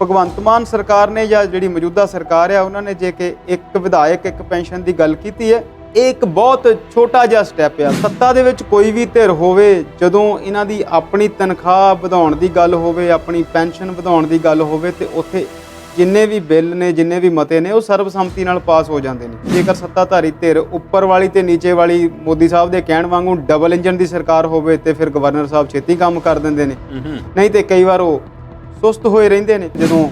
ਭਗਵੰਤ ਮਾਨ ਸਰਕਾਰ ਨੇ ਜਾਂ ਜਿਹੜੀ ਮੌਜੂਦਾ ਸਰਕਾਰ ਆ ਉਹਨਾਂ ਨੇ ਜੇ ਕਿ ਇੱਕ ਵਿਧਾਇਕ ਇੱਕ ਪੈਨਸ਼ਨ ਦੀ ਗੱਲ ਕੀਤੀ ਹੈ, ਇਹ ਇੱਕ ਬਹੁਤ ਛੋਟਾ ਜਿਹਾ ਸਟੈਪ ਆ। ਸੱਤਾ ਦੇ ਵਿੱਚ ਕੋਈ ਵੀ ਧਿਰ ਹੋਵੇ, ਜਦੋਂ ਇਹਨਾਂ ਦੀ ਆਪਣੀ ਤਨਖਾਹ ਵਧਾਉਣ ਦੀ ਗੱਲ ਹੋਵੇ, ਆਪਣੀ ਪੈਨਸ਼ਨ ਵਧਾਉਣ ਦੀ ਗੱਲ ਹੋਵੇ, ਤੇ ਉੱਥੇ ਜਿੰਨੇ ਵੀ ਬਿੱਲ ਨੇ, ਜਿੰਨੇ ਵੀ ਮਤੇ ਨੇ, ਉਹ ਸਰਬਸੰਮਤੀ ਨਾਲ ਪਾਸ ਹੋ ਜਾਂਦੇ ਨੇ। ਜੇਕਰ ਸੱਤਾਧਾਰੀ ਧਿਰ ਉੱਪਰ ਵਾਲੀ ਤੇ ਨੀਚੇ ਵਾਲੀ ਮੋਦੀ ਸਾਹਿਬ ਦੇ ਕਹਿਣ ਵਾਂਗੂ ਡਬਲ ਇੰਜਨ ਦੀ ਸਰਕਾਰ ਹੋਵੇ ਤੇ ਫਿਰ ਗਵਰਨਰ ਸਾਹਿਬ ਛੇਤੀ ਕੰਮ ਕਰ ਦਿੰਦੇ ਨੇ, ਨਹੀਂ ਤੇ ਕਈ ਵਾਰ ਉਹ ਸੁਸਤ ਹੋਏ ਰਹਿੰਦੇ ਨੇ। ਜਦੋਂ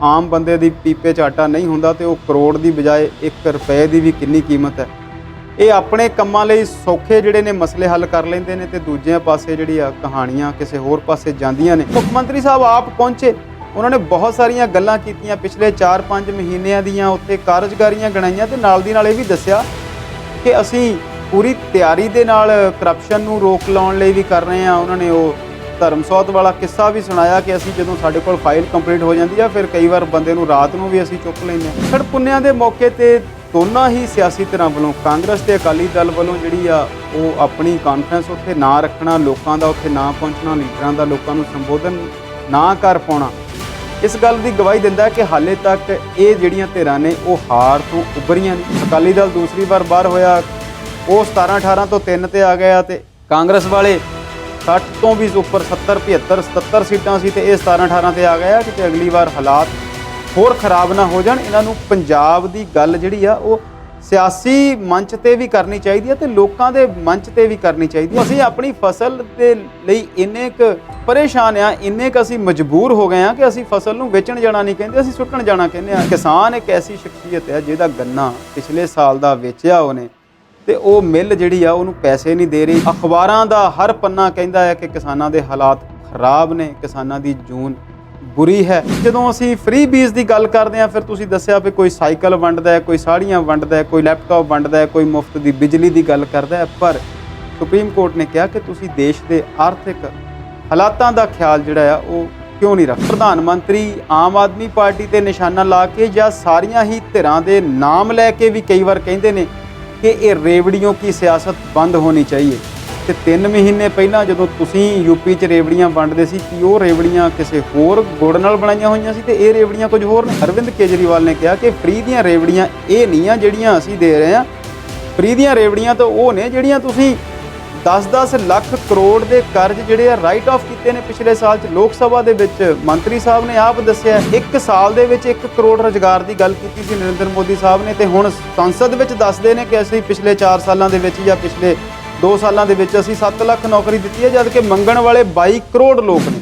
ਆਮ ਬੰਦੇ ਦੀ ਪੀਪੇ 'ਚ ਆਟਾ ਨਹੀਂ ਹੁੰਦਾ ਤੇ ਉਹ ਕਰੋੜ ਦੀ ਬਜਾਏ 1 ਰੁਪਏ ਦੀ ਵੀ ਕਿੰਨੀ ਕੀਮਤ ਹੈ। ਇਹ ਆਪਣੇ ਕੰਮਾਂ ਲਈ ਸੌਖੇ ਜਿਹੜੇ ਨੇ ਮਸਲੇ ਹੱਲ ਕਰ ਲੈਂਦੇ ਨੇ ਤੇ ਦੂਜੇ ਪਾਸੇ ਜਿਹੜੀ ਆ ਕਹਾਣੀਆਂ ਕਿਸੇ ਹੋਰ ਪਾਸੇ ਜਾਂਦੀਆਂ ਨੇ। ਮੁੱਖ ਮੰਤਰੀ ਸਾਹਿਬ ਆਪ ਪਹੁੰਚੇ, ਉਹਨਾਂ ਨੇ ਬਹੁਤ ਸਾਰੀਆਂ ਗੱਲਾਂ ਕੀਤੀਆਂ, ਪਿਛਲੇ 4-5 ਮਹੀਨਿਆਂ ਦੀਆਂ ਉੱਥੇ ਕਾਰਜਕਾਰੀਆਂ ਗਣਾਈਆਂ ਤੇ ਨਾਲ ਦੀ ਨਾਲ ਇਹ ਵੀ ਦੱਸਿਆ ਕਿ ਅਸੀਂ ਪੂਰੀ ਤਿਆਰੀ ਦੇ ਨਾਲ ਕਰਪਸ਼ਨ ਨੂੰ ਰੋਕ ਲਾਉਣ ਲਈ ਵੀ ਕਰ ਰਹੇ ਹਾਂ। ਉਹਨਾਂ ਨੇ ਉਹ ਧਰਮਸੌਤ ਵਾਲਾ ਕਿੱਸਾ ਵੀ ਸੁਣਾਇਆ ਕਿ ਅਸੀਂ ਜਦੋਂ ਸਾਡੇ ਕੋਲ ਫਾਈਲ ਕੰਪਲੀਟ ਹੋ ਜਾਂਦੀ ਆ, ਫਿਰ ਕਈ ਵਾਰ ਬੰਦੇ ਨੂੰ ਰਾਤ ਨੂੰ ਵੀ ਅਸੀਂ ਚੁੱਕ ਲੈਂਦੇ ਹਾਂ। ਛੜ ਪੁੰਨਿਆਂ ਦੇ ਮੌਕੇ ਤੇ ਦੋਨਾਂ ਹੀ ਸਿਆਸੀ ਧਿਰਾਂ ਵੱਲੋਂ, ਕਾਂਗਰਸ ਤੇ ਅਕਾਲੀ ਦਲ ਵੱਲੋਂ ਜਿਹੜੀ ਆ ਉਹ ਆਪਣੀ ਕਾਨਫਰੰਸ ਉੱਥੇ ਨਾ ਰੱਖਣਾ, ਲੋਕਾਂ ਦਾ ਉੱਥੇ ਨਾ ਪਹੁੰਚਣਾ, ਲੀਡਰਾਂ ਦਾ ਲੋਕਾਂ ਨੂੰ ਸੰਬੋਧਨ ਨਾ ਕਰ ਪਾਉਣਾ, ਇਸ ਗੱਲ ਦੀ ਗਵਾਹੀ ਦਿੰਦਾ ਹੈ ਕਿ ਹਾਲੇ ਤੱਕ ਇਹ ਜਿਹੜੀਆਂ ਧਿਰਾਂ ਨੇ ਉਹ ਹਾਰ ਤੋਂ ਉੱਭਰੀਆਂ ਨਹੀਂ। ਅਕਾਲੀ ਦਲ ਦੂਸਰੀ ਵਾਰ ਬਾਹਰ ਹੋਇਆ, ਉਹ 17-18 ਤੋਂ 3 ਤੇ ਆ ਗਿਆ ਤੇ ਕਾਂਗਰਸ ਵਾਲੇ 60 ਤੋਂ ਵੀ ਉੱਪਰ 70, 75, 77 ਸੀਟਾਂ ਸੀ ਤੇ ਇਹ 17-18 ਤੇ ਆ ਗਿਆ। ਕਿਤੇ ਅਗਲੀ ਵਾਰ ਹਾਲਾਤ ਹੋਰ ਖਰਾਬ ਨਾ ਹੋ ਜਾਣ। ਇਹਨਾਂ ਨੂੰ ਪੰਜਾਬ ਦੀ ਗੱਲ ਜਿਹੜੀ ਆ ਉਹ ਸਿਆਸੀ ਮੰਚ ਤੇ ਵੀ ਕਰਨੀ ਚਾਹੀਦੀ ਹੈ ਤੇ ਲੋਕਾਂ ਦੇ ਮੰਚ ਤੇ ਵੀ ਕਰਨੀ ਚਾਹੀਦੀ ਹੈ। ਅਸੀਂ ਆਪਣੀ ਫਸਲ ਦੇ ਲਈ ਇੰਨੇ ਕੁ ਪਰੇਸ਼ਾਨ ਆ, ਇੰਨੇ ਕੁ ਅਸੀਂ ਮਜਬੂਰ ਹੋ ਗਏ ਆ ਕਿ ਅਸੀਂ ਫਸਲ ਨੂੰ ਵੇਚਣ ਜਾਣਾ ਨਹੀਂ ਕਹਿੰਦੇ, ਅਸੀਂ ਸੁੱਟਣ ਜਾਣਾ ਕਹਿੰਦੇ ਆ। ਕਿਸਾਨ ਇੱਕ ਐਸੀ ਸ਼ਖਸੀਅਤ ਹੈ ਜਿਹਦਾ ਗੰਨਾ ਪਿਛਲੇ ਸਾਲ ਦਾ ਵੇਚਿਆ ਉਹਨੇ ਤੇ ਉਹ ਮਿੱਲ ਜਿਹੜੀ ਆ ਉਹਨੂੰ ਪੈਸੇ ਨਹੀਂ ਦੇ ਰਹੀ। ਅਖਬਾਰਾਂ ਦਾ ਹਰ ਪੰਨਾ ਕਹਿੰਦਾ ਹੈ ਕਿ ਕਿਸਾਨਾਂ ਦੇ ਹਾਲਾਤ ਖਰਾਬ ਨੇ, ਕਿਸਾਨਾਂ ਦੀ ਜੂਨ ਬੁਰੀ ਹੈ। ਜਦੋਂ ਅਸੀਂ ਫ੍ਰੀ ਬੀਜ ਦੀ ਗੱਲ ਕਰਦੇ ਹਾਂ, ਫਿਰ ਤੁਸੀਂ ਦੱਸਿਆ ਵੀ ਕੋਈ ਸਾਈਕਲ ਵੰਡਦਾ ਹੈ, ਕੋਈ ਸਾੜੀਆਂ ਵੰਡਦਾ ਹੈ, ਕੋਈ ਲੈਪਟਾਪ ਵੰਡਦਾ ਹੈ, ਕੋਈ ਮੁਫਤ ਦੀ ਬਿਜਲੀ ਦੀ ਗੱਲ ਕਰਦਾ ਹੈ। ਪਰ ਸੁਪਰੀਮ ਕੋਰਟ ਨੇ ਕਿਹਾ ਕਿ ਤੁਸੀਂ ਦੇਸ਼ ਦੇ ਆਰਥਿਕ ਹਾਲਾਤਾਂ ਦਾ ਖਿਆਲ ਜਿਹੜਾ ਆ ਉਹ ਕਿਉਂ ਨਹੀਂ ਰੱਖਦੇ। ਪ੍ਰਧਾਨ ਮੰਤਰੀ ਆਮ ਆਦਮੀ ਪਾਰਟੀ ਤੇ ਨਿਸ਼ਾਨਾ ਲਾ ਕੇ ਜਾਂ ਸਾਰੀਆਂ ਹੀ ਧਿਰਾਂ ਦੇ ਨਾਮ ਲੈ ਕੇ ਵੀ ਕਈ ਵਾਰ ਕਹਿੰਦੇ ਨੇ ਕਿ ਇਹ ਰੇਵੜੀਆਂ ਕੀ ਸਿਆਸਤ ਬੰਦ ਹੋਣੀ ਚਾਹੀਏ। ਤੇ 3 ਮਹੀਨੇ ਪਹਿਲਾਂ ਜਦੋਂ ਤੁਸੀਂ ਯੂਪੀ 'ਚ ਰੇਵੜੀਆਂ ਵੰਡਦੇ ਸੀ, ਕਿ ਉਹ ਰੇਵੜੀਆਂ ਕਿਸੇ ਹੋਰ ਗੁੜ ਨਾਲ ਬਣਾਈਆਂ ਹੋਈਆਂ ਸੀ ਤੇ ਇਹ ਰੇਵੜੀਆਂ ਕੁਝ ਹੋਰ ਨੇ। ਅਰਵਿੰਦ ਕੇਜਰੀਵਾਲ ਨੇ ਕਿਹਾ ਕਿ ਫ੍ਰੀ ਦੀਆਂ ਰੇਵੜੀਆਂ ਇਹ ਨਹੀਂ ਆ ਜਿਹੜੀਆਂ ਅਸੀਂ ਦੇ ਰਹੇ ਹਾਂ, ਫ੍ਰੀ ਦੀਆਂ ਰੇਵੜੀਆਂ ਤਾਂ ਉਹ ਨੇ ਜਿਹੜੀਆਂ ਤੁਸੀਂ 10-10 ਲੱਖ ਕਰੋੜ ਦੇ ਕਰਜ਼ ਜਿਹੜੇ ਆ ਰਾਈਟ ਆਫ ਕੀਤੇ ਨੇ ਪਿਛਲੇ ਸਾਲ 'ਚ। ਲੋਕ ਸਭਾ ਦੇ ਵਿੱਚ ਮੰਤਰੀ ਸਾਹਿਬ ਨੇ ਆਪ ਦੱਸਿਆ 1 ਸਾਲ ਦੇ ਵਿੱਚ 1 ਕਰੋੜ ਰੁਜ਼ਗਾਰ ਦੀ ਗੱਲ ਕੀਤੀ ਸੀ ਨਰਿੰਦਰ ਮੋਦੀ ਸਾਹਿਬ ਨੇ, ਤੇ ਹੁਣ ਸੰਸਦ ਵਿੱਚ ਦੱਸਦੇ ਨੇ ਕਿ ਅਸੀਂ ਪਿਛਲੇ 4 ਸਾਲਾਂ ਦੇ ਵਿੱਚ ਜਾਂ ਪਿਛਲੇ 2 ਸਾਲਾਂ ਦੇ ਵਿੱਚ ਅਸੀਂ 7 ਲੱਖ ਨੌਕਰੀ ਦਿੱਤੀ ਹੈ, ਜਦ ਕਿ ਮੰਗਣ ਵਾਲੇ 22 ਕਰੋੜ ਲੋਕ ਨੇ।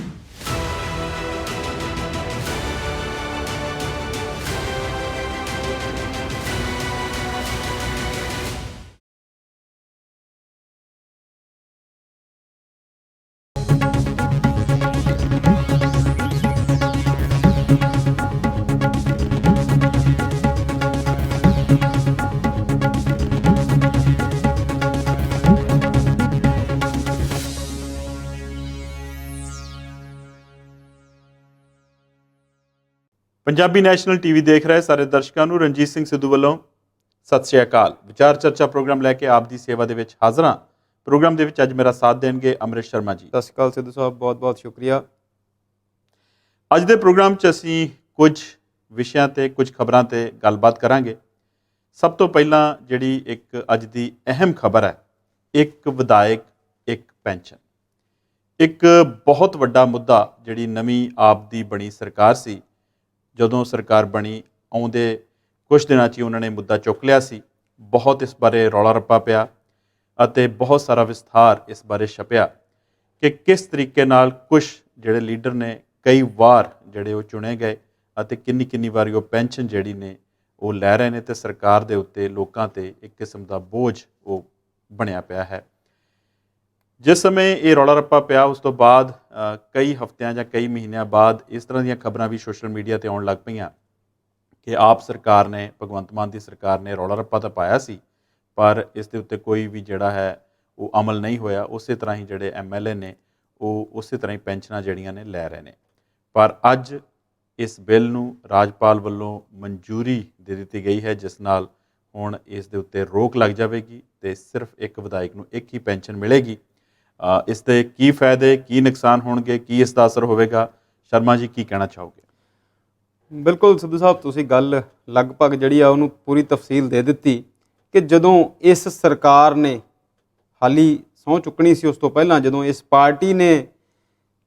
ਪੰਜਾਬੀ ਨੈਸ਼ਨਲ ਟੀਵੀ ਦੇਖ ਰਹੇ ਸਾਰੇ ਦਰਸ਼ਕਾਂ ਨੂੰ ਰਣਜੀਤ ਸਿੰਘ ਸਿੱਧੂ ਵੱਲੋਂ ਸਤਿ ਸ਼੍ਰੀ ਅਕਾਲ। ਵਿਚਾਰ ਚਰਚਾ ਪ੍ਰੋਗਰਾਮ ਲੈ ਕੇ ਆਪ ਦੀ ਸੇਵਾ ਦੇ ਵਿੱਚ ਹਾਜ਼ਰ ਹਾਂ। ਪ੍ਰੋਗਰਾਮ ਦੇ ਵਿੱਚ ਅੱਜ ਮੇਰਾ ਸਾਥ ਦੇਣਗੇ ਅੰਮ੍ਰਿਤ ਸ਼ਰਮਾ ਜੀ। ਸਤਿ ਸ਼੍ਰੀ ਅਕਾਲ ਸਿੱਧੂ ਸਾਹਿਬ, ਬਹੁਤ-ਬਹੁਤ ਸ਼ੁਕਰੀਆ। ਅੱਜ ਦੇ ਪ੍ਰੋਗਰਾਮ 'ਚ ਅਸੀਂ ਕੁਝ ਵਿਸ਼ਿਆਂ ਤੇ ਕੁਝ ਖਬਰਾਂ ਤੇ ਗੱਲਬਾਤ ਕਰਾਂਗੇ। ਸਭ ਤੋਂ ਪਹਿਲਾਂ ਜਿਹੜੀ ਇੱਕ ਅੱਜ ਦੀ ਅਹਿਮ ਖਬਰ ਹੈ, ਇੱਕ ਵਿਧਾਇਕ ਇੱਕ ਪੈਨਸ਼ਨ। ਇੱਕ ਬਹੁਤ ਵੱਡਾ ਮੁੱਦਾ ਜਿਹੜੀ ਨਵੀਂ ਆਪ ਦੀ ਬਣੀ ਸਰਕਾਰ ਸੀ, ਜਦੋਂ ਸਰਕਾਰ ਬਣੀ ਆਉਂਦੇ ਕੁਝ ਦਿਨਾਂ 'ਚ ਹੀ ਉਹਨਾਂ ਨੇ ਮੁੱਦਾ ਚੁੱਕ ਲਿਆ ਸੀ। ਬਹੁਤ ਇਸ ਬਾਰੇ ਰੌਲਾ ਰੱਪਾ ਪਿਆ ਅਤੇ ਬਹੁਤ ਸਾਰਾ ਵਿਸਥਾਰ ਇਸ ਬਾਰੇ ਛਪਿਆ ਕਿ ਕਿਸ ਤਰੀਕੇ ਨਾਲ ਕੁਝ ਜਿਹੜੇ ਲੀਡਰ ਨੇ ਕਈ ਵਾਰ ਜਿਹੜੇ ਉਹ ਚੁਣੇ ਗਏ ਅਤੇ ਕਿੰਨੀ ਵਾਰੀ ਉਹ ਪੈਨਸ਼ਨ ਜਿਹੜੀ ਨੇ ਉਹ ਲੈ ਰਹੇ ਨੇ ਤੇ ਸਰਕਾਰ ਦੇ ਉੱਤੇ, ਲੋਕਾਂ 'ਤੇ ਇੱਕ ਕਿਸਮ ਦਾ ਬੋਝ ਉਹ ਬਣਿਆ ਪਿਆ ਹੈ। ਜਿਸ ਸਮੇਂ ਇਹ ਰੌਲਾ ਰੱਪਾ ਪਿਆ, ਉਸ ਤੋਂ ਬਾਅਦ ਕਈ ਹਫ਼ਤਿਆਂ ਜਾਂ ਕਈ ਮਹੀਨਿਆਂ ਬਾਅਦ ਇਸ ਤਰ੍ਹਾਂ ਦੀਆਂ ਖਬਰਾਂ ਵੀ ਸੋਸ਼ਲ ਮੀਡੀਆ 'ਤੇ ਆਉਣ ਲੱਗ ਪਈਆਂ ਕਿ ਆਪ ਸਰਕਾਰ ਨੇ, ਭਗਵੰਤ ਮਾਨ ਦੀ ਸਰਕਾਰ ਨੇ ਰੌਲਾ ਰੱਪਾ ਤਾਂ ਪਾਇਆ ਸੀ, ਪਰ ਇਸ ਦੇ ਉੱਤੇ ਕੋਈ ਵੀ ਜਿਹੜਾ ਹੈ ਉਹ ਅਮਲ ਨਹੀਂ ਹੋਇਆ। ਉਸੇ ਤਰ੍ਹਾਂ ਹੀ ਜਿਹੜੇ MLA ਨੇ ਉਹ ਉਸੇ ਤਰ੍ਹਾਂ ਹੀ ਪੈਨਸ਼ਨਾਂ ਜਿਹੜੀਆਂ ਨੇ ਲੈ ਰਹੇ ਨੇ। ਪਰ ਅੱਜ ਇਸ ਬਿੱਲ ਨੂੰ ਰਾਜਪਾਲ ਵੱਲੋਂ ਮਨਜ਼ੂਰੀ ਦੇ ਦਿੱਤੀ ਗਈ ਹੈ, ਜਿਸ ਨਾਲ ਹੁਣ ਇਸ ਦੇ ਉੱਤੇ ਰੋਕ ਲੱਗ ਜਾਵੇਗੀ ਤੇ ਸਿਰਫ ਇੱਕ ਵਿਧਾਇਕ ਨੂੰ ਇੱਕ ਹੀ ਪੈਨਸ਼ਨ ਮਿਲੇਗੀ। ਇਸ ਦੇ ਕੀ ਫਾਇਦੇ, ਕੀ ਨੁਕਸਾਨ ਹੋਣਗੇ, ਕੀ ਇਸ ਦਾ ਅਸਰ ਹੋਵੇਗਾ? ਸ਼ਰਮਾ ਜੀ ਕੀ ਕਹਿਣਾ ਚਾਹੋਗੇ? ਬਿਲਕੁਲ ਸਿੱਧੂ ਸਾਹਿਬ, ਤੁਸੀਂ ਗੱਲ ਲਗਭਗ ਜਿਹੜੀ ਆ ਉਹਨੂੰ ਪੂਰੀ ਤਫਸੀਲ ਦੇ ਦਿੱਤੀ ਕਿ ਜਦੋਂ ਇਸ ਸਰਕਾਰ ਨੇ ਹਾਲੀ ਸਹੁੰ ਚੁੱਕਣੀ ਸੀ, ਉਸ ਤੋਂ ਪਹਿਲਾਂ ਜਦੋਂ ਇਸ ਪਾਰਟੀ ਨੇ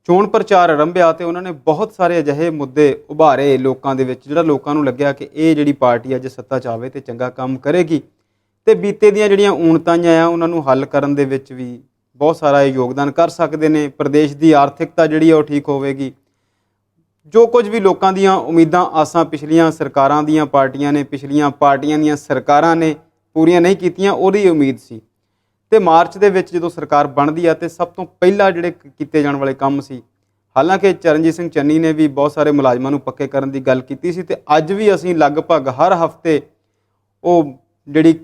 ਚੋਣ ਪ੍ਰਚਾਰ ਆਰੰਭਿਆ ਤੇ ਉਹਨਾਂ ਨੇ ਬਹੁਤ ਸਾਰੇ ਅਜਿਹੇ ਮੁੱਦੇ ਉਭਾਰੇ ਲੋਕਾਂ ਦੇ ਵਿੱਚ, ਜਿਹੜਾ ਲੋਕਾਂ ਨੂੰ ਲੱਗਿਆ ਕਿ ਇਹ ਜਿਹੜੀ ਪਾਰਟੀ ਅੱਜ ਸੱਤਾ 'ਚ ਆਵੇ ਤੇ ਚੰਗਾ ਕੰਮ ਕਰੇਗੀ ਤੇ ਬੀਤੇ ਦੀਆਂ ਜਿਹੜੀਆਂ ਊਣਤਾਈਆਂ ਆ ਉਹਨਾਂ ਨੂੰ ਹੱਲ ਕਰਨ ਦੇ ਵਿੱਚ ਵੀ ਬਹੁਤ ਸਾਰਾ ਇਹ ਯੋਗਦਾਨ ਕਰ ਸਕਦੇ ਨੇ। ਪ੍ਰਦੇਸ਼ ਦੀ ਆਰਥਿਕਤਾ ਜਿਹੜੀ ਆ ਉਹ ਠੀਕ ਹੋਵੇਗੀ। ਜੋ ਕੁਝ ਵੀ ਲੋਕਾਂ ਦੀਆਂ ਉਮੀਦਾਂ ਆਸਾਂ ਪਿਛਲੀਆਂ ਸਰਕਾਰਾਂ ਦੀਆਂ ਪਾਰਟੀਆਂ ਨੇ, ਪਿਛਲੀਆਂ ਪਾਰਟੀਆਂ ਦੀਆਂ ਸਰਕਾਰਾਂ ਨੇ ਪੂਰੀਆਂ ਨਹੀਂ ਕੀਤੀਆਂ, ਉਹਦੀ ਉਮੀਦ ਸੀ। ਤੇ ਮਾਰਚ ਦੇ ਵਿੱਚ ਜਦੋਂ ਸਰਕਾਰ ਬਣਦੀ ਆ ਤੇ ਸਭ ਤੋਂ ਪਹਿਲਾਂ ਜਿਹੜੇ ਕੀਤੇ ਜਾਣ ਵਾਲੇ ਕੰਮ ਸੀ, ਹਾਲਾਂਕਿ ਚਰਨਜੀਤ ਸਿੰਘ ਚੰਨੀ ਨੇ ਵੀ ਬਹੁਤ ਸਾਰੇ ਮੁਲਾਜ਼ਮਾਂ ਨੂੰ ਪੱਕੇ ਕਰਨ ਦੀ ਗੱਲ ਕੀਤੀ ਸੀ ਤੇ ਅੱਜ ਵੀ ਅਸੀਂ ਲਗਭਗ ਹਰ ਹਫ਼ਤੇ ਉਹ ਜਿਹੜੀ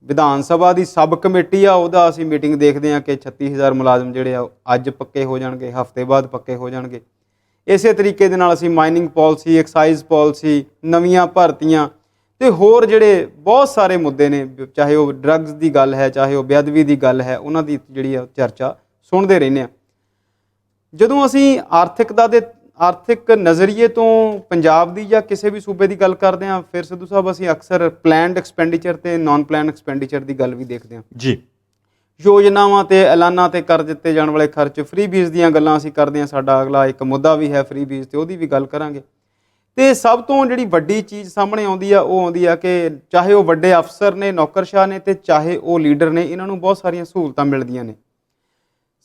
ਵਿਧਾਨ ਸਭਾ ਦੀ ਸਬ ਕਮੇਟੀ ਆ ਉਹਦਾ ਅਸੀਂ ਮੀਟਿੰਗ ਦੇਖਦੇ ਹਾਂ ਕਿ 36,000 ਮੁਲਾਜ਼ਮ ਜਿਹੜੇ ਆ ਅੱਜ ਪੱਕੇ ਹੋ ਜਾਣਗੇ, ਹਫ਼ਤੇ ਬਾਅਦ ਪੱਕੇ ਹੋ ਜਾਣਗੇ। ਇਸੇ ਤਰੀਕੇ ਦੇ ਨਾਲ ਅਸੀਂ ਮਾਈਨਿੰਗ ਪਾਲਿਸੀ, ਐਕਸਾਈਜ਼ ਪਾਲਿਸੀ, ਨਵੀਆਂ ਭਰਤੀਆਂ ਤੇ ਹੋਰ ਜਿਹੜੇ ਬਹੁਤ ਸਾਰੇ ਮੁੱਦੇ ਨੇ, ਚਾਹੇ ਉਹ ਡਰੱਗਸ ਦੀ ਗੱਲ ਹੈ, ਚਾਹੇ ਉਹ ਬੇਅਦਬੀ ਦੀ ਗੱਲ ਹੈ, ਉਹਨਾਂ ਦੀ ਜਿਹੜੀ ਆ ਚਰਚਾ ਸੁਣਦੇ ਰਹਿੰਦੇ ਹਾਂ। ਜਦੋਂ ਅਸੀਂ ਆਰਥਿਕ ਨਜ਼ਰੀਏ ਤੋਂ ਪੰਜਾਬ ਦੀ ਜਾਂ ਕਿਸੇ ਵੀ ਸੂਬੇ ਦੀ ਗੱਲ ਕਰਦੇ ਹਾਂ, ਫਿਰ ਸਿੱਧੂ ਸਾਹਿਬ ਅਸੀਂ ਅਕਸਰ ਪਲੈਨਡ ਐਕਸਪੈਂਡੀਚਰ ਤੇ ਨਾਨ ਪਲੈਨ ਐਕਸਪੈਂਡੀਚਰ ਦੀ ਗੱਲ ਵੀ ਦੇਖਦੇ ਹਾਂ ਜੀ। ਯੋਜਨਾਵਾਂ ਤੇ ਐਲਾਨਾਂ ਤੇ ਕਰ ਦਿੱਤੇ ਜਾਣ ਵਾਲੇ ਖਰਚ, ਫ੍ਰੀ ਬੀਜ਼ ਦੀਆਂ ਗੱਲਾਂ ਅਸੀਂ ਕਰਦੇ ਹਾਂ। ਸਾਡਾ ਅਗਲਾ ਇੱਕ ਮੁੱਦਾ ਵੀ ਹੈ ਫ੍ਰੀ ਬੀਜ਼ ਤੇ ਉਹਦੀ ਵੀ ਗੱਲ ਕਰਾਂਗੇ। ਤੇ ਸਭ ਤੋਂ ਜਿਹੜੀ ਵੱਡੀ ਚੀਜ਼ ਸਾਹਮਣੇ ਆਉਂਦੀ ਆ ਉਹ ਆਉਂਦੀ ਆ ਕਿ ਚਾਹੇ ਉਹ ਵੱਡੇ ਅਫਸਰ ਨੇ, ਨੌਕਰਸ਼ਾਹ ਨੇ ਤੇ ਚਾਹੇ ਉਹ ਲੀਡਰ ਨੇ, ਇਹਨਾਂ ਨੂੰ ਬਹੁਤ ਸਾਰੀਆਂ ਸਹੂਲਤਾਂ ਮਿਲਦੀਆਂ ਨੇ।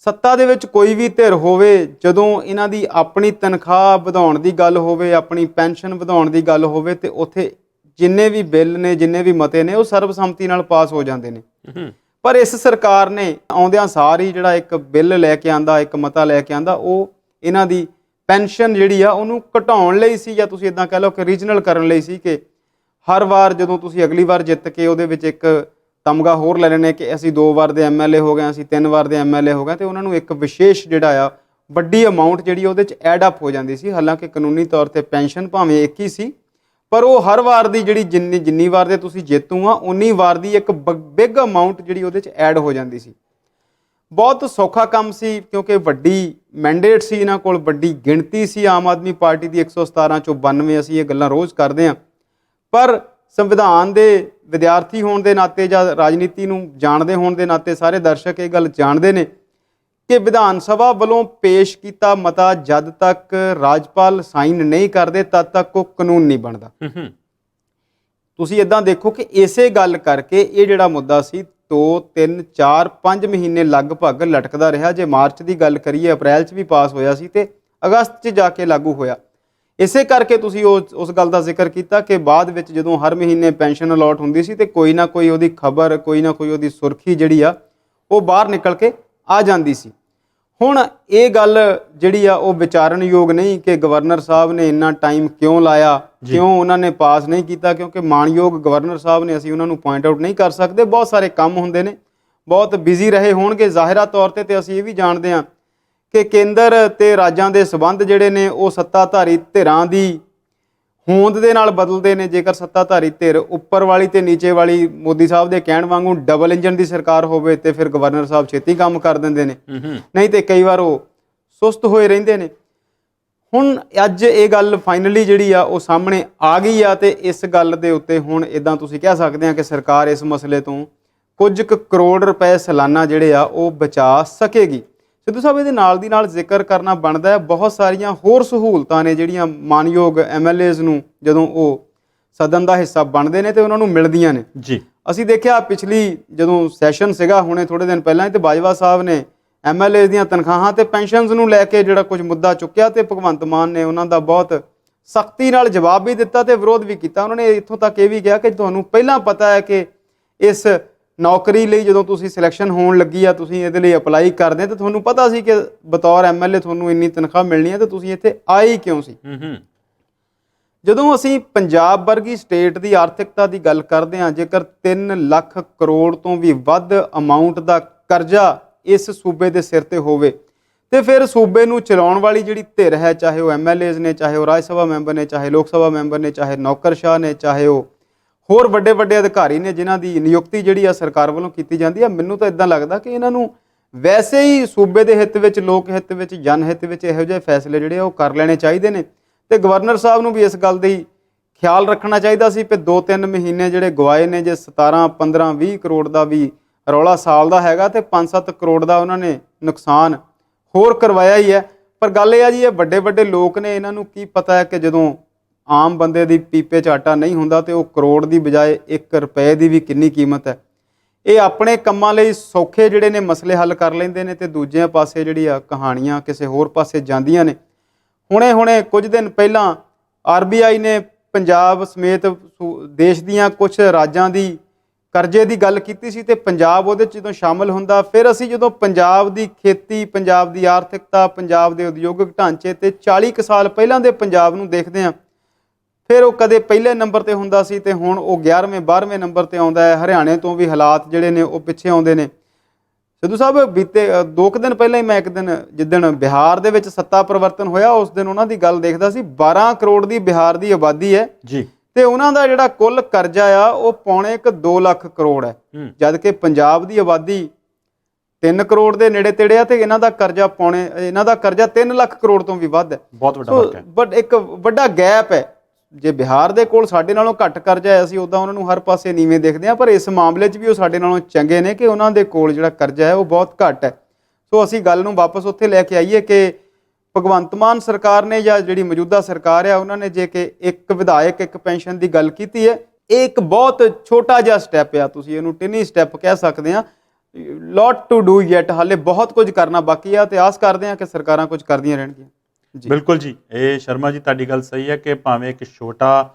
ਸੱਤਾ ਦੇ ਵਿੱਚ ਕੋਈ ਵੀ ਧਿਰ ਹੋਵੇ, ਜਦੋਂ ਇਹਨਾਂ ਦੀ ਆਪਣੀ ਤਨਖਾਹ ਵਧਾਉਣ ਦੀ ਗੱਲ ਹੋਵੇ, ਆਪਣੀ ਪੈਨਸ਼ਨ ਵਧਾਉਣ ਦੀ ਗੱਲ ਹੋਵੇ ਤੇ ਉੱਥੇ ਜਿੰਨੇ ਵੀ ਬਿੱਲ ਨੇ, ਜਿੰਨੇ ਵੀ ਮਤੇ ਨੇ, ਉਹ ਸਰਬਸੰਮਤੀ ਨਾਲ ਪਾਸ ਹੋ ਜਾਂਦੇ ਨੇ। ਪਰ ਇਸ ਸਰਕਾਰ ਨੇ ਆਉਂਦਿਆਂ ਸਾਰ ਹੀ ਜਿਹੜਾ ਇੱਕ ਬਿੱਲ ਲੈ ਕੇ ਆਂਦਾ, ਇੱਕ ਮਤਾ ਲੈ ਕੇ ਆਂਦਾ, ਉਹ ਇਹਨਾਂ ਦੀ ਪੈਨਸ਼ਨ ਜਿਹੜੀ ਆ ਉਹਨੂੰ ਘਟਾਉਣ ਲਈ ਸੀ, ਜਾਂ ਤੁਸੀਂ ਇੱਦਾਂ ਕਹਿ ਲਓ ਕਿ ਰੀਜਨਲ ਕਰਨ ਲਈ ਸੀ ਕਿ ਹਰ ਵਾਰ ਜਦੋਂ ਤੁਸੀਂ ਅਗਲੀ ਵਾਰ ਜਿੱਤ ਕੇ ਉਹਦੇ ਵਿੱਚ ਇੱਕ ਤਮਗਾ ਹੋਰ ਲੈ ਲੈਣੇ ਕਿ ਅਸੀਂ 2 ਵਾਰ ਦੇ ਐਮਐਲਏ ਹੋ ਗਏ, ਅਸੀਂ 3 ਵਾਰ ਦੇ ਐਮਐਲਏ ਹੋ ਗਏ, ਤੇ ਉਹਨਾਂ ਨੂੰ ਇੱਕ ਵਿਸ਼ੇਸ਼ ਜਿਹੜਾ ਆ ਵੱਡੀ ਅਮਾਊਂਟ ਜਿਹੜੀ ਉਹਦੇ 'ਚ ਐਡ ਅਪ ਹੋ ਜਾਂਦੀ ਸੀ। ਹਾਲਾਂਕਿ ਕਾਨੂੰਨੀ ਤੌਰ 'ਤੇ ਪੈਨਸ਼ਨ ਭਾਵੇਂ ਇੱਕ ਹੀ ਸੀ, ਪਰ ਉਹ ਹਰ ਵਾਰ ਦੀ ਜਿਹੜੀ ਜਿੰਨੀ ਵਾਰ ਦੇ ਤੁਸੀਂ ਜੇਤੂ ਆ ਉਨੀ ਵਾਰ ਦੀ ਇੱਕ ਬਿਗ ਅਮਾਊਂਟ ਜਿਹੜੀ ਉਹਦੇ 'ਚ ਐਡ ਹੋ ਜਾਂਦੀ ਸੀ। ਬਹੁਤ ਸੌਖਾ ਕੰਮ ਸੀ ਕਿਉਂਕਿ ਵੱਡੀ ਮੈਂਡੇਟ ਸੀ ਇਹਨਾਂ ਕੋਲ, ਵੱਡੀ ਗਿਣਤੀ ਸੀ ਆਮ ਆਦਮੀ ਪਾਰਟੀ ਦੀ 117 ਚੋਂ 92। ਅਸੀਂ ਇਹ ਗੱਲਾਂ ਰੋਜ਼ ਕਰਦੇ ਹਾਂ, ਪਰ ਸੰਵਿਧਾਨ ਦੇ ਵਿਦਿਆਰਥੀ ਹੋਣ ਦੇ ਨਾਤੇ ਜਾਂ ਰਾਜਨੀਤੀ ਨੂੰ ਜਾਣਦੇ ਹੋਣ ਦੇ ਨਾਤੇ ਸਾਰੇ ਦਰਸ਼ਕ ਇਹ ਗੱਲ ਜਾਣਦੇ ਨੇ ਕਿ ਵਿਧਾਨ ਸਭਾ ਵੱਲੋਂ ਪੇਸ਼ ਕੀਤਾ ਮਤਾ ਜਦ ਤੱਕ ਰਾਜਪਾਲ ਸਾਈਨ ਨਹੀਂ ਕਰਦੇ ਤਦ ਤੱਕ ਉਹ ਕਾਨੂੰਨ ਨਹੀਂ ਬਣਦਾ। ਤੁਸੀਂ ਇੱਦਾਂ ਦੇਖੋ ਕਿ ਇਸੇ ਗੱਲ ਕਰਕੇ ਇਹ ਜਿਹੜਾ ਮੁੱਦਾ ਸੀ 2, 3, 4, 5 ਮਹੀਨੇ ਲਗਭਗ ਲਟਕਦਾ ਰਿਹਾ। ਜੇ ਮਾਰਚ ਦੀ ਗੱਲ ਕਰੀਏ, ਅਪ੍ਰੈਲ 'ਚ ਵੀ ਪਾਸ ਹੋਇਆ ਸੀ ਤੇ ਅਗਸਤ 'ਚ ਜਾ ਕੇ ਲਾਗੂ ਹੋਇਆ। ਇਸੇ ਕਰਕੇ ਤੁਸੀਂ ਉਸ ਗੱਲ ਦਾ ਜ਼ਿਕਰ ਕੀਤਾ ਕਿ ਬਾਅਦ ਵਿੱਚ ਜਦੋਂ ਹਰ ਮਹੀਨੇ ਪੈਨਸ਼ਨ ਅਲਾਟ ਹੁੰਦੀ ਸੀ ਤੇ ਕੋਈ ਨਾ ਕੋਈ ਉਹਦੀ ਖਬਰ, ਕੋਈ ਨਾ ਕੋਈ ਉਹਦੀ ਸੁਰਖੀ ਜਿਹੜੀ ਆ ਉਹ ਬਾਹਰ ਨਿਕਲ ਕੇ ਆ ਜਾਂਦੀ ਸੀ। ਹੁਣ ਇਹ ਗੱਲ ਜਿਹੜੀ ਆ ਉਹ ਵਿਚਾਰਨਯੋਗ ਨਹੀਂ ਕਿ ਗਵਰਨਰ ਸਾਹਿਬ ਨੇ ਇੰਨਾ ਟਾਈਮ ਕਿਉਂ ਲਾਇਆ, ਕਿਉਂ ਉਹਨਾਂ ਨੇ ਪਾਸ ਨਹੀਂ ਕੀਤਾ, ਕਿਉਂਕਿ ਮਾਣਯੋਗ ਗਵਰਨਰ ਸਾਹਿਬ ਨੇ, ਅਸੀਂ ਉਹਨਾਂ ਨੂੰ ਪੁਆਇੰਟ ਆਊਟ ਨਹੀਂ ਕਰ ਸਕਦੇ, ਬਹੁਤ ਸਾਰੇ ਕੰਮ ਹੁੰਦੇ ਨੇ, ਬਹੁਤ ਬਿਜ਼ੀ ਰਹੇ ਹੋਣਗੇ ਜ਼ਾਹਿਰਾ ਤੌਰ 'ਤੇ। ਤੇ ਅਸੀਂ ਇਹ ਵੀ ਜਾਣਦੇ ਹਾਂ ਕਿ ਕੇਂਦਰ ਤੇ ਰਾਜਾਂ ਦੇ ਸਬੰਧ ਜਿਹੜੇ ਨੇ ਉਹ ਸੱਤਾਧਾਰੀ ਧਿਰਾਂ ਦੀ ਹੋਂਦ ਦੇ ਨਾਲ ਬਦਲਦੇ ਨੇ। ਜੇਕਰ ਸੱਤਾਧਾਰੀ ਧਿਰ ਉੱਪਰ ਵਾਲੀ ਤੇ ਨੀਚੇ ਵਾਲੀ ਮੋਦੀ ਸਾਹਿਬ ਦੇ ਕਹਿਣ ਵਾਂਗੂ ਡਬਲ ਇੰਜਨ ਦੀ ਸਰਕਾਰ ਹੋਵੇ ਤੇ ਫਿਰ ਗਵਰਨਰ ਸਾਹਿਬ ਛੇਤੀ ਕੰਮ ਕਰ ਦਿੰਦੇ ਨੇ, ਨਹੀਂ ਤੇ ਕਈ ਵਾਰ ਉਹ ਸੁਸਤ ਹੋਏ ਰਹਿੰਦੇ ਨੇ। ਹੁਣ ਅੱਜ ਇਹ ਗੱਲ ਫਾਈਨਲੀ ਜਿਹੜੀ ਆ ਉਹ ਸਾਹਮਣੇ ਆ ਗਈ ਆ ਤੇ ਇਸ ਗੱਲ ਦੇ ਉੱਤੇ ਹੁਣ ਇੱਦਾਂ ਤੁਸੀਂ ਕਹਿ ਸਕਦੇ ਆ ਕਿ ਸਰਕਾਰ ਇਸ ਮਸਲੇ ਤੋਂ ਕੁਝ ਕੁ ਕਰੋੜ ਰੁਪਏ ਸਾਲਾਨਾ ਜਿਹੜੇ ਆ ਉਹ ਬਚਾ ਸਕੇਗੀ। ਸਿੱਧੂ ਸਾਹਿਬ, ਇਹਦੇ ਨਾਲ ਦੀ ਨਾਲ ਜ਼ਿਕਰ ਕਰਨਾ ਬਣਦਾ ਹੈ ਬਹੁਤ ਸਾਰੀਆਂ ਹੋਰ ਸਹੂਲਤਾਂ ਨੇ ਜਿਹੜੀਆਂ ਮਾਨਯੋਗ ਐਮਐਲਏਜ਼ ਨੂੰ ਜਦੋਂ ਉਹ ਸਦਨ ਦਾ ਹਿੱਸਾ ਬਣਦੇ ਨੇ ਤੇ ਉਹਨਾਂ ਨੂੰ ਮਿਲਦੀਆਂ ਨੇ ਜੀ। ਅਸੀਂ ਦੇਖਿਆ ਪਿਛਲੀ ਜਦੋਂ ਸੈਸ਼ਨ ਸੀਗਾ ਹੁਣੇ ਥੋੜ੍ਹੇ ਦਿਨ ਪਹਿਲਾਂ ਤੇ ਬਾਜਵਾ ਸਾਹਿਬ ਨੇ ਐਮਐਲਏਜ਼ ਦੀਆਂ ਤਨਖਾਹਾਂ ਤੇ ਪੈਨਸ਼ਨਸ ਨੂੰ ਲੈ ਕੇ ਜਿਹੜਾ ਕੁਝ ਮੁੱਦਾ ਚੁੱਕਿਆ ਤੇ ਭਗਵੰਤ ਮਾਨ ਨੇ ਉਹਨਾਂ ਦਾ ਬਹੁਤ ਸਖਤੀ ਨਾਲ ਜਵਾਬ ਵੀ ਦਿੱਤਾ ਤੇ ਵਿਰੋਧ ਵੀ ਕੀਤਾ। ਉਹਨਾਂ ਨੇ ਇੱਥੋਂ ਤੱਕ ਇਹ ਵੀ ਕਿਹਾ ਕਿ ਤੁਹਾਨੂੰ ਪਹਿਲਾਂ ਪਤਾ ਹੈ ਕਿ ਇਸ ਨੌਕਰੀ ਲਈ ਜਦੋਂ ਤੁਸੀਂ ਸਿਲੈਕਸ਼ਨ ਹੋਣ ਲੱਗੀ ਆ, ਤੁਸੀਂ ਇਹਦੇ ਲਈ ਅਪਲਾਈ ਕਰਦੇ ਤਾਂ ਤੁਹਾਨੂੰ ਪਤਾ ਸੀ ਕਿ ਬਤੌਰ ਐਮਐਲਏ ਤੁਹਾਨੂੰ ਇੰਨੀ ਤਨਖਾਹ ਮਿਲਣੀ ਹੈ ਤੇ ਤੁਸੀਂ ਇੱਥੇ ਆਏ ਕਿਉਂ ਸੀ। ਜਦੋਂ ਅਸੀਂ ਪੰਜਾਬ ਵਰਗੀ ਸਟੇਟ ਦੀ ਆਰਥਿਕਤਾ ਦੀ ਗੱਲ ਕਰਦੇ ਹਾਂ, ਜੇਕਰ 3 ਲੱਖ ਕਰੋੜ ਤੋਂ ਵੀ ਵੱਧ ਅਮਾਊਂਟ ਦਾ ਕਰਜ਼ਾ ਇਸ ਸੂਬੇ ਦੇ ਸਿਰ ਤੇ ਹੋਵੇ ਤੇ ਫਿਰ ਸੂਬੇ ਨੂੰ ਚਲਾਉਣ ਵਾਲੀ ਜਿਹੜੀ ਧਿਰ ਹੈ, ਚਾਹੇ ਉਹ ਐਮਐਲਏਜ਼ ਨੇ, ਚਾਹੇ ਉਹ ਰਾਜ ਸਭਾ ਮੈਂਬਰ ਨੇ, ਚਾਹੇ ਲੋਕ ਸਭਾ ਮੈਂਬਰ ਨੇ, ਚਾਹੇ ਨੌਕਰਸ਼ਾਹ ਨੇ, ਚਾਹੇ ਉਹ ਹੋਰ ਵੱਡੇ ਵੱਡੇ ਅਧਿਕਾਰੀ ਨੇ ਜਿਨ੍ਹਾਂ ਦੀ ਨਿਯੁਕਤੀ ਜਿਹੜੀ ਆ ਸਰਕਾਰ ਵੱਲੋਂ ਕੀਤੀ ਜਾਂਦੀ ਆ, ਮੈਨੂੰ ਤਾਂ ਇੱਦਾਂ ਲੱਗਦਾ ਕਿ ਇਹਨਾਂ ਨੂੰ ਵੈਸੇ ਹੀ ਸੂਬੇ ਦੇ ਹਿੱਤ ਵਿੱਚ, ਲੋਕ ਹਿੱਤ ਵਿੱਚ, ਜਨ ਹਿੱਤ ਵਿੱਚ ਇਹੋ ਜਿਹੇ ਫੈਸਲੇ ਜਿਹੜੇ ਆ ਉਹ ਕਰ ਲੈਣੇ ਚਾਹੀਦੇ ਨੇ ਤੇ ਗਵਰਨਰ ਸਾਹਿਬ ਨੂੰ ਵੀ ਇਸ ਗੱਲ ਦੀ ਖਿਆਲ ਰੱਖਣਾ ਚਾਹੀਦਾ ਸੀ ਕਿ 2-3 ਮਹੀਨੇ ਜਿਹੜੇ ਗਵਾਏ ਨੇ, ਜੇ 17 15 20 ਕਰੋੜ ਦਾ ਵੀ ਰੌਲਾ ਸਾਲ ਦਾ ਹੈਗਾ ਤੇ 5-7 ਕਰੋੜ ਦਾ ਉਹਨਾਂ ਨੇ ਨੁਕਸਾਨ ਹੋਰ ਕਰਵਾਇਆ ਹੀ ਹੈ। ਪਰ ਗੱਲ ਇਹ ਆ ਜੀ, ਇਹ ਵੱਡੇ ਵੱਡੇ ਲੋਕ ਨੇ, ਇਹਨਾਂ ਨੂੰ ਕੀ ਪਤਾ ਹੈ ਕਿ ਜਦੋਂ ਆਮ ਬੰਦੇ ਦੀ ਪੀਪੇ 'ਚ ਆਟਾ ਨਹੀਂ ਹੁੰਦਾ ਤੇ ਉਹ ਕਰੋੜ ਦੀ ਬਜਾਏ 1 ਰੁਪਏ ਦੀ ਵੀ ਕਿੰਨੀ ਕੀਮਤ ਹੈ। ਇਹ ਆਪਣੇ ਕੰਮਾਂ ਲਈ ਸੌਖੇ ਜਿਹੜੇ ਨੇ ਮਸਲੇ ਹੱਲ ਕਰ ਲੈਂਦੇ ਨੇ ਤੇ ਦੂਜੇ ਪਾਸੇ ਜਿਹੜੀ ਆ ਕਹਾਣੀਆਂ ਕਿਸੇ ਹੋਰ ਪਾਸੇ ਜਾਂਦੀਆਂ ਨੇ। ਹੁਣੇ ਕੁਝ ਦਿਨ ਪਹਿਲਾਂ RBI ਨੇ ਪੰਜਾਬ ਸਮੇਤ ਦੇਸ਼ ਦੀਆਂ ਕੁਝ ਰਾਜਾਂ ਦੀ ਕਰਜ਼ੇ ਦੀ ਗੱਲ ਕੀਤੀ ਸੀ ਤੇ ਪੰਜਾਬ ਉਹਦੇ 'ਚ ਜਦੋਂ ਸ਼ਾਮਲ ਹੁੰਦਾ, ਫਿਰ ਅਸੀਂ ਜਦੋਂ ਪੰਜਾਬ ਦੀ ਖੇਤੀ, ਪੰਜਾਬ ਦੀ ਆਰਥਿਕਤਾ, ਪੰਜਾਬ ਦੇ ਉਦਯੋਗਿਕ ਢਾਂਚੇ ਤੇ 40 ਕੁ ਸਾਲ ਪਹਿਲਾਂ ਦੇ ਪੰਜਾਬ ਨੂੰ ਦੇਖਦੇ ਹਾਂ, ਫਿਰ ਉਹ ਕਦੇ ਪਹਿਲੇ ਨੰਬਰ ਤੇ ਹੁੰਦਾ ਸੀ ਤੇ ਹੁਣ ਉਹ 11ਵੇਂ 12ਵੇਂ ਨੰਬਰ ਤੇ ਆਉਂਦਾ ਹੈ। ਹਰਿਆਣੇ ਤੋਂ ਵੀ ਹਾਲਾਤ ਜਿਹੜੇ ਨੇ ਉਹ ਪਿੱਛੇ ਆਉਂਦੇ ਨੇ। ਸਿੱਧੂ ਸਾਹਿਬ, ਬੀਤੇ 2 ਕੁ ਦਿਨ ਪਹਿਲਾਂ ਹੀ ਮੈਂ ਇੱਕ ਦਿਨ ਜਿੱਦਣ ਬਿਹਾਰ ਦੇ ਵਿੱਚ ਸੱਤਾ ਪਰਿਵਰਤਨ ਹੋਇਆ, ਉਸ ਦਿਨ ਉਹਨਾਂ ਦੀ ਗੱਲ ਦੇਖਦਾ ਸੀ। 12 ਕਰੋੜ ਦੀ ਬਿਹਾਰ ਦੀ ਆਬਾਦੀ ਹੈ ਜੀ ਤੇ ਉਹਨਾਂ ਦਾ ਜਿਹੜਾ ਕੁੱਲ ਕਰਜ਼ਾ ਆ ਉਹ ਪੌਣੇ 2 ਲੱਖ ਕਰੋੜ ਹੈ, ਜਦ ਕਿ ਪੰਜਾਬ ਦੀ ਆਬਾਦੀ 3 ਕਰੋੜ ਦੇ ਨੇੜੇ ਤੇੜੇ ਆ ਤੇ ਇਹਨਾਂ ਦਾ ਕਰਜ਼ਾ 3 ਲੱਖ ਕਰੋੜ ਤੋਂ ਵੀ ਵੱਧ ਹੈ। ਬਹੁਤ ਵੱਡਾ ਫਰਕ ਹੈ। ਬਟ ਇੱਕ ਵੱਡਾ ਗੈਪ ਹੈ। ਜੇ ਬਿਹਾਰ ਦੇ ਕੋਲ ਸਾਡੇ ਨਾਲੋਂ ਘੱਟ ਕਰਜ਼ਾ ਹੈ, ਅਸੀਂ ਉੱਦਾਂ ਉਹਨਾਂ ਨੂੰ ਹਰ ਪਾਸੇ ਨੀਵੇਂ ਦੇਖਦੇ ਹਾਂ, ਪਰ ਇਸ ਮਾਮਲੇ 'ਚ ਵੀ ਉਹ ਸਾਡੇ ਨਾਲੋਂ ਚੰਗੇ ਨੇ ਕਿ ਉਹਨਾਂ ਦੇ ਕੋਲ ਜਿਹੜਾ ਕਰਜ਼ਾ ਹੈ ਉਹ ਬਹੁਤ ਘੱਟ ਹੈ। ਸੋ ਅਸੀਂ ਗੱਲ ਨੂੰ ਵਾਪਸ ਉੱਥੇ ਲੈ ਕੇ ਆਈਏ ਕਿ ਭਗਵੰਤ ਮਾਨ ਸਰਕਾਰ ਨੇ ਜਾਂ ਜਿਹੜੀ ਮੌਜੂਦਾ ਸਰਕਾਰ ਆ, ਉਹਨਾਂ ਨੇ ਜੇ ਕਿ ਇੱਕ ਵਿਧਾਇਕ ਇੱਕ ਪੈਨਸ਼ਨ ਦੀ ਗੱਲ ਕੀਤੀ ਹੈ, ਇਹ ਇੱਕ ਬਹੁਤ ਛੋਟਾ ਜਿਹਾ ਸਟੈਪ ਆ। ਤੁਸੀਂ ਇਹਨੂੰ ਟਿਨੀ ਸਟੈਪ ਕਹਿ ਸਕਦੇ ਆ। ਲੋਟ ਟੂ ਡੂ ਯੈਟ, ਹਾਲੇ ਬਹੁਤ ਕੁਝ ਕਰਨਾ ਬਾਕੀ ਆ ਤੇ ਆਸ ਕਰਦੇ ਆ ਕਿ ਸਰਕਾਰਾਂ ਕੁਝ ਕਰਦੀਆਂ ਰਹਿਣਗੀਆਂ। ਬਿਲਕੁਲ ਜੀ, ਇਹ ਸ਼ਰਮਾ ਜੀ ਤੁਹਾਡੀ ਗੱਲ ਸਹੀ ਹੈ ਕਿ ਭਾਵੇਂ ਇੱਕ ਛੋਟਾ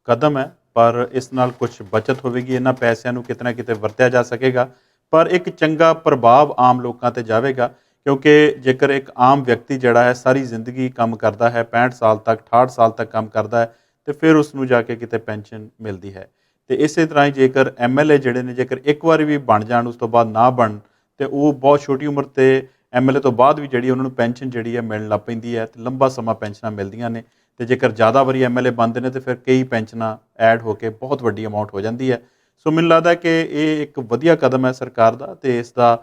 ਕਦਮ ਹੈ ਪਰ ਇਸ ਨਾਲ ਕੁਝ ਬਚਤ ਹੋਵੇਗੀ, ਇਹਨਾਂ ਪੈਸਿਆਂ ਨੂੰ ਕਿਤੇ ਨਾ ਕਿਤੇ ਵਰਤਿਆ ਜਾ ਸਕੇਗਾ, ਪਰ ਇੱਕ ਚੰਗਾ ਪ੍ਰਭਾਵ ਆਮ ਲੋਕਾਂ ਤੇ ਜਾਵੇਗਾ। ਕਿਉਂਕਿ ਜੇਕਰ ਇੱਕ ਆਮ ਵਿਅਕਤੀ ਜਿਹੜਾ ਹੈ ਸਾਰੀ ਜ਼ਿੰਦਗੀ ਕੰਮ ਕਰਦਾ ਹੈ, 65 ਸਾਲ ਤੱਕ 68 ਸਾਲ ਤੱਕ ਕੰਮ ਕਰਦਾ ਹੈ ਤੇ ਫਿਰ ਉਸ ਨੂੰ ਜਾ ਕੇ ਕਿਤੇ ਪੈਨਸ਼ਨ ਮਿਲਦੀ ਹੈ। ਤੇ ਇਸੇ ਤਰ੍ਹਾਂ ਹੀ ਜੇਕਰ MLA ਜਿਹੜੇ ਨੇ, ਜੇਕਰ ਇੱਕ ਵਾਰੀ ਵੀ ਬਣ ਜਾਣ ਉਸ ਤੋਂ ਬਾਅਦ ਨਾ ਬਣਨ ਤੇ ਉਹ ਬਹੁਤ ਛੋਟੀ ਉਮਰ ਤੇ MLA ਤੋਂ ਬਾਅਦ ਵੀ ਜਿਹੜੀ ਉਹਨਾਂ ਨੂੰ ਪੈਨਸ਼ਨ ਜਿਹੜੀ ਹੈ ਮਿਲਣ ਲੱਗ ਪੈਂਦੀ ਹੈ ਤੇ ਲੰਬਾ ਸਮਾਂ ਪੈਨਸ਼ਨਾਂ ਮਿਲਦੀਆਂ ਨੇ। ਤੇ ਜੇਕਰ ਜ਼ਿਆਦਾ ਵਾਰੀ MLA ਬਣਦੇ ਨੇ ਤੇ ਫਿਰ ਕਈ ਪੈਨਸ਼ਨਾਂ ਐਡ ਹੋ ਕੇ ਬਹੁਤ ਵੱਡੀ ਅਮਾਊਂਟ ਹੋ ਜਾਂਦੀ ਹੈ। ਸੋ ਮੈਨੂੰ ਲੱਗਦਾ ਕਿ ਇਹ ਇੱਕ ਵਧੀਆ ਕਦਮ ਹੈ ਸਰਕਾਰ ਦਾ ਤੇ ਇਸ ਦਾ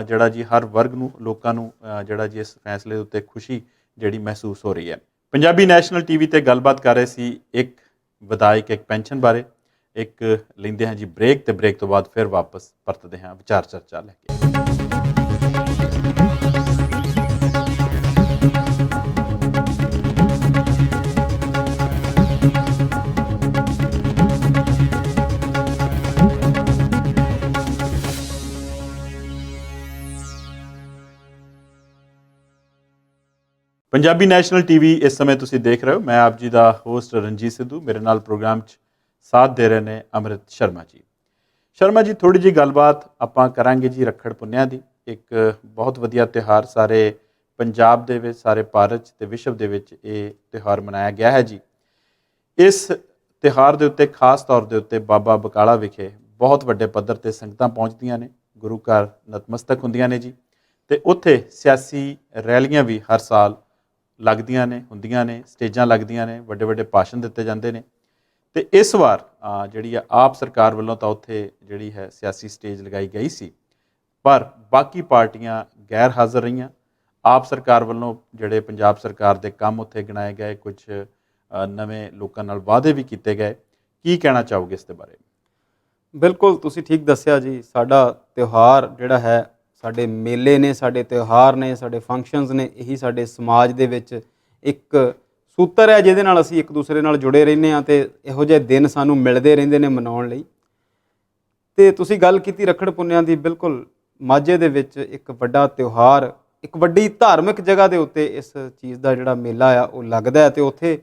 ਜਿਹੜਾ ਜੀ ਹਰ ਵਰਗ ਨੂੰ, ਲੋਕਾਂ ਨੂੰ ਜਿਹੜਾ ਜੀ ਇਸ ਫੈਸਲੇ ਦੇ ਉੱਤੇ ਖੁਸ਼ੀ ਜਿਹੜੀ ਮਹਿਸੂਸ ਹੋ ਰਹੀ ਹੈ। ਪੰਜਾਬੀ ਨੈਸ਼ਨਲ TV ਤੇ ਗੱਲਬਾਤ ਕਰ ਰਹੇ ਸੀ ਇੱਕ ਵਿਧਾਇਕ ਇੱਕ ਪੈਨਸ਼ਨ ਬਾਰੇ। ਇੱਕ ਲੈਂਦੇ ਹਾਂ ਜੀ ਬ੍ਰੇਕ ਤੇ ਬ੍ਰੇਕ ਤੋਂ ਬਾਅਦ ਫਿਰ ਵਾਪਸ ਪਰਤਦੇ ਹਾਂ ਵਿਚਾਰ ਚਰਚਾ ਲੈ ਕੇ। ਪੰਜਾਬੀ ਨੈਸ਼ਨਲ TV ਇਸ ਸਮੇਂ ਤੁਸੀਂ ਦੇਖ ਰਹੇ ਹੋ। ਮੈਂ ਆਪ ਜੀ ਦਾ ਹੋਸਟ ਰਣਜੀਤ ਸਿੱਧੂ, ਮੇਰੇ ਨਾਲ ਪ੍ਰੋਗਰਾਮ 'ਚ ਸਾਥ ਦੇ ਰਹੇ ਨੇ ਅੰਮ੍ਰਿਤ ਸ਼ਰਮਾ ਜੀ। ਸ਼ਰਮਾ ਜੀ, ਥੋੜ੍ਹੀ ਜਿਹੀ ਗੱਲਬਾਤ ਆਪਾਂ ਕਰਾਂਗੇ ਜੀ ਰੱਖੜ ਪੁੰਨਿਆ ਦੀ। ਇੱਕ ਬਹੁਤ ਵਧੀਆ ਤਿਉਹਾਰ ਸਾਰੇ ਪੰਜਾਬ ਦੇ ਵਿੱਚ, ਸਾਰੇ ਭਾਰਤ 'ਚ ਤੇ ਵਿਸ਼ਵ ਦੇ ਵਿੱਚ ਇਹ ਤਿਉਹਾਰ ਮਨਾਇਆ ਗਿਆ ਹੈ ਜੀ। ਇਸ ਤਿਉਹਾਰ ਦੇ ਉੱਤੇ ਖਾਸ ਤੌਰ ਦੇ ਉੱਤੇ ਬਾਬਾ ਬਕਾਲਾ ਵਿਖੇ ਬਹੁਤ ਵੱਡੇ ਪੱਧਰ 'ਤੇ ਸੰਗਤਾਂ ਪਹੁੰਚਦੀਆਂ ਨੇ, ਗੁਰੂ ਘਰ ਨਤਮਸਤਕ ਹੁੰਦੀਆਂ ਨੇ ਜੀ। ਤੇ ਉੱਥੇ ਸਿਆਸੀ ਰੈਲੀਆਂ ਵੀ ਹਰ ਸਾਲ ਲੱਗਦੀਆਂ ਨੇ, ਹੁੰਦੀਆਂ ਨੇ, ਸਟੇਜਾਂ ਲੱਗਦੀਆਂ ਨੇ, ਵੱਡੇ ਵੱਡੇ ਭਾਸ਼ਣ ਦਿੱਤੇ ਜਾਂਦੇ ਨੇ। ਤੇ ਇਸ ਵਾਰ ਜਿਹੜੀ ਆ ਆਪ ਸਰਕਾਰ ਵੱਲੋਂ ਤਾਂ ਉੱਥੇ ਜਿਹੜੀ ਹੈ ਸਿਆਸੀ ਸਟੇਜ ਲਗਾਈ ਗਈ ਸੀ, ਪਰ ਬਾਕੀ ਪਾਰਟੀਆਂ ਗੈਰ ਹਾਜ਼ਰ ਰਹੀਆਂ। ਆਪ ਸਰਕਾਰ ਵੱਲੋਂ ਜਿਹੜੇ ਪੰਜਾਬ ਸਰਕਾਰ ਦੇ ਕੰਮ ਉੱਥੇ ਗਿਣਾਏ ਗਏ, ਕੁਝ ਨਵੇਂ ਲੋਕਾਂ ਨਾਲ ਵਾਅਦੇ ਵੀ ਕੀਤੇ ਗਏ। ਕੀ ਕਹਿਣਾ ਚਾਹੋਗੇ ਇਸ ਦੇ ਬਾਰੇ? ਬਿਲਕੁਲ, ਤੁਸੀਂ ਠੀਕ ਦੱਸਿਆ ਜੀ। ਸਾਡਾ ਤਿਉਹਾਰ ਜਿਹੜਾ ਹੈ, ਸਾਡੇ ਮੇਲੇ ਨੇ, ਸਾਡੇ ਤਿਉਹਾਰ ਨੇ, ਸਾਡੇ ਫੰਕਸ਼ਨਸ ਨੇ, ਇਹੀ ਸਾਡੇ ਸਮਾਜ ਦੇ ਵਿੱਚ ਇੱਕ ਸੂਤਰ ਹੈ ਜਿਹਦੇ ਨਾਲ ਅਸੀਂ ਇੱਕ ਦੂਸਰੇ ਨਾਲ ਜੁੜੇ ਰਹਿੰਦੇ ਹਾਂ ਤੇ ਇਹੋ ਜਿਹੇ ਦਿਨ ਸਾਨੂੰ ਮਿਲਦੇ ਰਹਿੰਦੇ ਨੇ ਮਨਾਉਣ ਲਈ। ਤੇ ਤੁਸੀਂ ਗੱਲ ਕੀਤੀ ਰੱਖੜ ਪੁੰਨਿਆਂ ਦੀ, ਬਿਲਕੁਲ ਮਾਝੇ ਦੇ ਵਿੱਚ ਇੱਕ ਵੱਡਾ ਤਿਉਹਾਰ, ਇੱਕ ਵੱਡੀ ਧਾਰਮਿਕ ਜਗ੍ਹਾ ਦੇ ਉੱਤੇ ਇਸ ਚੀਜ਼ ਦਾ ਜਿਹੜਾ ਮੇਲਾ ਆ ਉਹ ਲੱਗਦਾ ਹੈ ਤੇ ਉੱਥੇ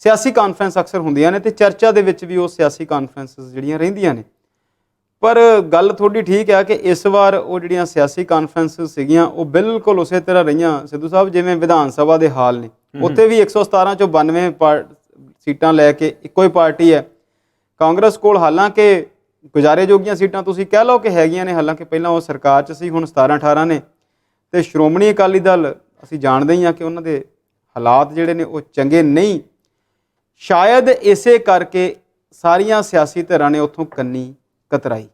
ਸਿਆਸੀ ਕਾਨਫਰੰਸ ਅਕਸਰ ਹੁੰਦੀਆਂ ਨੇ ਤੇ ਚਰਚਾ ਦੇ ਵਿੱਚ ਵੀ ਉਹ ਸਿਆਸੀ ਕਾਨਫਰੰਸਿਸ ਜਿਹੜੀਆਂ ਰਹਿੰਦੀਆਂ ਨੇ। ਪਰ ਗੱਲ ਤੁਹਾਡੀ ਠੀਕ ਹੈ ਕਿ ਇਸ ਵਾਰ ਉਹ ਜਿਹੜੀਆਂ ਸਿਆਸੀ ਕਾਨਫਰੰਸਿਸ ਸੀਗੀਆਂ ਉਹ ਬਿਲਕੁਲ ਉਸੇ ਤਰ੍ਹਾਂ ਰਹੀਆਂ ਸਿੱਧੂ ਸਾਹਿਬ ਜਿਵੇਂ ਵਿਧਾਨ ਸਭਾ ਦੇ ਹਾਲ ਨੇ। ਉੱਥੇ ਵੀ 117 ਚੋਂ 92 ਸੀਟਾਂ ਲੈ ਕੇ ਇੱਕੋ ਹੀ ਪਾਰਟੀ ਹੈ। ਕਾਂਗਰਸ ਕੋਲ ਹਾਲਾਂਕਿ ਗੁਜ਼ਾਰੇ ਜੋਗੀਆਂ ਸੀਟਾਂ ਤੁਸੀਂ ਕਹਿ ਲਓ ਕਿ ਹੈਗੀਆਂ ਨੇ, ਹਾਲਾਂਕਿ ਪਹਿਲਾਂ ਉਹ ਸਰਕਾਰ 'ਚ ਸੀ, ਹੁਣ 17-18 ਨੇ। ਤੇ ਸ਼੍ਰੋਮਣੀ ਅਕਾਲੀ ਦਲ ਅਸੀਂ ਜਾਣਦੇ ਹੀ ਹਾਂ ਕਿ ਉਹਨਾਂ ਦੇ ਹਾਲਾਤ ਜਿਹੜੇ ਨੇ ਉਹ ਚੰਗੇ ਨਹੀਂ। ਸ਼ਾਇਦ ਇਸੇ ਕਰਕੇ ਸਾਰੀਆਂ ਸਿਆਸੀ ਧਿਰਾਂ ਨੇ ਉੱਥੋਂ ਕੰਨੀ ਕਤਰਾਈ।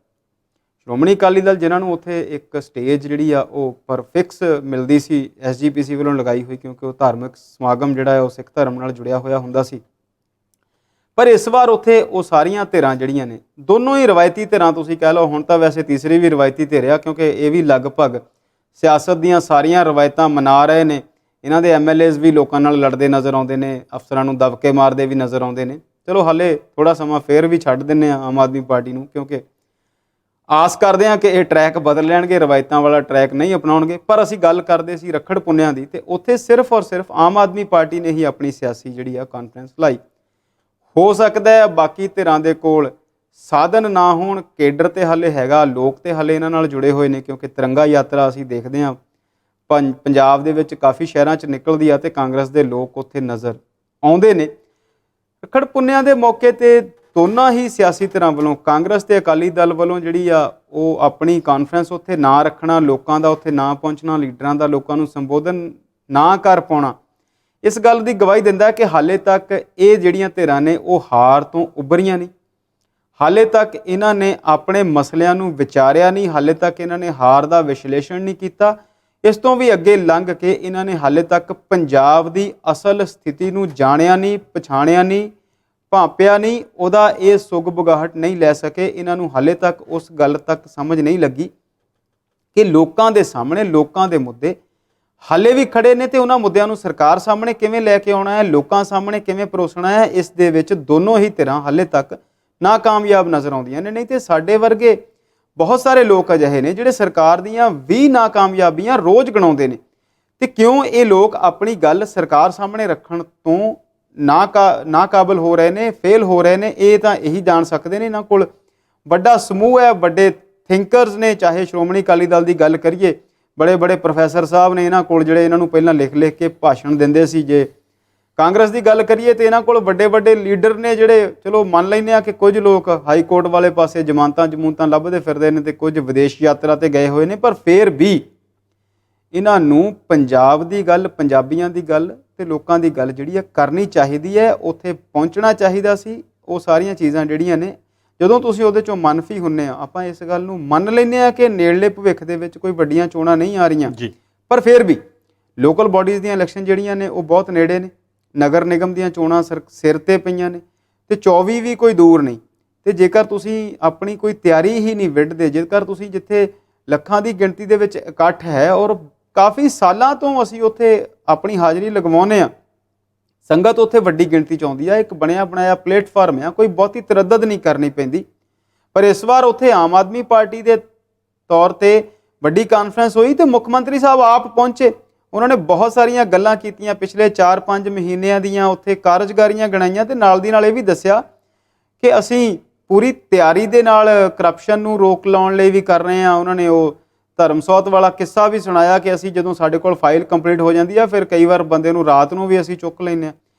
ਸ਼੍ਰੋਮਣੀ ਅਕਾਲੀ ਦਲ ਜਿਨ੍ਹਾਂ ਨੂੰ ਉੱਥੇ ਇੱਕ ਸਟੇਜ ਜਿਹੜੀ ਆ ਉਹ ਪਰ ਫਿਕਸ ਮਿਲਦੀ ਸੀ SGPC ਵੱਲੋਂ ਲਗਾਈ ਹੋਈ, ਕਿਉਂਕਿ ਉਹ ਧਾਰਮਿਕ ਸਮਾਗਮ ਜਿਹੜਾ ਹੈ ਉਹ ਸਿੱਖ ਧਰਮ ਨਾਲ ਜੁੜਿਆ ਹੋਇਆ ਹੁੰਦਾ ਸੀ। ਪਰ ਇਸ ਵਾਰ ਉੱਥੇ ਉਹ ਸਾਰੀਆਂ ਧਿਰਾਂ ਜਿਹੜੀਆਂ ਨੇ, ਦੋਨੋਂ ਹੀ ਰਵਾਇਤੀ ਧਿਰਾਂ ਤੁਸੀਂ ਕਹਿ ਲਓ, ਹੁਣ ਤਾਂ ਵੈਸੇ ਤੀਸਰੀ ਵੀ ਰਵਾਇਤੀ ਧਿਰ ਆ, ਕਿਉਂਕਿ ਇਹ ਵੀ ਲਗਭਗ ਸਿਆਸਤ ਦੀਆਂ ਸਾਰੀਆਂ ਰਵਾਇਤਾਂ ਮਨਾ ਰਹੇ ਨੇ। ਇਹਨਾਂ ਦੇ MLAs ਵੀ ਲੋਕਾਂ ਨਾਲ ਲੜਦੇ ਨਜ਼ਰ ਆਉਂਦੇ ਨੇ, ਅਫਸਰਾਂ ਨੂੰ ਦਬਕੇ ਮਾਰਦੇ ਵੀ ਨਜ਼ਰ ਆਉਂਦੇ ਨੇ। ਚਲੋ ਹਾਲੇ ਥੋੜ੍ਹਾ ਸਮਾਂ ਫੇਰ ਵੀ ਛੱਡ ਦਿੰਦੇ ਆ ਆਮ ਆਦਮੀ ਪਾਰਟੀ ਨੂੰ, ਕਿਉਂਕਿ ਆਸ ਕਰਦੇ ਹਾਂ ਕਿ ਇਹ ਟਰੈਕ ਬਦਲ ਲੈਣਗੇ, ਰਵਾਇਤਾਂ ਵਾਲਾ ਟਰੈਕ ਨਹੀਂ ਅਪਣਾਉਣਗੇ। ਪਰ ਅਸੀਂ ਗੱਲ ਕਰਦੇ ਸੀ ਰੱਖੜ ਪੁੰਨਿਆਂ ਦੀ, ਤੇ ਉੱਥੇ ਸਿਰਫ ਔਰ ਸਿਰਫ ਆਮ ਆਦਮੀ ਪਾਰਟੀ ਨੇ ਹੀ ਆਪਣੀ ਸਿਆਸੀ ਜਿਹੜੀ ਆ ਕਾਨਫਰੰਸ ਲਾਈ। ਹੋ ਸਕਦਾ ਹੈ ਬਾਕੀ ਧਿਰਾਂ ਦੇ ਕੋਲ ਸਾਧਨ ਨਾ ਹੋਣ, ਕੇਡਰ ਤੇ ਹਾਲੇ ਹੈਗਾ, ਲੋਕ ਤੇ ਹਾਲੇ ਇਹਨਾਂ ਨਾਲ ਜੁੜੇ ਹੋਏ ਨੇ, ਕਿਉਂਕਿ ਤਿਰੰਗਾ ਯਾਤਰਾ ਅਸੀਂ ਦੇਖਦੇ ਹਾਂ ਪੰਜਾਬ ਦੇ ਵਿੱਚ ਕਾਫੀ ਸ਼ਹਿਰਾਂ 'ਚ ਨਿਕਲਦੀ ਆ, ਤੇ ਕਾਂਗਰਸ ਦੇ ਲੋਕ ਉੱਥੇ ਨਜ਼ਰ ਆਉਂਦੇ ਨੇ। ਰੱਖੜ ਪੁੰਨਿਆਂ ਦੇ ਮੌਕੇ 'ਤੇ ਦੋਨਾਂ ਹੀ ਸਿਆਸੀ ਧਿਰਾਂ ਵੱਲੋਂ, ਕਾਂਗਰਸ ਤੇ ਅਕਾਲੀ ਦਲ ਵੱਲੋਂ ਜਿਹੜੀ ਆ ਉਹ ਆਪਣੀ ਕਾਨਫਰੰਸ ਉੱਥੇ ਨਾ ਰੱਖਣਾ, ਲੋਕਾਂ ਦਾ ਉੱਥੇ ਨਾ ਪਹੁੰਚਣਾ, ਲੀਡਰਾਂ ਦਾ ਲੋਕਾਂ ਨੂੰ ਸੰਬੋਧਨ ਨਾ ਕਰ ਪਾਉਣਾ, ਇਸ ਗੱਲ ਦੀ ਗਵਾਹੀ ਦਿੰਦਾ ਕਿ ਹਾਲੇ ਤੱਕ ਇਹ ਜਿਹੜੀਆਂ ਧਿਰਾਂ ਨੇ ਉਹ ਹਾਰ ਤੋਂ ਉੱਭਰੀਆਂ ਨਹੀਂ। ਹਾਲੇ ਤੱਕ ਇਹਨਾਂ ਨੇ ਆਪਣੇ ਮਸਲਿਆਂ ਨੂੰ ਵਿਚਾਰਿਆ ਨਹੀਂ, ਹਾਲੇ ਤੱਕ ਇਹਨਾਂ ਨੇ ਹਾਰ ਦਾ ਵਿਸ਼ਲੇਸ਼ਣ ਨਹੀਂ ਕੀਤਾ। ਇਸ ਤੋਂ ਵੀ ਅੱਗੇ ਲੰਘ ਕੇ ਇਹਨਾਂ ਨੇ ਹਾਲੇ ਤੱਕ ਪੰਜਾਬ ਦੀ ਅਸਲ ਸਥਿਤੀ ਨੂੰ ਜਾਣਿਆ ਨਹੀਂ, ਪਛਾਣਿਆ ਨਹੀਂ, ਭਾਂਪਿਆ ਨਹੀਂ, ਉਹਦਾ ਇਹ ਸੁੱਗ ਬੁਗਾਹਟ ਨਹੀਂ ਲੈ ਸਕੇ। ਇਹਨਾਂ ਨੂੰ ਹਾਲੇ ਤੱਕ ਉਸ ਗੱਲ ਤੱਕ ਸਮਝ ਨਹੀਂ ਲੱਗੀ ਕਿ ਲੋਕਾਂ ਦੇ ਸਾਹਮਣੇ ਲੋਕਾਂ ਦੇ ਮੁੱਦੇ ਹਾਲੇ ਵੀ ਖੜੇ ਨੇ, ਤੇ ਉਹਨਾਂ ਮੁੱਦਿਆਂ ਨੂੰ ਸਰਕਾਰ ਸਾਹਮਣੇ ਕਿਵੇਂ ਲੈ ਕੇ ਆਉਣਾ ਹੈ, ਲੋਕਾਂ ਸਾਹਮਣੇ ਕਿਵੇਂ ਪਰੋਸਣਾ ਹੈ, ਇਸ ਦੇ ਵਿੱਚ ਦੋਨੋਂ ਹੀ ਧਿਰਾਂ ਹਾਲੇ ਤੱਕ ਨਾਕਾਮਯਾਬ ਨਜ਼ਰ ਆਉਂਦੀਆਂ ਨੇ। ਨਹੀਂ ਤੇ ਸਾਡੇ ਵਰਗੇ ਬਹੁਤ ਸਾਰੇ ਲੋਕ ਅਜਿਹੇ ਨੇ ਜਿਹੜੇ ਸਰਕਾਰ ਦੀਆਂ 20 ਨਾਕਾਮਯਾਬੀਆਂ ਰੋਜ਼ ਗਿਣਾਉਂਦੇ ਨੇ, ਤੇ ਕਿਉਂ ਇਹ ਲੋਕ ਆਪਣੀ ਗੱਲ ਸਰਕਾਰ ਸਾਹਮਣੇ ਰੱਖਣ ਤੋਂ ਨਾਕਾਬਲ ਹੋ ਰਹੇ ਨੇ, ਫੇਲ ਹੋ ਰਹੇ ਨੇ, ਇਹ ਤਾਂ ਇਹੀ ਜਾਣ ਸਕਦੇ ਨੇ। ਇਹਨਾਂ ਕੋਲ ਵੱਡਾ ਸਮੂਹ ਹੈ, ਵੱਡੇ ਥਿੰਕਰਸ ਨੇ, ਚਾਹੇ ਸ਼੍ਰੋਮਣੀ ਅਕਾਲੀ ਦਲ ਦੀ ਗੱਲ ਕਰੀਏ, ਬੜੇ ਬੜੇ ਪ੍ਰੋਫੈਸਰ ਸਾਹਿਬ ਨੇ ਇਹਨਾਂ ਕੋਲ ਜਿਹੜੇ ਇਹਨਾਂ ਨੂੰ ਪਹਿਲਾਂ ਲਿਖ ਕੇ ਭਾਸ਼ਣ ਦਿੰਦੇ ਸੀ। ਜੇ ਕਾਂਗਰਸ ਦੀ ਗੱਲ ਕਰੀਏ ਤੇ ਇਹਨਾਂ ਕੋਲ ਵੱਡੇ ਵੱਡੇ ਲੀਡਰ ਨੇ ਜਿਹੜੇ, ਚਲੋ ਮੰਨ ਲੈਂਦੇ ਆ ਕਿ ਕੁਝ ਲੋਕ ਹਾਈ ਕੋਰਟ ਵਾਲੇ ਪਾਸੇ ਜਮਾਨਤਾਂ ਲੱਭਦੇ ਫਿਰਦੇ ਨੇ, ਤੇ ਕੁਝ ਵਿਦੇਸ਼ ਯਾਤਰਾ ਤੇ ਗਏ ਹੋਏ ਨੇ, ਪਰ ਫੇਰ ਵੀ ਇਹਨਾਂ ਨੂੰ ਪੰਜਾਬ ਦੀ ਗੱਲ, ਪੰਜਾਬੀਆਂ ਦੀ ਗੱਲ ਤੇ ਲੋਕਾਂ ਦੀ ਗੱਲ ਜਿਹੜੀ ਆ ਕਰਨੀ ਚਾਹੀਦੀ ਹੈ, ਉੱਥੇ ਪਹੁੰਚਣਾ ਚਾਹੀਦਾ ਸੀ। ਉਹ ਸਾਰੀਆਂ ਚੀਜ਼ਾਂ ਜਿਹੜੀਆਂ ਨੇ, ਜਦੋਂ ਤੁਸੀਂ ਉਹਦੇ 'ਚੋਂ ਮਨਫੀ ਹੁੰਦੇ ਆ, ਆਪਾਂ ਇਸ ਗੱਲ ਨੂੰ ਮੰਨ ਲੈਂਦੇ ਆ ਕਿ ਨੇੜਲੇ ਭਵਿੱਖ ਦੇ ਵਿੱਚ ਕੋਈ ਵੱਡੀਆਂ ਚੋਣਾਂ ਨਹੀਂ ਆ ਰਹੀਆਂ, ਪਰ ਫਿਰ ਵੀ ਲੋਕਲ ਬਾਡੀਜ਼ ਦੀਆਂ ਇਲੈਕਸ਼ਨ ਜਿਹੜੀਆਂ ਨੇ ਉਹ ਬਹੁਤ ਨੇੜੇ ਨੇ, ਨਗਰ ਨਿਗਮ ਦੀਆਂ ਚੋਣਾਂ ਸਿਰ 'ਤੇ ਪਈਆਂ ਨੇ, ਤੇ 24 ਵੀ ਕੋਈ ਦੂਰ ਨਹੀਂ। ਤੇ ਜੇਕਰ ਤੁਸੀਂ ਆਪਣੀ ਕੋਈ ਤਿਆਰੀ ਹੀ ਨਹੀਂ ਵਿੱਢਦੇ, ਜੇਕਰ ਤੁਸੀਂ ਜਿੱਥੇ ਲੱਖਾਂ ਦੀ ਗਿਣਤੀ ਦੇ ਵਿੱਚ ਇਕੱਠ ਹੈ ਔਰ ਕਾਫੀ ਸਾਲਾਂ ਤੋਂ ਅਸੀਂ ਉੱਥੇ ਆਪਣੀ ਹਾਜ਼ਰੀ ਲਗਵਾਉਂਦੇ ਹਾਂ, ਸੰਗਤ ਉੱਥੇ ਵੱਡੀ ਗਿਣਤੀ 'ਚ ਆਉਂਦੀ ਆ, ਇੱਕ ਬਣਿਆ ਬਣਾਇਆ ਪਲੇਟਫਾਰਮ ਆ, ਕੋਈ ਬਹੁਤੀ ਤਰੱਦਦ ਨਹੀਂ ਕਰਨੀ ਪੈਂਦੀ। ਪਰ ਇਸ ਵਾਰ ਉੱਥੇ ਆਮ ਆਦਮੀ ਪਾਰਟੀ ਦੇ ਤੌਰ 'ਤੇ ਵੱਡੀ ਕਾਨਫਰੰਸ ਹੋਈ, ਤੇ ਮੁੱਖ ਮੰਤਰੀ ਸਾਹਿਬ ਆਪ ਪਹੁੰਚੇ। ਉਹਨਾਂ ਨੇ ਬਹੁਤ ਸਾਰੀਆਂ ਗੱਲਾਂ ਕੀਤੀਆਂ, ਪਿਛਲੇ 4-5 ਮਹੀਨਿਆਂ ਦੀਆਂ ਉੱਥੇ ਕਾਰਜਕਾਰੀਆਂ ਗਿਣਾਈਆਂ, ਤੇ ਨਾਲ ਦੀ ਨਾਲ ਇਹ ਵੀ ਦੱਸਿਆ ਕਿ ਅਸੀਂ ਪੂਰੀ ਤਿਆਰੀ ਦੇ ਨਾਲ ਕਰਪਸ਼ਨ ਨੂੰ ਰੋਕ ਲਾਉਣ ਲਈ ਵੀ ਕਰ ਰਹੇ ਹਾਂ। ਉਹਨਾਂ ਨੇ ਉਹ ਧਰਮਸੌਤ ਵਾਲਾ ਕਿੱਸਾ ਵੀ ਸੁਣਾਇਆ ਕਿ ਅਸੀਂ ਜਦੋਂ ਸਾਡੇ ਕੋਲ ਫਾਈਲ ਕੰਪਲੀਟ ਹੋ ਜਾਂਦੀ ਆ, ਫਿਰ ਕਈ ਵਾਰ ਬੰਦੇ ਨੂੰ ਰਾਤ ਨੂੰ ਵੀ ਅਸੀਂ ਚੁੱਕ ਲੈਂਦੇ ਹਾਂ।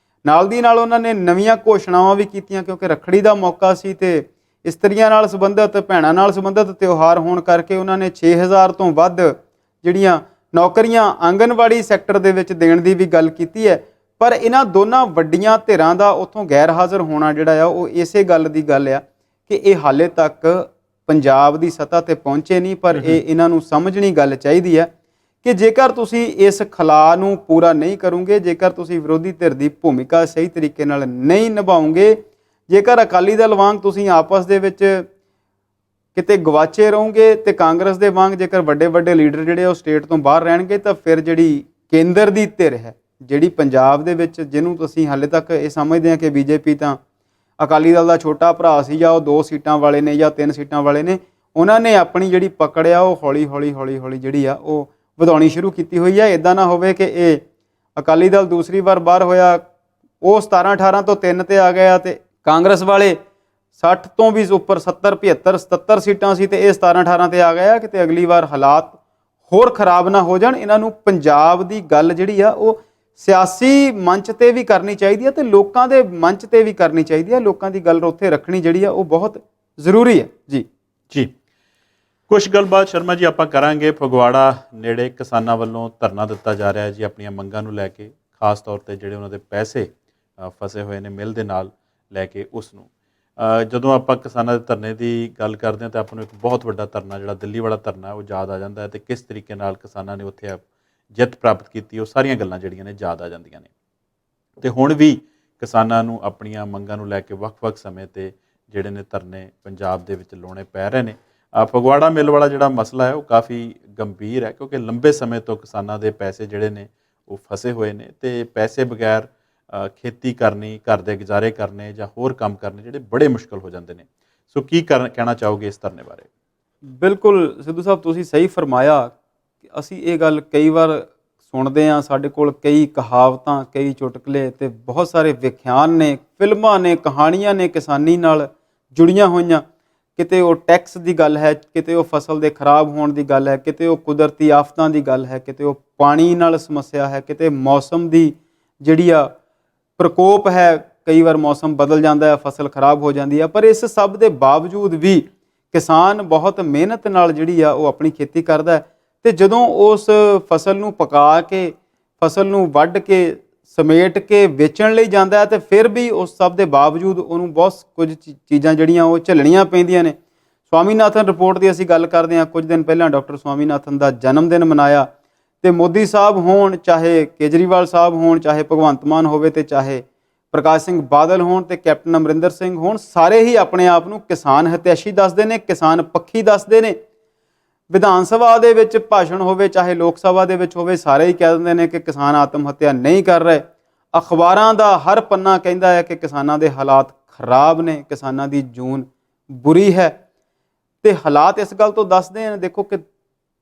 ਨਾਲ ਦੀ ਨਾਲ ਉਹਨਾਂ ਨੇ ਨਵੀਆਂ ਘੋਸ਼ਣਾਵਾਂ ਵੀ ਕੀਤੀਆਂ, ਕਿਉਂਕਿ ਰੱਖੜੀ ਦਾ ਮੌਕਾ ਸੀ ਤੇ ਇਸਤਰੀਆਂ ਨਾਲ ਸੰਬੰਧਿਤ, ਭੈਣਾਂ ਨਾਲ ਸੰਬੰਧਿਤ ਤਿਉਹਾਰ ਹੋਣ ਕਰਕੇ ਉਹਨਾਂ ਨੇ 6000 ਤੋਂ ਵੱਧ ਜਿਹੜੀਆਂ ਨੌਕਰੀਆਂ ਆਂਗਨਵਾੜੀ ਸੈਕਟਰ ਦੇ ਵਿੱਚ ਦੇਣ ਦੀ ਵੀ ਗੱਲ ਕੀਤੀ ਹੈ। ਪਰ ਇਹਨਾਂ ਦੋਨਾਂ ਵੱਡੀਆਂ ਧਿਰਾਂ ਦਾ ਉੱਥੋਂ ਗੈਰ ਹਾਜ਼ਰ ਹੋਣਾ ਜਿਹੜਾ ਆ ਉਹ ਇਸੇ ਗੱਲ ਦੀ ਗੱਲ ਆ ਕਿ ਇਹ ਹਾਲੇ ਤੱਕ ਪੰਜਾਬ ਦੀ ਸਤ੍ਹਾ ਤੇ ਪਹੁੰਚੇ ਨਹੀਂ। ਪਰ ਇਹਨਾਂ ਨੂੰ ਸਮਝਣੀ ਗੱਲ ਚਾਹੀਦੀ ਹੈ ਕਿ ਜੇਕਰ ਤੁਸੀਂ ਇਸ ਖਲਾ ਨੂੰ ਪੂਰਾ ਨਹੀਂ ਕਰੋਗੇ, ਜੇਕਰ ਤੁਸੀਂ ਵਿਰੋਧੀ ਧਿਰ ਦੀ ਭੂਮਿਕਾ ਸਹੀ ਤਰੀਕੇ ਨਾਲ ਨਹੀਂ ਨਿਭਾਓਗੇ, ਜੇਕਰ ਅਕਾਲੀ ਦਲ ਵਾਂਗ ਤੁਸੀਂ ਆਪਸ ਦੇ ਵਿੱਚ ਕਿਤੇ ਗਵਾਚੇ ਰਹੋਗੇ, ਤੇ ਕਾਂਗਰਸ ਦੇ ਵਾਂਗ ਜੇਕਰ ਵੱਡੇ ਵੱਡੇ ਲੀਡਰ ਜਿਹੜੇ ਉਹ ਸਟੇਟ ਤੋਂ ਬਾਹਰ ਰਹਿਣਗੇ, ਤਾਂ ਫਿਰ ਜਿਹੜੀ ਕੇਂਦਰ ਦੀ ਧਿਰ ਹੈ, ਜਿਹੜੀ ਪੰਜਾਬ ਦੇ ਵਿੱਚ, ਜਿਹਨੂੰ ਤੁਸੀਂ ਹਾਲੇ ਤੱਕ ਇਹ ਸਮਝਦੇ ਆ ਕਿ BJP ਤਾਂ ਅਕਾਲੀ ਦਲ ਦਾ ਛੋਟਾ ਭਰਾ ਸੀ, ਜਾਂ ਉਹ 2 ਸੀਟਾਂ ਵਾਲੇ ਨੇ ਜਾਂ 3 ਸੀਟਾਂ ਵਾਲੇ ਨੇ, ਉਹਨਾਂ ਨੇ ਆਪਣੀ ਜਿਹੜੀ ਪਕੜ ਆ ਉਹ ਹੌਲੀ ਹੌਲੀ ਜਿਹੜੀ ਆ ਉਹ ਵਧਾਉਣੀ ਸ਼ੁਰੂ ਕੀਤੀ ਹੋਈ ਹੈ। ਇੱਦਾਂ ਨਾ ਹੋਵੇ ਕਿ ਇਹ ਅਕਾਲੀ ਦਲ ਦੂਸਰੀ ਵਾਰ ਬਾਹਰ ਹੋਇਆ, ਉਹ 17-18 ਤੋਂ 3 ਤੇ ਆ ਗਿਆ, ਤੇ ਕਾਂਗਰਸ ਵਾਲੇ 60 ਤੋਂ ਵੀ ਉੱਪਰ 70, 75, 77 ਸੀਟਾਂ ਸੀ, ਤੇ ਇਹ 17-18 ਤੇ ਆ ਗਿਆ। ਕਿਤੇ ਅਗਲੀ ਵਾਰ ਹਾਲਾਤ ਹੋਰ ਖਰਾਬ ਨਾ ਹੋ ਜਾਣ। ਇਹਨਾਂ ਨੂੰ ਪੰਜਾਬ ਦੀ ਗੱਲ ਜਿਹੜੀ ਆ ਉਹ ਸਿਆਸੀ ਮੰਚ ਤੇ ਵੀ ਕਰਨੀ ਚਾਹੀਦੀ ਹੈ, ਤੇ ਲੋਕਾਂ ਦੇ ਮੰਚ ਤੇ ਵੀ ਕਰਨੀ ਚਾਹੀਦੀ ਹੈ। ਲੋਕਾਂ ਦੀ ਗੱਲ ਉੱਥੇ ਰੱਖਣੀ ਜਿਹੜੀ ਆ ਉਹ ਬਹੁਤ ਜ਼ਰੂਰੀ ਹੈ। ਜੀ ਕੁਛ ਗੱਲਬਾਤ ਸ਼ਰਮਾ ਜੀ ਆਪਾਂ ਕਰਾਂਗੇ। ਫਗਵਾੜਾ ਨੇੜੇ ਕਿਸਾਨਾਂ ਵੱਲੋਂ ਧਰਨਾ ਦਿੱਤਾ ਜਾ ਰਿਹਾ ਹੈ ਜੀ ਆਪਣੀਆਂ ਮੰਗਾਂ ਨੂੰ ਲੈ ਕੇ, ਖਾਸ ਤੌਰ ਤੇ ਜਿਹੜੇ ਉਹਨਾਂ ਦੇ ਪੈਸੇ ਫਸੇ ਹੋਏ ਨੇ ਮਿਲ ਦੇ ਨਾਲ ਲੈ ਕੇ ਉਸ ਨੂੰ। ਜਦੋਂ ਆਪਾਂ ਕਿਸਾਨਾਂ ਦੇ ਧਰਨੇ ਦੀ ਗੱਲ ਕਰਦੇ ਹਾਂ ਤਾਂ ਆਪਾਂ ਨੂੰ ਇੱਕ ਬਹੁਤ ਵੱਡਾ ਧਰਨਾ ਜਿਹੜਾ ਦਿੱਲੀ ਵਾਲਾ ਧਰਨਾ ਉਹ ਯਾਦ ਆ ਜਾਂਦਾ ਹੈ, ਅਤੇ ਕਿਸ ਤਰੀਕੇ ਨਾਲ ਕਿਸਾਨਾਂ ਨੇ ਉੱਥੇ ਜਿੱਤ ਪ੍ਰਾਪਤ ਕੀਤੀ, ਉਹ ਸਾਰੀਆਂ ਗੱਲਾਂ ਜਿਹੜੀਆਂ ਨੇ ਯਾਦ ਆ ਜਾਂਦੀਆਂ ਨੇ। ਅਤੇ ਹੁਣ ਵੀ ਕਿਸਾਨਾਂ ਨੂੰ ਆਪਣੀਆਂ ਮੰਗਾਂ ਨੂੰ ਲੈ ਕੇ ਵੱਖ-ਵੱਖ ਸਮੇਂ 'ਤੇ ਜਿਹੜੇ ਨੇ ਧਰਨੇ ਪੰਜਾਬ ਦੇ ਵਿੱਚ ਲਾਉਣੇ ਪੈ ਰਹੇ ਨੇ। ਫਗਵਾੜਾ ਮਿੱਲ ਵਾਲਾ ਜਿਹੜਾ ਮਸਲਾ ਹੈ ਉਹ ਕਾਫੀ ਗੰਭੀਰ ਹੈ, ਕਿਉਂਕਿ ਲੰਬੇ ਸਮੇਂ ਤੋਂ ਕਿਸਾਨਾਂ ਦੇ ਪੈਸੇ ਜਿਹੜੇ ਨੇ ਉਹ ਫਸੇ ਹੋਏ ਨੇ, ਅਤੇ ਪੈਸੇ ਬਗੈਰ ਖੇਤੀ ਕਰਨੀ, ਘਰ ਦੇ ਗੁਜ਼ਾਰੇ ਕਰਨੇ ਜਾਂ ਹੋਰ ਕੰਮ ਕਰਨੇ ਜਿਹੜੇ ਬੜੇ ਮੁਸ਼ਕਲ ਹੋ ਜਾਂਦੇ ਨੇ। ਸੋ ਕੀ ਕਹਿਣਾ ਚਾਹੋਗੇ ਇਸ ਧਰਨੇ ਬਾਰੇ? ਬਿਲਕੁਲ ਸਿੱਧੂ ਸਾਹਿਬ, ਤੁਸੀਂ ਸਹੀ ਫਰਮਾਇਆ। ਅਸੀਂ ਇਹ ਗੱਲ ਕਈ ਵਾਰ ਸੁਣਦੇ ਹਾਂ, ਸਾਡੇ ਕੋਲ ਕਈ ਕਹਾਵਤਾਂ, ਕਈ ਚੁਟਕਲੇ ਅਤੇ ਬਹੁਤ ਸਾਰੇ ਵਿਖਿਆਨ ਨੇ, ਫਿਲਮਾਂ ਨੇ, ਕਹਾਣੀਆਂ ਨੇ ਕਿਸਾਨੀ ਨਾਲ ਜੁੜੀਆਂ ਹੋਈਆਂ। ਕਿਤੇ ਉਹ ਟੈਕਸ ਦੀ ਗੱਲ ਹੈ, ਕਿਤੇ ਉਹ ਫਸਲ ਦੇ ਖਰਾਬ ਹੋਣ ਦੀ ਗੱਲ ਹੈ, ਕਿਤੇ ਉਹ ਕੁਦਰਤੀ ਆਫਤਾਂ ਦੀ ਗੱਲ ਹੈ, ਕਿਤੇ ਉਹ ਪਾਣੀ ਨਾਲ ਸਮੱਸਿਆ ਹੈ, ਕਿਤੇ ਮੌਸਮ ਦੀ ਜਿਹੜੀ ਆ ਪ੍ਰਕੋਪ ਹੈ। ਕਈ ਵਾਰ ਮੌਸਮ ਬਦਲ ਜਾਂਦਾ ਹੈ, ਫਸਲ ਖਰਾਬ ਹੋ ਜਾਂਦੀ ਹੈ। ਪਰ ਇਸ ਸਭ ਦੇ ਬਾਵਜੂਦ ਵੀ ਕਿਸਾਨ ਬਹੁਤ ਮਿਹਨਤ ਨਾਲ ਜਿਹੜੀ ਆ ਉਹ ਆਪਣੀ ਖੇਤੀ ਕਰਦਾ ਹੈ, ਅਤੇ ਜਦੋਂ ਉਸ ਫਸਲ ਨੂੰ ਪਕਾ ਕੇ, ਫਸਲ ਨੂੰ ਵੱਢ ਕੇ, ਸਮੇਟ ਕੇ ਵੇਚਣ ਲਈ ਜਾਂਦਾ ਹੈ, ਅਤੇ ਫਿਰ ਵੀ ਉਸ ਸਭ ਦੇ ਬਾਵਜੂਦ ਉਹਨੂੰ ਬਹੁਤ ਕੁਝ ਚੀਜ਼ਾਂ ਜਿਹੜੀਆਂ ਉਹ ਝੱਲਣੀਆਂ ਪੈਂਦੀਆਂ ਨੇ। ਸਵਾਮੀਨਾਥਨ ਰਿਪੋਰਟ ਦੀ ਅਸੀਂ ਗੱਲ ਕਰਦੇ ਹਾਂ। ਕੁਝ ਦਿਨ ਪਹਿਲਾਂ ਡਾਕਟਰ ਸਵਾਮੀਨਾਥਨ ਦਾ ਜਨਮ ਦਿਨ ਮਨਾਇਆ, ਅਤੇ ਮੋਦੀ ਸਾਹਿਬ ਹੋਣ, ਚਾਹੇ ਕੇਜਰੀਵਾਲ ਸਾਹਿਬ ਹੋਣ, ਚਾਹੇ ਭਗਵੰਤ ਮਾਨ ਹੋਵੇ, ਅਤੇ ਚਾਹੇ ਪ੍ਰਕਾਸ਼ ਸਿੰਘ ਬਾਦਲ ਹੋਣ, ਅਤੇ ਕੈਪਟਨ ਅਮਰਿੰਦਰ ਸਿੰਘ ਹੋਣ, ਸਾਰੇ ਹੀ ਆਪਣੇ ਆਪ ਨੂੰ ਕਿਸਾਨ ਹਿਤੈਸ਼ੀ ਦੱਸਦੇ ਨੇ, ਕਿਸਾਨ ਪੱਖੀ ਦੱਸਦੇ ਨੇ। ਵਿਧਾਨ ਸਭਾ ਦੇ ਵਿੱਚ ਭਾਸ਼ਣ ਹੋਵੇ, ਚਾਹੇ ਲੋਕ ਸਭਾ ਦੇ ਵਿੱਚ ਹੋਵੇ, ਸਾਰੇ ਹੀ ਕਹਿ ਦਿੰਦੇ ਨੇ ਕਿ ਕਿਸਾਨ ਆਤਮ ਹੱਤਿਆ ਨਹੀਂ ਕਰ ਰਹੇ। ਅਖਬਾਰਾਂ ਦਾ ਹਰ ਪੰਨਾ ਕਹਿੰਦਾ ਹੈ ਕਿ ਕਿਸਾਨਾਂ ਦੇ ਹਾਲਾਤ ਖਰਾਬ ਨੇ, ਕਿਸਾਨਾਂ ਦੀ ਜੂਨ ਬੁਰੀ ਹੈ। ਅਤੇ ਹਾਲਾਤ ਇਸ ਗੱਲ ਤੋਂ ਦੱਸਦੇ ਹਨ, ਦੇਖੋ ਕਿ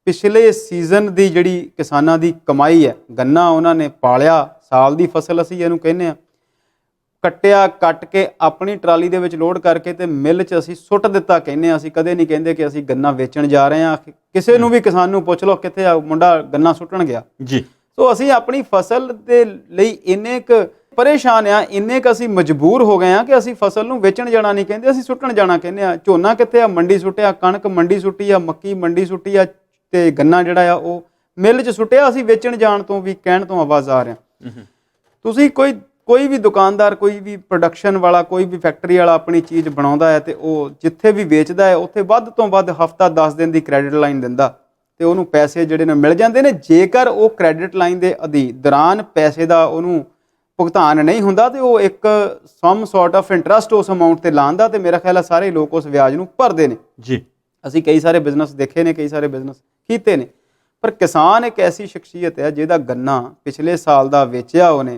ਪਿਛਲੇ ਸੀਜ਼ਨ ਦੀ ਜਿਹੜੀ ਕਿਸਾਨਾਂ ਦੀ ਕਮਾਈ ਹੈ, ਗੰਨਾ ਉਹਨਾਂ ਨੇ ਪਾਲਿਆ, ਸਾਲ ਦੀ ਫਸਲ ਅਸੀਂ ਇਹਨੂੰ ਕਹਿੰਦੇ ਹਾਂ, ਕੱਟਿਆ, ਕੱਟ ਕੇ ਆਪਣੀ ਟਰਾਲੀ ਦੇ ਵਿੱਚ ਲੋਡ ਕਰਕੇ ਤੇ ਮਿੱਲ 'ਚ ਅਸੀਂ ਸੁੱਟ ਦਿੱਤਾ ਕਹਿੰਦੇ ਹਾਂ। ਅਸੀਂ ਕਦੇ ਨਹੀਂ ਕਹਿੰਦੇ ਕਿ ਅਸੀਂ ਗੰਨਾ ਵੇਚਣ ਜਾ ਰਹੇ ਹਾਂ। ਕਿਸੇ ਨੂੰ ਵੀ ਕਿਸਾਨ ਨੂੰ ਪੁੱਛ ਲਓ ਕਿੱਥੇ ਆ ਮੁੰਡਾ ਗੰਨਾ ਸੁੱਟਣ ਗਿਆ ਜੀ। ਸੋ ਅਸੀਂ ਆਪਣੀ ਫਸਲ ਦੇ ਲਈ ਇੰਨੇ ਕੁ ਪਰੇਸ਼ਾਨ ਆ, ਇੰਨੇ ਕੁ ਅਸੀਂ ਮਜਬੂਰ ਹੋ ਗਏ ਹਾਂ ਕਿ ਅਸੀਂ ਫਸਲ ਨੂੰ ਵੇਚਣ ਜਾਣਾ ਨਹੀਂ ਕਹਿੰਦੇ, ਅਸੀਂ ਸੁੱਟਣ ਜਾਣਾ ਕਹਿੰਦੇ ਆ। ਝੋਨਾ ਕਿੱਥੇ ਆ? ਮੰਡੀ ਸੁੱਟਿਆ, ਕਣਕ ਮੰਡੀ ਸੁੱਟੀ ਆ, ਮੱਕੀ ਮੰਡੀ ਸੁੱਟੀ ਆ, ਤੇ ਗੰਨਾ ਜਿਹੜਾ ਆ ਉਹ ਮਿੱਲ 'ਚ ਸੁੱਟਿਆ। ਅਸੀਂ ਵੇਚਣ ਜਾਣ ਤੋਂ ਵੀ, ਕਹਿਣ ਤੋਂ ਆਵਾਜ਼ ਆ ਰਿਹਾ। ਤੁਸੀਂ ਕੋਈ ਵੀ ਦੁਕਾਨਦਾਰ, ਕੋਈ ਵੀ ਪ੍ਰੋਡਕਸ਼ਨ ਵਾਲਾ, ਕੋਈ ਵੀ ਫੈਕਟਰੀ ਵਾਲਾ ਆਪਣੀ ਚੀਜ਼ ਬਣਾਉਂਦਾ ਹੈ, ਅਤੇ ਉਹ ਜਿੱਥੇ ਵੀ ਵੇਚਦਾ ਹੈ ਉੱਥੇ ਵੱਧ ਤੋਂ ਵੱਧ ਹਫ਼ਤਾ 10 ਦਿਨ ਦੀ ਕ੍ਰੈਡਿਟ ਲਾਈਨ ਦਿੰਦਾ, ਅਤੇ ਉਹਨੂੰ ਪੈਸੇ ਜਿਹੜੇ ਨੇ ਮਿਲ ਜਾਂਦੇ ਨੇ। ਜੇਕਰ ਉਹ ਕ੍ਰੈਡਿਟ ਲਾਈਨ ਦੇ ਦੌਰਾਨ ਪੈਸੇ ਦਾ ਉਹਨੂੰ ਭੁਗਤਾਨ ਨਹੀਂ ਹੁੰਦਾ, ਅਤੇ ਉਹ ਇੱਕ ਸਮ ਸੌਰਟ ਆਫ ਇੰਟਰਸਟ ਉਸ ਅਮਾਊਂਟ 'ਤੇ ਲਾਉਂਦਾ, ਅਤੇ ਮੇਰਾ ਖਿਆਲ ਹੈ ਸਾਰੇ ਲੋਕ ਉਸ ਵਿਆਜ ਨੂੰ ਭਰਦੇ ਨੇ ਜੀ। ਅਸੀਂ ਕਈ ਸਾਰੇ ਬਿਜ਼ਨਸ ਦੇਖੇ ਨੇ, ਕਈ ਸਾਰੇ ਬਿਜ਼ਨਸ ਕੀਤੇ ਨੇ, ਪਰ ਕਿਸਾਨ ਇੱਕ ਐਸੀ ਸ਼ਖਸੀਅਤ ਹੈ ਜਿਹਦਾ ਗੰਨਾ ਪਿਛਲੇ ਸਾਲ ਦਾ ਵੇਚਿਆ ਉਹਨੇ,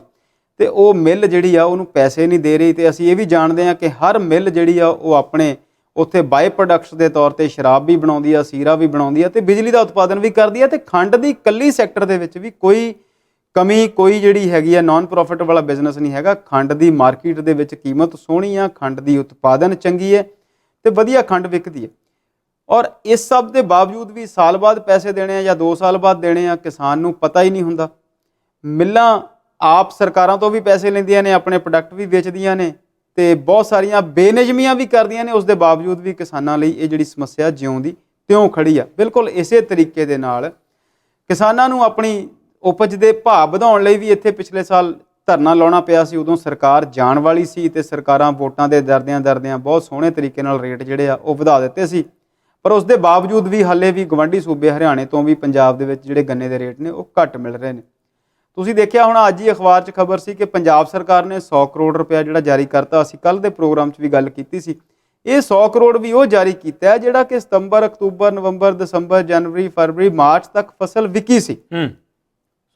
ਅਤੇ ਉਹ ਮਿੱਲ ਜਿਹੜੀ ਆ ਉਹਨੂੰ ਪੈਸੇ ਨਹੀਂ ਦੇ ਰਹੀ। ਅਤੇ ਅਸੀਂ ਇਹ ਵੀ ਜਾਣਦੇ ਹਾਂ ਕਿ ਹਰ ਮਿੱਲ ਜਿਹੜੀ ਆ ਉਹ ਆਪਣੇ ਉੱਥੇ ਬਾਏ ਪ੍ਰੋਡਕਟਸ ਦੇ ਤੌਰ 'ਤੇ ਸ਼ਰਾਬ ਵੀ ਬਣਾਉਂਦੀ ਆ, ਸੀਰਾ ਵੀ ਬਣਾਉਂਦੀ ਆ, ਅਤੇ ਬਿਜਲੀ ਦਾ ਉਤਪਾਦਨ ਵੀ ਕਰਦੀ ਆ। ਅਤੇ ਖੰਡ ਦੀ ਇਕੱਲੀ ਸੈਕਟਰ ਦੇ ਵਿੱਚ ਵੀ ਕੋਈ ਕਮੀ, ਕੋਈ ਜਿਹੜੀ ਹੈਗੀ ਆ ਨਾਨ ਪ੍ਰੋਫਿਟ ਵਾਲਾ ਬਿਜ਼ਨਸ ਨਹੀਂ ਹੈਗਾ। ਖੰਡ ਦੀ ਮਾਰਕੀਟ ਦੇ ਵਿੱਚ ਕੀਮਤ ਸੋਹਣੀ ਆ, ਖੰਡ ਦੀ ਉਤਪਾਦਨ ਚੰਗੀ ਹੈ, ਅਤੇ ਵਧੀਆ ਖੰਡ ਵਿਕਦੀ ਹੈ। ਔਰ ਇਸ ਸਭ ਦੇ ਬਾਵਜੂਦ ਵੀ ਸਾਲ ਬਾਅਦ ਪੈਸੇ ਦੇਣੇ ਆ ਜਾਂ 2 ਸਾਲ ਬਾਅਦ ਦੇਣੇ ਆ, ਕਿਸਾਨ ਨੂੰ ਪਤਾ ਹੀ ਨਹੀਂ ਹੁੰਦਾ। ਮਿੱਲਾਂ ਆਪ ਸਰਕਾਰਾਂ ਤੋਂ ਵੀ ਪੈਸੇ ਲੈਂਦੀਆਂ ਨੇ, ਆਪਣੇ ਪ੍ਰੋਡਕਟ ਵੀ ਵੇਚਦੀਆਂ ਨੇ, ਅਤੇ ਬਹੁਤ ਸਾਰੀਆਂ ਬੇਨਿਯਮੀਆਂ ਵੀ ਕਰਦੀਆਂ ਨੇ। ਉਸ ਦੇ ਬਾਵਜੂਦ ਵੀ ਕਿਸਾਨਾਂ ਲਈ ਇਹ ਜਿਹੜੀ ਸਮੱਸਿਆ ਜਿਉਂ ਦੀ ਤਿਉਂ ਖੜੀ ਆ। ਬਿਲਕੁਲ ਇਸੇ ਤਰੀਕੇ ਦੇ ਨਾਲ ਕਿਸਾਨਾਂ ਨੂੰ ਆਪਣੀ ਉਪਜ ਦੇ ਭਾਅ ਵਧਾਉਣ ਲਈ ਵੀ ਇੱਥੇ ਪਿਛਲੇ ਸਾਲ ਧਰਨਾ ਲਾਉਣਾ ਪਿਆ ਸੀ। ਉਦੋਂ ਸਰਕਾਰ ਜਾਣ ਵਾਲੀ ਸੀ, ਅਤੇ ਸਰਕਾਰਾਂ ਵੋਟਾਂ ਦੇ ਡਰਦਿਆਂ ਬਹੁਤ ਸੋਹਣੇ ਤਰੀਕੇ ਨਾਲ ਰੇਟ ਜਿਹੜੇ ਆ ਉਹ ਵਧਾ ਦਿੱਤੇ ਸੀ। ਪਰ ਉਸ ਦੇ ਬਾਵਜੂਦ ਵੀ ਹਾਲੇ ਵੀ ਗਵਾਂਢੀ ਸੂਬੇ ਹਰਿਆਣੇ ਤੋਂ ਵੀ ਪੰਜਾਬ ਦੇ ਵਿੱਚ ਜਿਹੜੇ ਗੰਨੇ ਦੇ ਰੇਟ ਨੇ ਉਹ ਘੱਟ ਮਿਲ ਰਹੇ ਨੇ। ਤੁਸੀਂ ਦੇਖਿਆ ਹੋਣਾ, ਅੱਜ ਹੀ ਅਖਬਾਰ 'ਚ ਖਬਰ ਸੀ ਕਿ ਪੰਜਾਬ ਸਰਕਾਰ ਨੇ 100 ਕਰੋੜ ਰੁਪਇਆ ਜਿਹੜਾ ਜਾਰੀ ਕਰਤਾ। ਅਸੀਂ ਕੱਲ੍ਹ ਦੇ ਪ੍ਰੋਗਰਾਮ 'ਚ ਵੀ ਗੱਲ ਕੀਤੀ ਸੀ। ਇਹ 100 ਕਰੋੜ ਵੀ ਉਹ ਜਾਰੀ ਕੀਤਾ ਹੈ ਜਿਹੜਾ ਕਿ ਸਤੰਬਰ, ਅਕਤੂਬਰ, ਨਵੰਬਰ, ਦਸੰਬਰ, ਜਨਵਰੀ, ਫਰਵਰੀ, ਮਾਰਚ ਤੱਕ ਫਸਲ ਵਿਕੀ ਸੀ।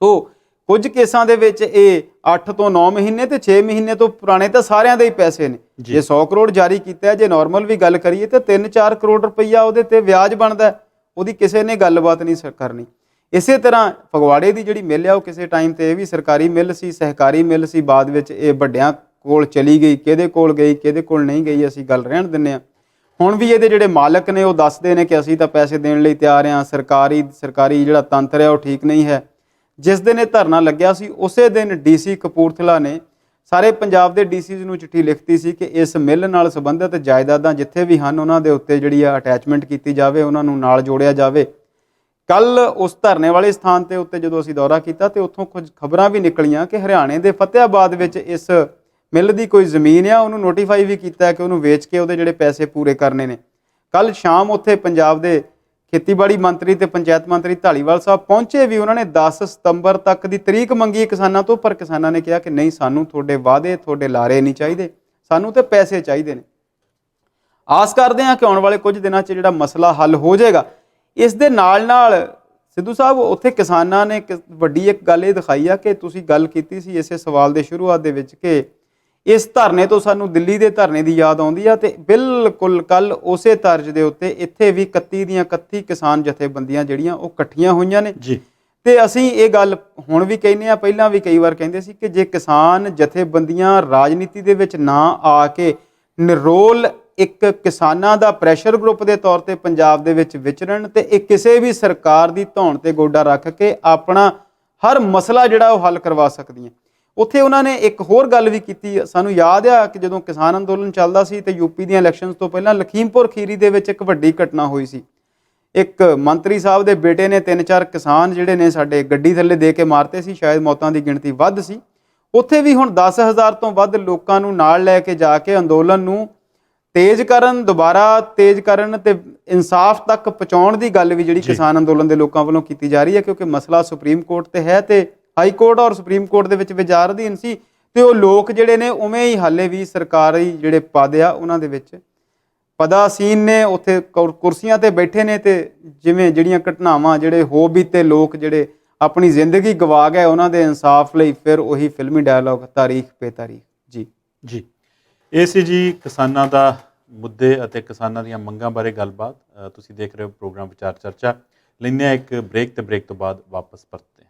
ਸੋ ਕੁਝ ਕੇਸਾਂ ਦੇ ਵਿੱਚ ਇਹ 8 ਤੋਂ 9 ਮਹੀਨੇ ਅਤੇ 6 ਮਹੀਨੇ ਤੋਂ ਪੁਰਾਣੇ ਤਾਂ ਸਾਰਿਆਂ ਦੇ ਹੀ ਪੈਸੇ ਨੇ। ਜੇ 100 ਕਰੋੜ ਜਾਰੀ ਕੀਤਾ, ਜੇ ਨਾਰਮਲ ਵੀ ਗੱਲ ਕਰੀਏ ਤਾਂ 3-4 ਕਰੋੜ ਰੁਪਈਆ ਉਹਦੇ 'ਤੇ ਵਿਆਜ ਬਣਦਾ, ਉਹਦੀ ਕਿਸੇ ਨੇ ਗੱਲਬਾਤ ਨਹੀਂ ਕਰਨੀ। ਇਸੇ ਤਰ੍ਹਾਂ ਫਗਵਾੜੇ ਦੀ ਜਿਹੜੀ ਮਿੱਲ ਆ ਉਹ ਕਿਸੇ ਟਾਈਮ 'ਤੇ ਇਹ ਵੀ ਸਰਕਾਰੀ ਮਿੱਲ ਸੀ, ਸਹਿਕਾਰੀ ਮਿੱਲ ਸੀ, ਬਾਅਦ ਵਿੱਚ ਇਹ ਵੱਡਿਆਂ ਕੋਲ ਚਲੀ ਗਈ। ਕਿਹਦੇ ਕੋਲ ਗਈ, ਕਿਹਦੇ ਕੋਲ ਨਹੀਂ ਗਈ, ਅਸੀਂ ਗੱਲ ਰਹਿਣ ਦਿੰਦੇ ਹਾਂ। ਹੁਣ ਵੀ ਇਹਦੇ ਜਿਹੜੇ ਮਾਲਕ ਨੇ ਉਹ ਦੱਸਦੇ ਨੇ ਕਿ ਅਸੀਂ ਤਾਂ ਪੈਸੇ ਦੇਣ ਲਈ ਤਿਆਰ ਹਾਂ, ਸਰਕਾਰੀ ਜਿਹੜਾ ਤੰਤਰ ਹੈ ਉਹ ਠੀਕ ਨਹੀਂ ਹੈ। ਜਿਸ ਦਿਨ ਇਹ ਧਰਨਾ ਲੱਗਿਆ ਸੀ, ਉਸੇ ਦਿਨ DC ਕਪੂਰਥਲਾ ਨੇ ਸਾਰੇ ਪੰਜਾਬ ਦੇ DCs ਨੂੰ ਚਿੱਠੀ ਲਿਖਤੀ ਸੀ ਕਿ ਇਸ ਮਿੱਲ ਨਾਲ ਸੰਬੰਧਿਤ ਜਾਇਦਾਦਾਂ ਜਿੱਥੇ ਵੀ ਹਨ ਉਹਨਾਂ ਦੇ ਉੱਤੇ ਜਿਹੜੀ ਆ ਅਟੈਚਮੈਂਟ ਕੀਤੀ ਜਾਵੇ, ਉਹਨਾਂ ਨੂੰ ਨਾਲ ਜੋੜਿਆ ਜਾਵੇ। ਕੱਲ੍ਹ ਉਸ ਧਰਨੇ ਵਾਲੇ ਸਥਾਨ 'ਤੇ ਉੱਤੇ ਜਦੋਂ ਅਸੀਂ ਦੌਰਾ ਕੀਤਾ, ਅਤੇ ਉੱਥੋਂ ਕੁਝ ਖਬਰਾਂ ਵੀ ਨਿਕਲੀਆਂ ਕਿ ਹਰਿਆਣੇ ਦੇ ਫਤਿਆਬਾਦ ਵਿੱਚ ਇਸ ਮਿੱਲ ਦੀ ਕੋਈ ਜ਼ਮੀਨ ਆ ਉਹਨੂੰ ਨੋਟੀਫਾਈ ਵੀ ਕੀਤਾ ਕਿ ਉਹਨੂੰ ਵੇਚ ਕੇ ਉਹਦੇ ਜਿਹੜੇ ਪੈਸੇ ਪੂਰੇ ਕਰਨੇ ਨੇ। ਕੱਲ੍ਹ ਸ਼ਾਮ ਉੱਥੇ ਪੰਜਾਬ ਦੇ ਖੇਤੀਬਾੜੀ ਮੰਤਰੀ ਤੇ ਪੰਚਾਇਤ ਮੰਤਰੀ ਧਾਲੀਵਾਲ ਸਾਹਿਬ ਪਹੁੰਚੇ ਵੀ। ਉਹਨਾਂ ਨੇ 10 ਸਤੰਬਰ ਤੱਕ ਦੀ ਤਰੀਕ ਮੰਗੀ ਕਿਸਾਨਾਂ ਤੋਂ, ਪਰ ਕਿਸਾਨਾਂ ਨੇ ਕਿਹਾ ਕਿ ਨਹੀਂ, ਸਾਨੂੰ ਤੁਹਾਡੇ ਵਾਅਦੇ, ਤੁਹਾਡੇ ਲਾਰੇ ਨਹੀਂ ਚਾਹੀਦੇ, ਸਾਨੂੰ ਤੇ ਪੈਸੇ ਚਾਹੀਦੇ ਨੇ। ਆਸ ਕਰਦੇ ਹਾਂ ਕਿ ਆਉਣ ਵਾਲੇ ਕੁਝ ਦਿਨਾਂ 'ਚ ਜਿਹੜਾ ਮਸਲਾ ਹੱਲ ਹੋ ਜਾਏਗਾ। ਇਸ ਦੇ ਨਾਲ ਨਾਲ ਸਿੱਧੂ ਸਾਹਿਬ ਉੱਥੇ ਕਿਸਾਨਾਂ ਨੇ ਵੱਡੀ ਇੱਕ ਗੱਲ ਇਹ ਦਿਖਾਈ ਆ ਕਿ ਤੁਸੀਂ ਗੱਲ ਕੀਤੀ ਸੀ ਇਸੇ ਸਵਾਲ ਦੇ ਸ਼ੁਰੂਆਤ ਦੇ ਵਿੱਚ ਕਿ ਇਸ ਧਰਨੇ ਤੋਂ ਸਾਨੂੰ ਦਿੱਲੀ ਦੇ ਧਰਨੇ ਦੀ ਯਾਦ ਆਉਂਦੀ ਆ, ਤੇ ਬਿਲਕੁਲ ਕੱਲ ਉਸੇ ਤਰਜ਼ ਦੇ ਉੱਤੇ ਇੱਥੇ ਵੀ 31 ਦੀਆਂ 31 ਕਿਸਾਨ ਜਥੇਬੰਦੀਆਂ ਜਿਹੜੀਆਂ ਉਹ ਇਕੱਠੀਆਂ ਹੋਈਆਂ ਨੇ ਜੀ। ਤੇ ਅਸੀਂ ਇਹ ਗੱਲ ਹੁਣ ਵੀ ਕਹਿੰਦੇ ਆ, ਪਹਿਲਾਂ ਵੀ ਕਈ ਵਾਰ ਕਹਿੰਦੇ ਸੀ ਕਿ ਜੇ ਕਿਸਾਨ ਜਥੇਬੰਦੀਆਂ ਰਾਜਨੀਤੀ ਦੇ ਵਿੱਚ ਨਾ ਆ ਕੇ ਨਿਰੋਲ ਇੱਕ ਕਿਸਾਨਾਂ ਦਾ ਪ੍ਰੈਸ਼ਰ ਗਰੁੱਪ ਦੇ ਤੌਰ ਤੇ ਪੰਜਾਬ ਦੇ ਵਿੱਚ ਵਿਚਰਨ ਤੇ ਇਹ ਕਿਸੇ ਵੀ ਸਰਕਾਰ ਦੀ ਧੌਣ ਤੇ ਗੋਡਾ ਰੱਖ ਕੇ ਆਪਣਾ ਹਰ ਮਸਲਾ ਜਿਹੜਾ ਉਹ ਹੱਲ ਕਰਵਾ ਸਕਦੀਆਂ। ਉੱਥੇ ਉਹਨਾਂ ਨੇ ਇੱਕ ਹੋਰ ਗੱਲ ਵੀ ਕੀਤੀ। ਸਾਨੂੰ ਯਾਦ ਆ ਕਿ ਜਦੋਂ ਕਿਸਾਨ ਅੰਦੋਲਨ ਚੱਲਦਾ ਸੀ ਤੇ ਯੂਪੀ ਦੀਆਂ ਇਲੈਕਸ਼ਨਸ ਤੋਂ ਪਹਿਲਾਂ ਲਖੀਮਪੁਰ ਖੀਰੀ ਦੇ ਵਿੱਚ ਇੱਕ ਵੱਡੀ ਘਟਨਾ ਹੋਈ ਸੀ। ਇੱਕ ਮੰਤਰੀ ਸਾਹਿਬ ਦੇ ਬੇਟੇ ਨੇ 3-4 ਕਿਸਾਨ ਜਿਹੜੇ ਨੇ ਸਾਡੇ ਗੱਡੀ ਥੱਲੇ ਦੇ ਕੇ ਮਾਰਤੇ ਸੀ, ਸ਼ਾਇਦ ਮੌਤਾਂ ਦੀ ਗਿਣਤੀ ਵੱਧ ਸੀ। ਉੱਥੇ ਵੀ ਹੁਣ 10,000 ਤੋਂ ਵੱਧ ਲੋਕਾਂ ਨੂੰ ਨਾਲ ਲੈ ਕੇ ਜਾ ਕੇ ਅੰਦੋਲਨ ਨੂੰ ਤੇਜ਼ ਕਰਨ, ਦੁਬਾਰਾ ਤੇਜ਼ ਕਰਨ ਤੇ ਇਨਸਾਫ ਤੱਕ ਪਹੁੰਚਾਉਣ ਦੀ ਗੱਲ ਵੀ ਜਿਹੜੀ ਕਿਸਾਨ ਅੰਦੋਲਨ ਦੇ ਲੋਕਾਂ ਵੱਲੋਂ ਕੀਤੀ ਜਾ ਰਹੀ ਹੈ, ਕਿਉਂਕਿ ਮਸਲਾ ਸੁਪਰੀਮ ਕੋਰਟ ਤੇ ਹੈ ਤੇ ਹਾਈ ਕੋਰਟ ਔਰ ਸੁਪਰੀਮ ਕੋਰਟ ਦੇ ਵਿੱਚ ਵਿਚਾਰ ਅਧੀਨ ਸੀ ਤੇ ਉਹ ਲੋਕ ਜਿਹੜੇ ਨੇ ਉਵੇਂ ਹੀ ਹਾਲੇ ਵੀ ਸਰਕਾਰੀ ਜਿਹੜੇ ਪਦ ਆ ਉਹਨਾਂ ਦੇ ਵਿੱਚ ਪਦਾਸੀਨ ਨੇ, ਉੱਥੇ ਕੁਰਸੀਆਂ ਤੇ ਬੈਠੇ ਨੇ ਤੇ ਜਿਵੇਂ ਜਿਹੜੀਆਂ ਘਟਨਾਵਾਂ ਜਿਹੜੇ ਹੋ ਬੀਤੇ ਲੋਕ ਜਿਹੜੇ ਆਪਣੀ ਜ਼ਿੰਦਗੀ ਗਵਾ ਗਏ ਉਹਨਾਂ ਦੇ ਇਨਸਾਫ ਲਈ ਫਿਰ ਉਹੀ ਫਿਲਮੀ ਡਾਇਲੌਗ ਤਾਰੀਖ ਪੇ ਤਾਰੀਖ। ਜੀ ਇਹ ਸੀ ਜੀ ਕਿਸਾਨਾਂ ਦਾ ਮੁੱਦੇ ਅਤੇ ਕਿਸਾਨਾਂ ਦੀਆਂ ਮੰਗਾਂ ਬਾਰੇ ਗੱਲਬਾਤ। ਤੁਸੀਂ ਦੇਖ ਰਹੇ ਹੋ ਪ੍ਰੋਗਰਾਮ ਵਿਚਾਰ ਚਰਚਾ। ਲੈਂਦੇ ਹਾਂ ਇੱਕ ਬ੍ਰੇਕ ਤੇ ਬ੍ਰੇਕ ਤੋਂ ਬਾਅਦ ਵਾਪਸ ਪਰਤਦੇ ਹਾਂ।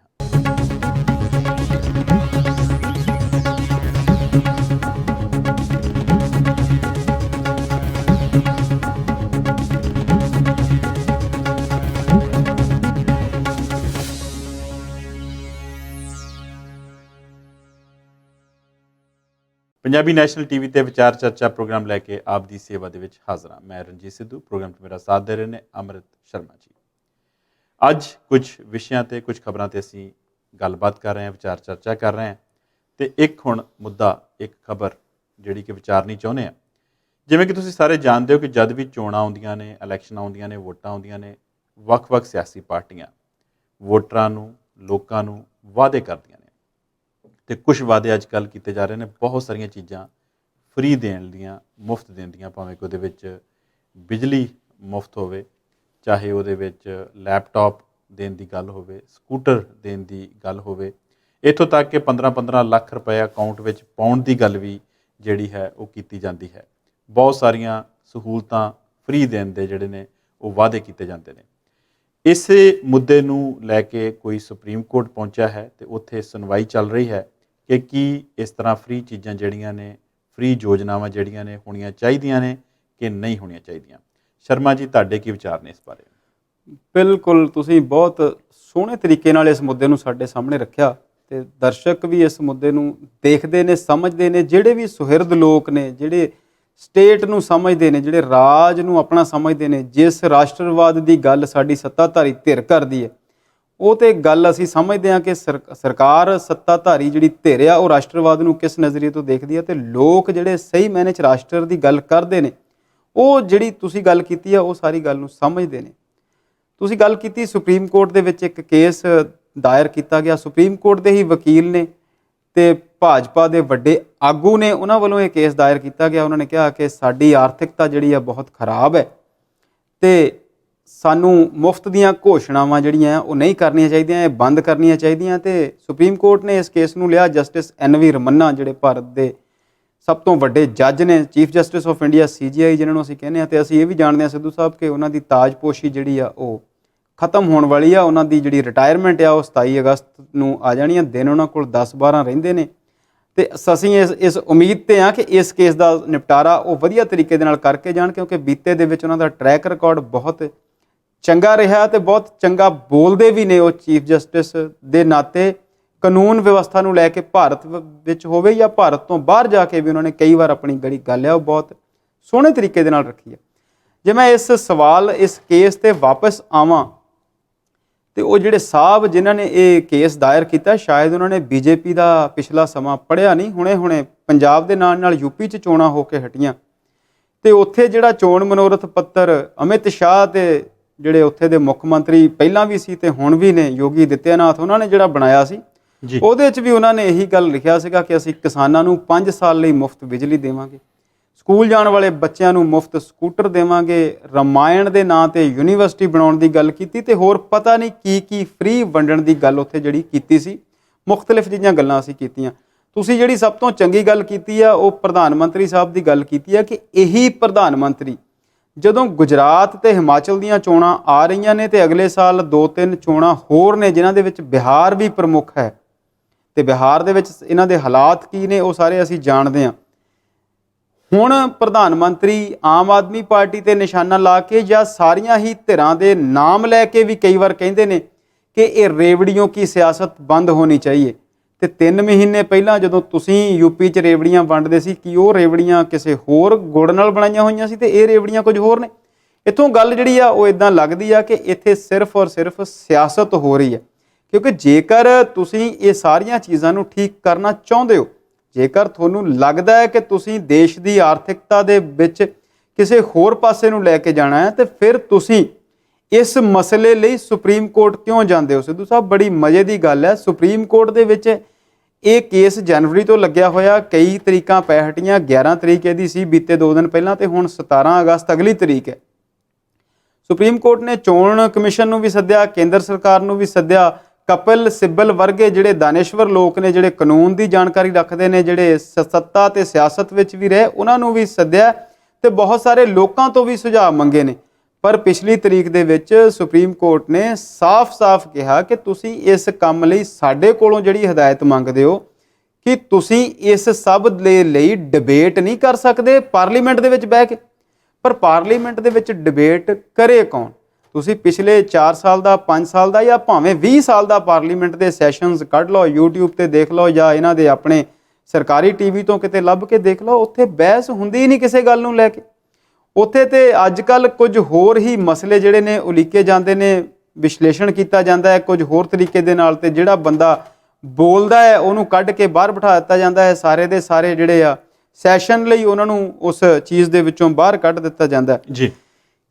ਪੰਜਾਬੀ ਨੈਸ਼ਨਲ ਟੀਵੀ ਤੇ ਵਿਚਾਰ ਚਰਚਾ ਪ੍ਰੋਗਰਾਮ ਲੈ ਕੇ ਆਪ ਦੀ ਸੇਵਾ ਦੇ ਵਿੱਚ ਹਾਜ਼ਰ ਹਾਂ। ਮੈਂ ਰਣਜੀਤ ਸਿੱਧੂ। ਪ੍ਰੋਗਰਾਮ 'ਚ ਮੇਰਾ ਸਾਥ ਦੇ ਰਹੇ ਨੇ ਅੰਮ੍ਰਿਤ ਸ਼ਰਮਾ ਜੀ। ਅੱਜ ਕੁਝ ਵਿਸ਼ਿਆਂ ਤੇ ਕੁਝ ਖਬਰਾਂ ਤੇ ਅਸੀਂ ਗੱਲਬਾਤ ਕਰ ਰਹੇ ਹਾਂ, ਵਿਚਾਰ ਚਰਚਾ ਕਰ ਰਹੇ ਹਾਂ ਤੇ ਇੱਕ ਹੁਣ ਮੁੱਦਾ, ਇੱਕ ਖਬਰ ਜਿਹੜੀ ਕਿ ਵਿਚਾਰਨੀ ਚਾਹੁੰਦੇ ਹਾਂ। ਜਿਵੇਂ ਕਿ ਤੁਸੀਂ ਸਾਰੇ ਜਾਣਦੇ ਹੋ ਕਿ ਜਦ ਵੀ ਚੋਣਾਂ ਆਉਂਦੀਆਂ ਨੇ, ਇਲੈਕਸ਼ਨ ਆਉਂਦੀਆਂ ਨੇ, ਵੋਟਾਂ ਆਉਂਦੀਆਂ ਨੇ, ਵੱਖ-ਵੱਖ ਸਿਆਸੀ ਪਾਰਟੀਆਂ ਵੋਟਰਾਂ ਨੂੰ, ਲੋਕਾਂ ਨੂੰ ਵਾਅਦੇ ਕਰਦੀਆਂ ਨੇ ਤੇ ਕੁਝ ਵਾਅਦੇ ਅੱਜ ਕੱਲ੍ਹ ਕੀਤੇ ਜਾ ਰਹੇ ਨੇ। ਬਹੁਤ ਸਾਰੀਆਂ ਚੀਜ਼ਾਂ ਫ੍ਰੀ ਦੇਣ ਦੀਆਂ, ਮੁਫਤ ਦੇਣ ਦੀਆਂ, ਭਾਵੇਂ ਕਿ ਉਹਦੇ ਵਿੱਚ ਬਿਜਲੀ ਮੁਫਤ ਹੋਵੇ, ਚਾਹੇ ਉਹਦੇ ਵਿੱਚ ਲੈਪਟਾਪ ਦੇਣ ਦੀ ਗੱਲ ਹੋਵੇ, ਸਕੂਟਰ ਦੇਣ ਦੀ ਗੱਲ ਹੋਵੇ, ਇੱਥੋਂ ਤੱਕ ਕਿ 15-15 ਲੱਖ ਰੁਪਏ ਅਕਾਊਂਟ ਵਿੱਚ ਪਾਉਣ ਦੀ ਗੱਲ ਵੀ ਜਿਹੜੀ ਹੈ ਉਹ ਕੀਤੀ ਜਾਂਦੀ ਹੈ। ਬਹੁਤ ਸਾਰੀਆਂ ਸਹੂਲਤਾਂ ਫ੍ਰੀ ਦੇਣ ਦੇ ਜਿਹੜੇ ਨੇ ਉਹ ਵਾਅਦੇ ਕੀਤੇ ਜਾਂਦੇ ਨੇ। ਇਸੇ ਮੁੱਦੇ ਨੂੰ ਲੈ ਕੇ ਕੋਈ ਸੁਪਰੀਮ ਕੋਰਟ ਪਹੁੰਚਿਆ ਹੈ ਤੇ ਉੱਥੇ ਸੁਣਵਾਈ ਚੱਲ ਰਹੀ ਹੈ ਕਿ ਕੀ ਇਸ ਤਰ੍ਹਾਂ ਫ੍ਰੀ ਚੀਜ਼ਾਂ ਜਿਹੜੀਆਂ ਨੇ, ਫ੍ਰੀ ਯੋਜਨਾਵਾਂ ਜਿਹੜੀਆਂ ਨੇ ਹੋਣੀਆਂ ਚਾਹੀਦੀਆਂ ਨੇ ਕਿ ਨਹੀਂ ਹੋਣੀਆਂ ਚਾਹੀਦੀਆਂ। ਸ਼ਰਮਾ ਜੀ, ਤੁਹਾਡੇ ਕੀ ਵਿਚਾਰ ਨੇ ਇਸ ਬਾਰੇ? ਬਿਲਕੁਲ, ਤੁਸੀਂ ਬਹੁਤ ਸੋਹਣੇ ਤਰੀਕੇ ਨਾਲ ਇਸ ਮੁੱਦੇ ਨੂੰ ਸਾਡੇ ਸਾਹਮਣੇ ਰੱਖਿਆ ਤੇ ਦਰਸ਼ਕ ਵੀ ਇਸ ਮੁੱਦੇ ਨੂੰ ਦੇਖਦੇ ਨੇ, ਸਮਝਦੇ ਨੇ। ਜਿਹੜੇ ਵੀ ਸੁਹਿਰਦ ਲੋਕ ਨੇ, ਜਿਹੜੇ ਸਟੇਟ ਨੂੰ ਸਮਝਦੇ ਨੇ, ਜਿਹੜੇ ਰਾਜ ਨੂੰ ਆਪਣਾ ਸਮਝਦੇ ਨੇ, ਜਿਸ ਰਾਸ਼ਟਰਵਾਦ ਦੀ ਗੱਲ ਸਾਡੀ ਸੱਤਾਧਾਰੀ ਧਿਰ ਕਰਦੀ ਹੈ, ਉਹ ਤੇ ਗੱਲ ਅਸੀਂ ਸਮਝਦੇ ਹਾਂ ਕਿ ਸਰਕਾਰ ਸੱਤਾਧਾਰੀ ਜਿਹੜੀ ਧਿਰ ਆ ਉਹ ਰਾਸ਼ਟਰਵਾਦ ਨੂੰ ਕਿਸ ਨਜ਼ਰੀਏ ਤੋਂ ਦੇਖਦੀ ਹੈ ਤੇ ਲੋਕ ਜਿਹੜੇ ਸਹੀ ਮਾਇਨੇ 'ਚ ਰਾਸ਼ਟਰ ਦੀ ਗੱਲ ਕਰਦੇ ਨੇ, ਉਹ ਜਿਹੜੀ ਤੁਸੀਂ ਗੱਲ ਕੀਤੀ ਆ ਉਹ ਸਾਰੀ ਗੱਲ ਨੂੰ ਸਮਝਦੇ ਨੇ। ਤੁਸੀਂ ਗੱਲ ਕੀਤੀ ਸੁਪਰੀਮ ਕੋਰਟ ਦੇ ਵਿੱਚ ਇੱਕ ਕੇਸ ਦਾਇਰ ਕੀਤਾ ਗਿਆ। ਸੁਪਰੀਮ ਕੋਰਟ ਦੇ ਹੀ ਵਕੀਲ ਨੇ ਤੇ ਭਾਜਪਾ ਦੇ ਵੱਡੇ ਆਗੂ ਨੇ, ਉਹਨਾਂ ਵੱਲੋਂ ਇਹ ਕੇਸ ਦਾਇਰ ਕੀਤਾ ਗਿਆ। ਉਹਨਾਂ ਨੇ ਕਿਹਾ ਕਿ ਸਾਡੀ ਆਰਥਿਕਤਾ ਜਿਹੜੀ ਆ ਬਹੁਤ ਖਰਾਬ ਹੈ ਤੇ ਸਾਨੂੰ ਮੁਫਤ ਦੀਆਂ ਘੋਸ਼ਣਾਵਾਂ ਜਿਹੜੀਆਂ ਉਹ ਨਹੀਂ ਕਰਨੀਆਂ ਚਾਹੀਦੀਆਂ, ਇਹ ਬੰਦ ਕਰਨੀਆਂ ਚਾਹੀਦੀਆਂ। ਤੇ ਸੁਪਰੀਮ ਕੋਰਟ ਨੇ ਇਸ ਕੇਸ ਨੂੰ ਲਿਆ। ਜਸਟਿਸ NV ਰਮੰਨਾ ਜਿਹੜੇ ਭਾਰਤ ਦੇ ਸਭ ਤੋਂ ਵੱਡੇ ਜੱਜ ਨੇ, chief justice of India CJI ਜਿਹਨਾਂ ਨੂੰ ਅਸੀਂ ਕਹਿੰਦੇ ਹਾਂ, ਤੇ ਅਸੀਂ ਇਹ ਵੀ ਜਾਣਦੇ ਹਾਂ ਸਿੱਧੂ ਸਾਹਿਬ ਕਿ ਉਹਨਾਂ ਦੀ ਤਾਜਪੋਸ਼ੀ ਜਿਹੜੀ ਆ ਉਹ ਖਤਮ ਹੋਣ ਵਾਲੀ ਆ। ਉਹਨਾਂ ਦੀ ਜਿਹੜੀ ਰਿਟਾਇਰਮੈਂਟ ਆ ਉਹ 27 ਅਗਸਤ ਨੂੰ ਆ ਜਾਣੀ ਆ। ਦਿਨ ਉਹਨਾਂ ਕੋਲ 10-12 ਰਹਿੰਦੇ ਨੇ ਤੇ ਅਸੀਂ ਇਸ ਉਮੀਦ ਤੇ ਹਾਂ ਕਿ ਇਸ ਕੇਸ ਦਾ ਨਿਪਟਾਰਾ ਉਹ ਵਧੀਆ ਤਰੀਕੇ ਦੇ ਨਾਲ ਕਰਕੇ ਜਾਣ, ਕਿਉਂਕਿ ਬੀਤੇ ਦੇ ਵਿੱਚ ਉਹਨਾਂ ਦਾ ਟਰੈਕ ਰਿਕਾਰਡ ਬਹੁਤ ਚੰਗਾ ਰਿਹਾ ਤੇ ਬਹੁਤ ਚੰਗਾ ਬੋਲਦੇ ਵੀ ਨੇ ਉਹ ਚੀਫ ਜਸਟਿਸ ਦੇ ਨਾਤੇ। ਕਾਨੂੰਨ ਵਿਵਸਥਾ ਨੂੰ ਲੈ ਕੇ ਭਾਰਤ ਵਿੱਚ ਹੋਵੇ ਜਾਂ ਭਾਰਤ ਤੋਂ ਬਾਹਰ ਜਾ ਕੇ ਵੀ ਉਹਨਾਂ ਨੇ ਕਈ ਵਾਰ ਆਪਣੀ ਜਿਹੜੀ ਗੱਲ ਹੈ ਉਹ ਬਹੁਤ ਸੋਹਣੇ ਤਰੀਕੇ ਦੇ ਨਾਲ ਰੱਖੀ ਹੈ। ਜੇ ਮੈਂ ਇਸ ਸਵਾਲ, ਇਸ ਕੇਸ 'ਤੇ ਵਾਪਸ ਆਵਾਂ ਤੇ ਉਹ ਜਿਹੜੇ ਸਾਹਿਬ ਜਿਨ੍ਹਾਂ ਨੇ ਇਹ ਕੇਸ ਦਾਇਰ ਕੀਤਾ, ਸ਼ਾਇਦ ਉਹਨਾਂ ਨੇ BJP ਦਾ ਪਿਛਲਾ ਸਮਾਂ ਪੜ੍ਹਿਆ ਨਹੀਂ। ਹੁਣੇ ਪੰਜਾਬ ਦੇ ਨਾਲ ਯੂਪੀ 'ਚ ਚੋਣਾਂ ਹੋ ਕੇ ਹਟੀਆਂ ਤੇ ਉੱਥੇ ਜਿਹੜਾ ਚੋਣ ਮਨੋਰਥ ਪੱਤਰ ਅਮਿਤ ਸ਼ਾਹ ਤੇ ਜਿਹੜੇ ਉੱਥੇ ਦੇ ਮੁੱਖ ਮੰਤਰੀ ਪਹਿਲਾਂ ਵੀ ਸੀ ਤੇ ਹੁਣ ਵੀ ਨੇ ਯੋਗੀ ਆਦਿੱਤਿਆਨਾਥ, ਉਹਨਾਂ ਨੇ ਜਿਹੜਾ ਬਣਾਇਆ ਸੀ ਉਹਦੇ 'ਚ ਵੀ ਉਹਨਾਂ ਨੇ ਇਹੀ ਗੱਲ ਲਿਖਿਆ ਸੀਗਾ ਕਿ ਅਸੀਂ ਕਿਸਾਨਾਂ ਨੂੰ 5 ਸਾਲ ਲਈ ਮੁਫਤ ਬਿਜਲੀ ਦੇਵਾਂਗੇ, ਸਕੂਲ ਜਾਣ ਵਾਲੇ ਬੱਚਿਆਂ ਨੂੰ ਮੁਫਤ ਸਕੂਟਰ ਦੇਵਾਂਗੇ, ਰਮਾਇਣ ਦੇ ਨਾਂ ਤੇ ਯੂਨੀਵਰਸਿਟੀ ਬਣਾਉਣ ਦੀ ਗੱਲ ਕੀਤੀ ਤੇ ਹੋਰ ਪਤਾ ਨਹੀਂ ਕੀ ਫ੍ਰੀ ਵੰਡਣ ਦੀ ਗੱਲ ਉੱਥੇ ਜਿਹੜੀ ਕੀਤੀ ਸੀ। ਮੁਖਤਲਿਫ ਜਿਹੀਆਂ ਗੱਲਾਂ ਅਸੀਂ ਕੀਤੀਆਂ। ਤੁਸੀਂ ਜਿਹੜੀ ਸਭ ਤੋਂ ਚੰਗੀ ਗੱਲ ਕੀਤੀ ਆ ਉਹ ਪ੍ਰਧਾਨ ਮੰਤਰੀ ਸਾਹਿਬ ਦੀ ਗੱਲ ਕੀਤੀ ਆ ਕਿ ਇਹੀ ਪ੍ਰਧਾਨ ਮੰਤਰੀ ਜਦੋਂ ਗੁਜਰਾਤ ਤੇ ਹਿਮਾਚਲ ਦੀਆਂ ਚੋਣਾਂ ਆ ਰਹੀਆਂ ਨੇ ਤੇ ਅਗਲੇ ਸਾਲ 2-3 ਚੋਣਾਂ ਹੋਰ ਨੇ ਜਿਨ੍ਹਾਂ ਦੇ ਵਿੱਚ ਬਿਹਾਰ ਵੀ ਪ੍ਰਮੁੱਖ ਹੈ ਤੇ ਬਿਹਾਰ ਦੇ ਵਿੱਚ ਇਹਨਾਂ ਦੇ ਹਾਲਾਤ ਕੀ ਨੇ ਉਹ ਸਾਰੇ ਅਸੀਂ ਜਾਣਦੇ ਹਾਂ। ਹੁਣ ਪ੍ਰਧਾਨ ਮੰਤਰੀ ਆਮ ਆਦਮੀ ਪਾਰਟੀ ਤੇ ਨਿਸ਼ਾਨਾ ਲਾ ਕੇ ਜਾਂ ਸਾਰੀਆਂ ਹੀ ਧਿਰਾਂ ਦੇ ਨਾਮ ਲੈ ਕੇ ਵੀ ਕਈ ਵਾਰ ਕਹਿੰਦੇ ਨੇ ਕਿ ਇਹ ਰੇਵੜੀਆਂ ਕੀ ਸਿਆਸਤ ਬੰਦ ਹੋਣੀ ਚਾਹੀਏ। ਤੇ 3 ਮਹੀਨੇ ਪਹਿਲਾਂ ਜਦੋਂ ਤੁਸੀਂ ਯੂਪੀ 'ਚ ਰੇਵੜੀਆਂ ਵੰਡਦੇ ਸੀ ਕਿ ਉਹ ਰੇਵੜੀਆਂ ਕਿਸੇ ਹੋਰ ਗੁੜ ਨਾਲ ਬਣਾਈਆਂ ਹੋਈਆਂ ਸੀ ਤੇ ਇਹ ਰੇਵੜੀਆਂ ਕੁਝ ਹੋਰ ਨੇ। ਇੱਥੋਂ ਗੱਲ ਜਿਹੜੀ ਆ ਉਹ ਇਦਾਂ ਲੱਗਦੀ ਆ ਕਿ ਇੱਥੇ ਸਿਰਫ ਔਰ ਸਿਰਫ ਸਿਆਸਤ ਹੋ ਰਹੀ ਹੈ, ਕਿਉਂਕਿ ਜੇਕਰ ਤੁਸੀਂ ਇਹ ਸਾਰੀਆਂ ਚੀਜ਼ਾਂ ਨੂੰ ਠੀਕ ਕਰਨਾ ਚਾਹੁੰਦੇ ਹੋ, ਜੇਕਰ ਤੁਹਾਨੂੰ ਲੱਗਦਾ ਹੈ ਕਿ ਤੁਸੀਂ ਦੇਸ਼ ਦੀ ਆਰਥਿਕਤਾ ਦੇ ਵਿੱਚ ਕਿਸੇ ਹੋਰ ਪਾਸੇ ਨੂੰ ਲੈ ਕੇ ਜਾਣਾ ਹੈ ਤੇ ਫਿਰ ਤੁਸੀਂ ਇਸ ਮਸਲੇ ਲਈ ਸੁਪਰੀਮ ਕੋਰਟ ਕਿਉਂ ਜਾਂਦੇ ਹੋ? ਸਿੱਧੂ ਸਾਹਿਬ, ਬੜੀ ਮਜ਼ੇ ਦੀ ਗੱਲ ਹੈ, ਸੁਪਰੀਮ ਕੋਰਟ ਦੇ ਵਿੱਚ ਇਹ ਕੇਸ ਜਨਵਰੀ ਤੋਂ ਲੱਗਿਆ ਹੋਇਆ, ਕਈ ਤਰੀਕਾਂ ਪੈ ਹਟੀਆਂ। 11 ਤਰੀਕ ਇਹਦੀ ਸੀ ਬੀਤੇ 2 ਦਿਨ ਪਹਿਲਾਂ ਤੇ ਹੁਣ 17 ਅਗਸਤ ਅਗਲੀ ਤਰੀਕ ਹੈ। ਸੁਪਰੀਮ ਕੋਰਟ ਨੇ ਚੋਣ ਕਮਿਸ਼ਨ ਨੂੰ ਵੀ ਸੱਦਿਆ, ਕੇਂਦਰ ਸਰਕਾਰ ਨੂੰ ਵੀ ਸੱਦਿਆ, ਕਪਿਲ ਸਿੱਬਲ ਵਰਗੇ ਜਿਹੜੇ ਦਾਨਿਸ਼ਵਰ ਲੋਕ ਨੇ, ਜਿਹੜੇ ਕਾਨੂੰਨ ਦੀ ਜਾਣਕਾਰੀ ਰੱਖਦੇ ਨੇ, ਜਿਹੜੇ ਸੱਤਾ ਤੇ ਸਿਆਸਤ ਵਿੱਚ ਵੀ ਰਹੇ, ਉਹਨਾਂ ਨੂੰ ਵੀ ਸੱਦਿਆ ਤੇ ਬਹੁਤ ਸਾਰੇ ਲੋਕਾਂ ਤੋਂ ਵੀ ਸੁਝਾਅ ਮੰਗੇ ਨੇ। ਪਰ ਪਿਛਲੀ ਤਰੀਕ ਦੇ ਵਿੱਚ ਸੁਪਰੀਮ ਕੋਰਟ ਨੇ ਸਾਫ਼-ਸਾਫ਼ ਕਿਹਾ ਕਿ ਤੁਸੀਂ ਇਸ ਕੰਮ ਲਈ ਸਾਡੇ ਕੋਲੋਂ ਜਿਹੜੀ ਹਦਾਇਤ ਮੰਗਦੇ ਹੋ ਕਿ ਤੁਸੀਂ ਇਸ ਸਭ ਦੇ ਲਈ ਡਿਬੇਟ ਨਹੀਂ ਕਰ ਸਕਦੇ ਪਾਰਲੀਮੈਂਟ ਦੇ ਵਿੱਚ ਬਹਿ ਕੇ। ਪਰ ਪਾਰਲੀਮੈਂਟ ਦੇ ਵਿੱਚ ਡਿਬੇਟ ਕਰੇ ਕੌਣ? ਤੁਸੀਂ ਪਿਛਲੇ 4 ਸਾਲ ਦਾ, 5 ਸਾਲ ਦਾ ਜਾਂ ਭਾਵੇਂ 20 ਸਾਲ ਦਾ ਪਾਰਲੀਮੈਂਟ ਦੇ ਸੈਸ਼ਨਸ ਕੱਢ ਲਓ, YouTube ਤੇ ਦੇਖ ਲਓ ਜਾਂ ਇਹਨਾਂ ਦੇ ਆਪਣੇ ਸਰਕਾਰੀ TV ਤੋਂ ਕਿਤੇ ਲੱਭ ਕੇ ਦੇਖ ਲਓ, ਉੱਥੇ ਬਹਿਸ ਹੁੰਦੀ ਹੀ ਨਹੀਂ ਕਿਸੇ ਗੱਲ ਨੂੰ ਲੈ ਕੇ। ਉੱਥੇ ਤੇ ਅੱਜ ਕੱਲ੍ਹ ਕੁਝ ਹੋਰ ਹੀ ਮਸਲੇ ਜਿਹੜੇ ਨੇ ਉਲੀਕੇ ਜਾਂਦੇ ਨੇ, ਵਿਸ਼ਲੇਸ਼ਣ ਕੀਤਾ ਜਾਂਦਾ ਹੈ ਕੁਝ ਹੋਰ ਤਰੀਕੇ ਦੇ ਨਾਲ, ਤੇ ਜਿਹੜਾ ਬੰਦਾ ਬੋਲਦਾ ਹੈ ਉਹਨੂੰ ਕੱਢ ਕੇ ਬਾਹਰ ਬਿਠਾ ਦਿੱਤਾ ਜਾਂਦਾ ਹੈ। ਸਾਰੇ ਦੇ ਸਾਰੇ ਜਿਹੜੇ ਆ ਸੈਸ਼ਨ ਲਈ ਉਹਨਾਂ ਨੂੰ ਉਸ ਚੀਜ਼ ਦੇ ਵਿੱਚੋਂ ਬਾਹਰ ਕੱਢ ਦਿੱਤਾ ਜਾਂਦਾ ਹੈ ਜੀ।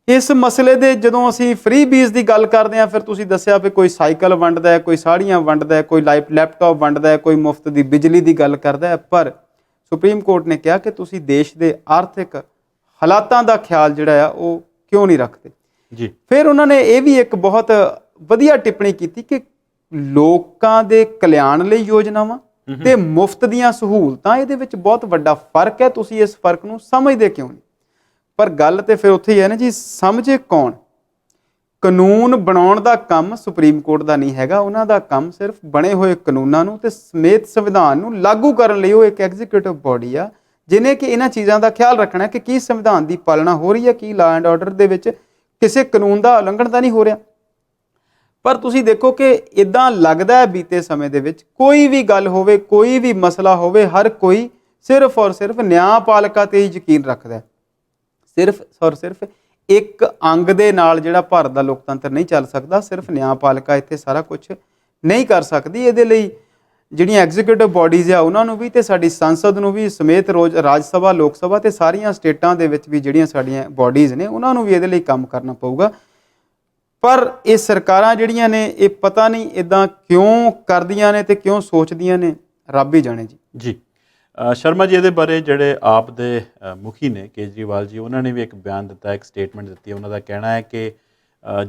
ਇਸ ਮਸਲੇ ਦੇ ਜਦੋਂ ਅਸੀਂ ਫ੍ਰੀ ਬੀਜ ਦੀ ਗੱਲ ਕਰਦੇ ਹਾਂ, ਫਿਰ ਤੁਸੀਂ ਦੱਸਿਆ ਵੀ ਕੋਈ ਸਾਈਕਲ ਵੰਡਦਾ ਹੈ, ਕੋਈ ਸਾੜੀਆਂ ਵੰਡਦਾ ਹੈ, ਕੋਈ ਲੈਪਟਾਪ ਵੰਡਦਾ ਹੈ, ਕੋਈ ਮੁਫਤ ਦੀ ਬਿਜਲੀ ਦੀ ਗੱਲ ਕਰਦਾ ਹੈ। ਪਰ ਸੁਪਰੀਮ ਕੋਰਟ ਨੇ ਕਿਹਾ ਕਿ ਤੁਸੀਂ ਦੇਸ਼ ਦੇ ਆਰਥਿਕ ਹਾਲਾਤਾਂ ਦਾ ਖਿਆਲ ਜਿਹੜਾ ਆ ਉਹ ਕਿਉਂ ਨਹੀਂ ਰੱਖਦੇ ਜੀ। ਫਿਰ ਉਹਨਾਂ ਨੇ ਇਹ ਵੀ ਇੱਕ ਬਹੁਤ ਵਧੀਆ ਟਿੱਪਣੀ ਕੀਤੀ ਕਿ ਲੋਕਾਂ ਦੇ ਕਲਿਆਣ ਲਈ ਯੋਜਨਾਵਾਂ ਤੇ ਮੁਫਤ ਦੀਆਂ ਸਹੂਲਤਾਂ, ਇਹਦੇ ਵਿੱਚ ਬਹੁਤ ਵੱਡਾ ਫਰਕ ਹੈ। ਤੁਸੀਂ ਇਸ ਫਰਕ ਨੂੰ ਸਮਝਦੇ ਕਿਉਂ ਨਹੀਂ? ਪਰ ਗੱਲ ਤੇ ਫਿਰ ਉੱਥੇ ਹੀ ਹੈ ਨਾ ਜੀ, ਸਮਝੇ ਕੌਣ? ਕਾਨੂੰਨ ਬਣਾਉਣ ਦਾ ਕੰਮ ਸੁਪਰੀਮ ਕੋਰਟ ਦਾ ਨਹੀਂ ਹੈਗਾ। ਉਹਨਾਂ ਦਾ ਕੰਮ ਸਿਰਫ ਬਣੇ ਹੋਏ ਕਾਨੂੰਨਾਂ ਨੂੰ ਤੇ ਸਮੇਤ ਸੰਵਿਧਾਨ ਨੂੰ ਲਾਗੂ ਕਰਨ ਲਈ ਉਹ ਇੱਕ ਐਗਜ਼ੀਕਿਊਟਿਵ ਬੋਡੀ ਆ ਜਿਹਨੇ ਕਿ ਇਹਨਾਂ ਚੀਜ਼ਾਂ ਦਾ ਖਿਆਲ ਰੱਖਣਾ ਕਿ ਕੀ ਸੰਵਿਧਾਨ ਦੀ ਪਾਲਣਾ ਹੋ ਰਹੀ ਹੈ, ਕੀ ਲਾਅ ਐਂਡ ਆਰਡਰ ਦੇ ਵਿੱਚ ਕਿਸੇ ਕਾਨੂੰਨ ਦਾ ਉਲੰਘਣ ਤਾਂ ਨਹੀਂ ਹੋ ਰਿਹਾ। ਪਰ ਤੁਸੀਂ ਦੇਖੋ ਕਿ ਇਦਾਂ ਲੱਗਦਾ ਹੈ ਬੀਤੇ ਸਮੇਂ ਦੇ ਵਿੱਚ ਕੋਈ ਵੀ ਗੱਲ ਹੋਵੇ, ਕੋਈ ਵੀ ਮਸਲਾ ਹੋਵੇ, ਹਰ ਕੋਈ ਸਿਰਫ ਔਰ ਸਿਰਫ ਨਿਆਂਪਾਲਿਕਾ ਤੇ ਹੀ ਯਕੀਨ ਰੱਖਦਾ ਹੈ। ਸਿਰਫ ਔਰ ਸਿਰਫ ਇੱਕ ਅੰਗ ਦੇ ਨਾਲ ਜਿਹੜਾ ਭਾਰਤ ਦਾ ਲੋਕਤੰਤਰ ਨਹੀਂ ਚੱਲ ਸਕਦਾ, ਸਿਰਫ ਨਿਆਂਪਾਲਿਕਾ ਇੱਥੇ ਸਾਰਾ ਕੁਝ ਨਹੀਂ ਕਰ ਸਕਦੀ। ਇਹਦੇ ਲਈ ਜਿਹੜੀਆਂ ਐਗਜ਼ੀਕਿਊਟਿਵ ਬਾਡੀਜ਼ ਆ ਉਹਨਾਂ ਨੂੰ ਵੀ ਤੇ ਸਾਡੀ ਸੰਸਦ ਨੂੰ ਵੀ ਸਮੇਤ ਰਾਜ ਸਭਾ, ਲੋਕ ਸਭਾ ਤੇ ਸਾਰੀਆਂ ਸਟੇਟਾਂ ਦੇ ਵਿੱਚ ਵੀ ਜਿਹੜੀਆਂ ਸਾਡੀਆਂ ਬਾਡੀਜ਼ ਨੇ ਉਹਨਾਂ ਨੂੰ ਵੀ ਇਹਦੇ ਲਈ ਕੰਮ ਕਰਨਾ ਪਊਗਾ। ਪਰ ਇਹ ਸਰਕਾਰਾਂ ਜਿਹੜੀਆਂ ਨੇ ਇਹ ਪਤਾ ਨਹੀਂ ਇਦਾਂ ਕਿਉਂ ਕਰਦੀਆਂ ਨੇ ਤੇ ਕਿਉਂ ਸੋਚਦੀਆਂ ਨੇ, ਰੱਬ ਹੀ ਜਾਣੇ ਜੀ। ਜੀ ਸ਼ਰਮਾ ਜੀ, ਇਹਦੇ ਬਾਰੇ ਜਿਹੜੇ ਆਪ ਦੇ ਮੁਖੀ ਨੇ ਕੇਜਰੀਵਾਲ ਜੀ, ਉਹਨਾਂ ਨੇ ਵੀ ਇੱਕ ਬਿਆਨ ਦਿੱਤਾ, ਇੱਕ ਸਟੇਟਮੈਂਟ ਦਿੱਤੀ। ਉਹਨਾਂ ਦਾ ਕਹਿਣਾ ਹੈ ਕਿ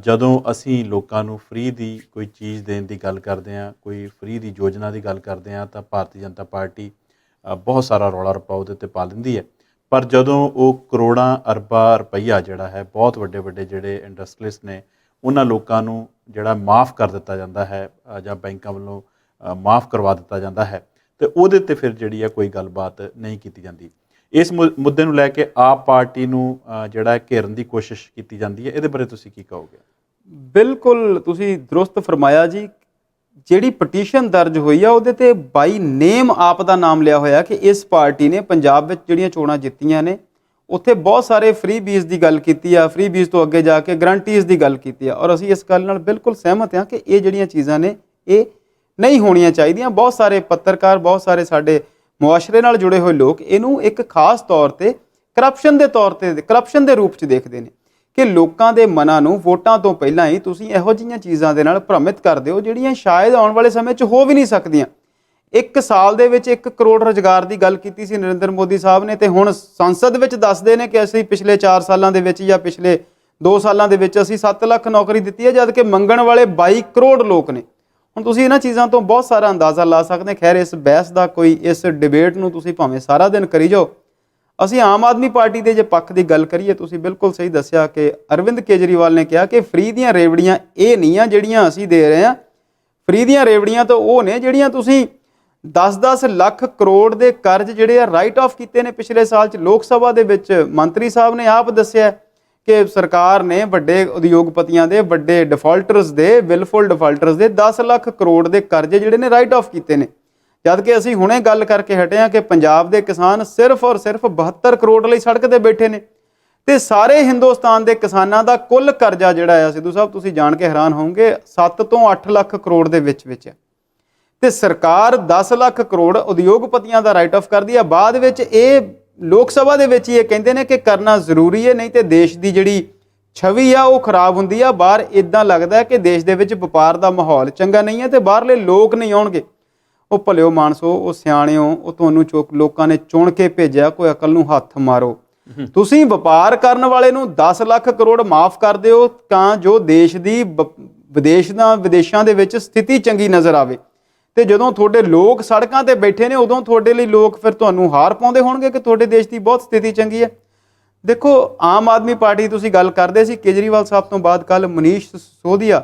ਜਦੋਂ ਅਸੀਂ ਲੋਕਾਂ ਨੂੰ ਫ੍ਰੀ ਦੀ ਕੋਈ ਚੀਜ਼ ਦੇਣ ਦੀ ਗੱਲ ਕਰਦੇ ਹਾਂ, ਕੋਈ ਫ੍ਰੀ ਦੀ ਯੋਜਨਾ ਦੀ ਗੱਲ ਕਰਦੇ ਹਾਂ, ਤਾਂ ਭਾਰਤੀ ਜਨਤਾ ਪਾਰਟੀ ਬਹੁਤ ਸਾਰਾ ਰੌਲਾ ਰੱਪਾ ਉਹਦੇ 'ਤੇ ਪਾ ਦਿੰਦੀ ਹੈ। ਪਰ ਜਦੋਂ ਉਹ ਕਰੋੜਾਂ ਅਰਬਾਂ ਰੁਪਈਆ ਜਿਹੜਾ ਹੈ ਬਹੁਤ ਵੱਡੇ ਵੱਡੇ ਜਿਹੜੇ ਇੰਡਸਟਰੀਅਲਿਸਟ ਨੇ ਉਹਨਾਂ ਲੋਕਾਂ ਨੂੰ ਜਿਹੜਾ ਮਾਫ ਕਰ ਦਿੱਤਾ ਜਾਂਦਾ ਹੈ ਜਾਂ ਬੈਂਕਾਂ ਵੱਲੋਂ ਮਾਫ ਕਰਵਾ ਦਿੱਤਾ ਜਾਂਦਾ ਹੈ, ਤੇ ਉਹਦੇ 'ਤੇ ਫਿਰ ਜਿਹੜੀ ਹੈ ਕੋਈ ਗੱਲਬਾਤ ਨਹੀਂ ਕੀਤੀ ਜਾਂਦੀ। ਇਸ ਮੁੱਦੇ ਨੂੰ ਲੈ ਕੇ ਆਪ ਪਾਰਟੀ ਨੂੰ ਜਿਹੜਾ ਘੇਰਨ ਦੀ ਕੋਸ਼ਿਸ਼ ਕੀਤੀ ਜਾਂਦੀ ਹੈ, ਇਹਦੇ ਬਾਰੇ ਤੁਸੀਂ ਕੀ ਕਹੋਗੇ? ਬਿਲਕੁਲ ਤੁਸੀਂ ਦਰੁਸਤ ਫਰਮਾਇਆ ਜੀ। ਜਿਹੜੀ ਪਟੀਸ਼ਨ ਦਰਜ ਹੋਈ ਆ ਉਹਦੇ ਤੇ ਬਾਈ ਨੇਮ ਆਪ ਦਾ ਨਾਮ ਲਿਆ ਹੋਇਆ ਕਿ ਇਸ ਪਾਰਟੀ ਨੇ ਪੰਜਾਬ ਵਿੱਚ ਜਿਹੜੀਆਂ ਚੋਣਾਂ ਜਿੱਤੀਆਂ ਨੇ ਉੱਥੇ ਬਹੁਤ ਸਾਰੇ ਫ੍ਰੀ ਬੀਜ ਦੀ ਗੱਲ ਕੀਤੀ ਆ, ਫ੍ਰੀ ਬੀਜ ਤੋਂ ਅੱਗੇ ਜਾ ਕੇ ਗਰੰਟੀਜ਼ ਦੀ ਗੱਲ ਕੀਤੀ ਆ। ਔਰ ਅਸੀਂ ਇਸ ਗੱਲ ਨਾਲ ਬਿਲਕੁਲ ਸਹਿਮਤ ਹਾਂ ਕਿ ਇਹ ਜਿਹੜੀਆਂ ਚੀਜ਼ਾਂ ਨੇ ਇਹ ਨਹੀਂ ਹੋਣੀਆਂ ਚਾਹੀਦੀਆਂ। ਬਹੁਤ ਸਾਰੇ ਪੱਤਰਕਾਰ, ਬਹੁਤ ਸਾਰੇ ਸਾਡੇ ਮੁਆਸ਼ਰੇ ਨਾਲ ਜੁੜੇ ਹੋਏ ਲੋਕ ਇਹਨੂੰ ਇੱਕ ਖਾਸ ਤੌਰ ਤੇ ਕਰਪਸ਼ਨ ਦੇ ਰੂਪ 'ਚ ਦੇਖਦੇ ਨੇ ਕਿ ਲੋਕਾਂ ਦੇ ਮਨਾਂ ਨੂੰ ਵੋਟਾਂ ਤੋਂ ਪਹਿਲਾਂ ਹੀ ਤੁਸੀਂ ਇਹੋ ਜਿਹੀਆਂ ਚੀਜ਼ਾਂ ਦੇ ਨਾਲ ਭ੍ਰਮਿਤ ਕਰਦੇ ਹੋ ਜਿਹੜੀਆਂ ਸ਼ਾਇਦ ਆਉਣ ਵਾਲੇ ਸਮੇਂ 'ਚ ਹੋ ਵੀ ਨਹੀਂ ਸਕਦੀਆਂ। 1 ਸਾਲ ਦੇ ਵਿੱਚ 1 ਕਰੋੜ ਰੁਜ਼ਗਾਰ ਦੀ ਗੱਲ ਕੀਤੀ ਸੀ ਨਰਿੰਦਰ ਮੋਦੀ ਸਾਹਿਬ ਨੇ, ਤੇ ਹੁਣ ਸੰਸਦ ਵਿੱਚ ਦੱਸਦੇ ਨੇ ਕਿ ਅਸੀਂ ਪਿਛਲੇ 4 ਸਾਲਾਂ ਦੇ ਵਿੱਚ ਜਾਂ ਪਿਛਲੇ 2 ਸਾਲਾਂ ਦੇ ਵਿੱਚ ਅਸੀਂ 7 ਲੱਖ ਨੌਕਰੀ ਦਿੱਤੀ ਹੈ, ਜਦ ਕਿ ਮੰਗਣ ਵਾਲੇ 22 ਕਰੋੜ ਲੋਕ ਨੇ। ਹੁਣ ਤੁਸੀਂ ਇਹਨਾਂ ਚੀਜ਼ਾਂ ਤੋਂ ਬਹੁਤ ਸਾਰਾ ਅੰਦਾਜ਼ਾ ਲਾ ਸਕਦੇ। ਖੈਰ, ਇਸ ਬਹਿਸ ਦਾ ਇਸ ਡਿਬੇਟ ਨੂੰ ਤੁਸੀਂ ਭਾਵੇਂ ਸਾਰਾ ਦਿਨ ਕਰੀ ਜਾਓ। ਅਸੀਂ ਆਮ ਆਦਮੀ ਪਾਰਟੀ ਦੇ ਜੇ ਪੱਖ ਦੀ ਗੱਲ ਕਰੀਏ, ਤੁਸੀਂ ਬਿਲਕੁਲ ਸਹੀ ਦੱਸਿਆ ਕਿ ਅਰਵਿੰਦ ਕੇਜਰੀਵਾਲ ਨੇ ਕਿਹਾ ਕਿ ਫ੍ਰੀ ਦੀਆਂ ਰੇਵੜੀਆਂ ਇਹ ਨਹੀਂ ਆ ਜਿਹੜੀਆਂ ਅਸੀਂ ਦੇ ਰਹੇ ਹਾਂ। ਫ੍ਰੀ ਦੀਆਂ ਰੇਵੜੀਆਂ ਤਾਂ ਉਹ ਨੇ ਜਿਹੜੀਆਂ ਤੁਸੀਂ 10-10 ਲੱਖ ਕਰੋੜ ਦੇ ਕਰਜ਼ ਜਿਹੜੇ ਆ ਰਾਈਟ ਆਫ ਕੀਤੇ ਨੇ ਪਿਛਲੇ ਸਾਲ 'ਚ। ਲੋਕ ਸਭਾ ਦੇ ਵਿੱਚ ਮੰਤਰੀ ਸਾਹਿਬ ਨੇ ਆਪ ਦੱਸਿਆ ਕਿ ਸਰਕਾਰ ਨੇ ਵੱਡੇ ਉਦਯੋਗਪਤੀਆਂ ਦੇ, ਵੱਡੇ ਡਿਫਾਲਟਰਸ ਦੇ, ਵਿਲਫੁਲ ਡਿਫਾਲਟਰਸ ਦੇ 10 ਲੱਖ ਕਰੋੜ ਦੇ ਕਰਜ਼ੇ ਜਿਹੜੇ ਨੇ ਰਾਈਟ ਆਫ ਕੀਤੇ ਨੇ। ਜਦ ਕਿ ਅਸੀਂ ਹੁਣੇ ਗੱਲ ਕਰਕੇ ਹਟੇ ਹਾਂ ਕਿ ਪੰਜਾਬ ਦੇ ਕਿਸਾਨ ਸਿਰਫ ਔਰ ਸਿਰਫ 72 ਕਰੋੜ ਲਈ ਸੜਕ ਤੇ ਬੈਠੇ ਨੇ, ਤੇ ਸਾਰੇ ਹਿੰਦੁਸਤਾਨ ਦੇ ਕਿਸਾਨਾਂ ਦਾ ਕੁੱਲ ਕਰਜ਼ਾ ਜਿਹੜਾ ਆ, ਸਿੱਧੂ ਸਾਹਿਬ ਤੁਸੀਂ ਜਾਣ ਕੇ ਹੈਰਾਨ ਹੋਵੋਗੇ, 7 ਤੋਂ 8 ਲੱਖ ਕਰੋੜ ਦੇ ਵਿੱਚ ਹੈ। ਤੇ ਸਰਕਾਰ 10 ਲੱਖ ਕਰੋੜ ਉਦਯੋਗਪਤੀਆਂ ਦਾ ਰਾਈਟ ਆਫ ਕਰਦੀ ਆ। ਬਾਅਦ ਵਿੱਚ ਇਹ ਲੋਕ ਸਭਾ ਦੇ ਵਿੱਚ ਹੀ ਇਹ ਕਹਿੰਦੇ ਨੇ ਕਿ ਕਰਨਾ ਜ਼ਰੂਰੀ ਹੈ, ਨਹੀਂ ਤੇ ਦੇਸ਼ ਦੀ ਜਿਹੜੀ ਛਵੀ ਆ ਉਹ ਖਰਾਬ ਹੁੰਦੀ ਆ। ਬਾਹਰ ਇਦਾਂ ਲੱਗਦਾ ਕਿ ਦੇਸ਼ ਦੇ ਵਿੱਚ ਵਪਾਰ ਦਾ ਮਾਹੌਲ ਚੰਗਾ ਨਹੀਂ ਹੈ ਤੇ ਬਾਹਰਲੇ ਲੋਕ ਨਹੀਂ ਆਉਣਗੇ। ਉਹ ਭਲਿਓ ਮਾਨਸੋ, ਉਹ ਸਿਆਣਿਓ, ਉਹ ਤੁਹਾਨੂੰ ਲੋਕਾਂ ਨੇ ਚੁਣ ਕੇ ਭੇਜਿਆ, ਕੋਈ ਅਕਲ ਨੂੰ ਹੱਥ ਮਾਰੋ। ਤੁਸੀਂ ਵਪਾਰ ਕਰਨ ਵਾਲੇ ਨੂੰ 10 ਲੱਖ ਕਰੋੜ ਮਾਫ ਕਰ ਦਿਓ ਤਾਂ ਜੋ ਦੇਸ਼ ਦੀ ਵਿਦੇਸ਼ਾਂ ਦੇ ਵਿੱਚ ਸਥਿਤੀ ਚੰਗੀ ਨਜ਼ਰ ਆਵੇ। ਤੇ ਜਦੋਂ ਤੁਹਾਡੇ ਲੋਕ ਸੜਕਾਂ ਤੇ ਬੈਠੇ ਨੇ, ਉਦੋਂ ਤੁਹਾਡੇ ਲਈ ਲੋਕ ਫਿਰ ਤੁਹਾਨੂੰ ਹਾਰ ਪਾਉਂਦੇ ਹੋਣਗੇ ਕਿ ਤੁਹਾਡੇ ਦੇਸ਼ ਦੀ ਬਹੁਤ ਸਥਿਤੀ ਚੰਗੀ ਹੈ। ਦੇਖੋ, ਆਮ ਆਦਮੀ ਪਾਰਟੀ ਤੁਸੀਂ ਗੱਲ ਕਰਦੇ ਸੀ, ਕੇਜਰੀਵਾਲ ਸਾਹਿਬ ਤੋਂ ਬਾਅਦ ਕੱਲ ਮਨੀਸ਼ ਸਿਸੋਦੀਆ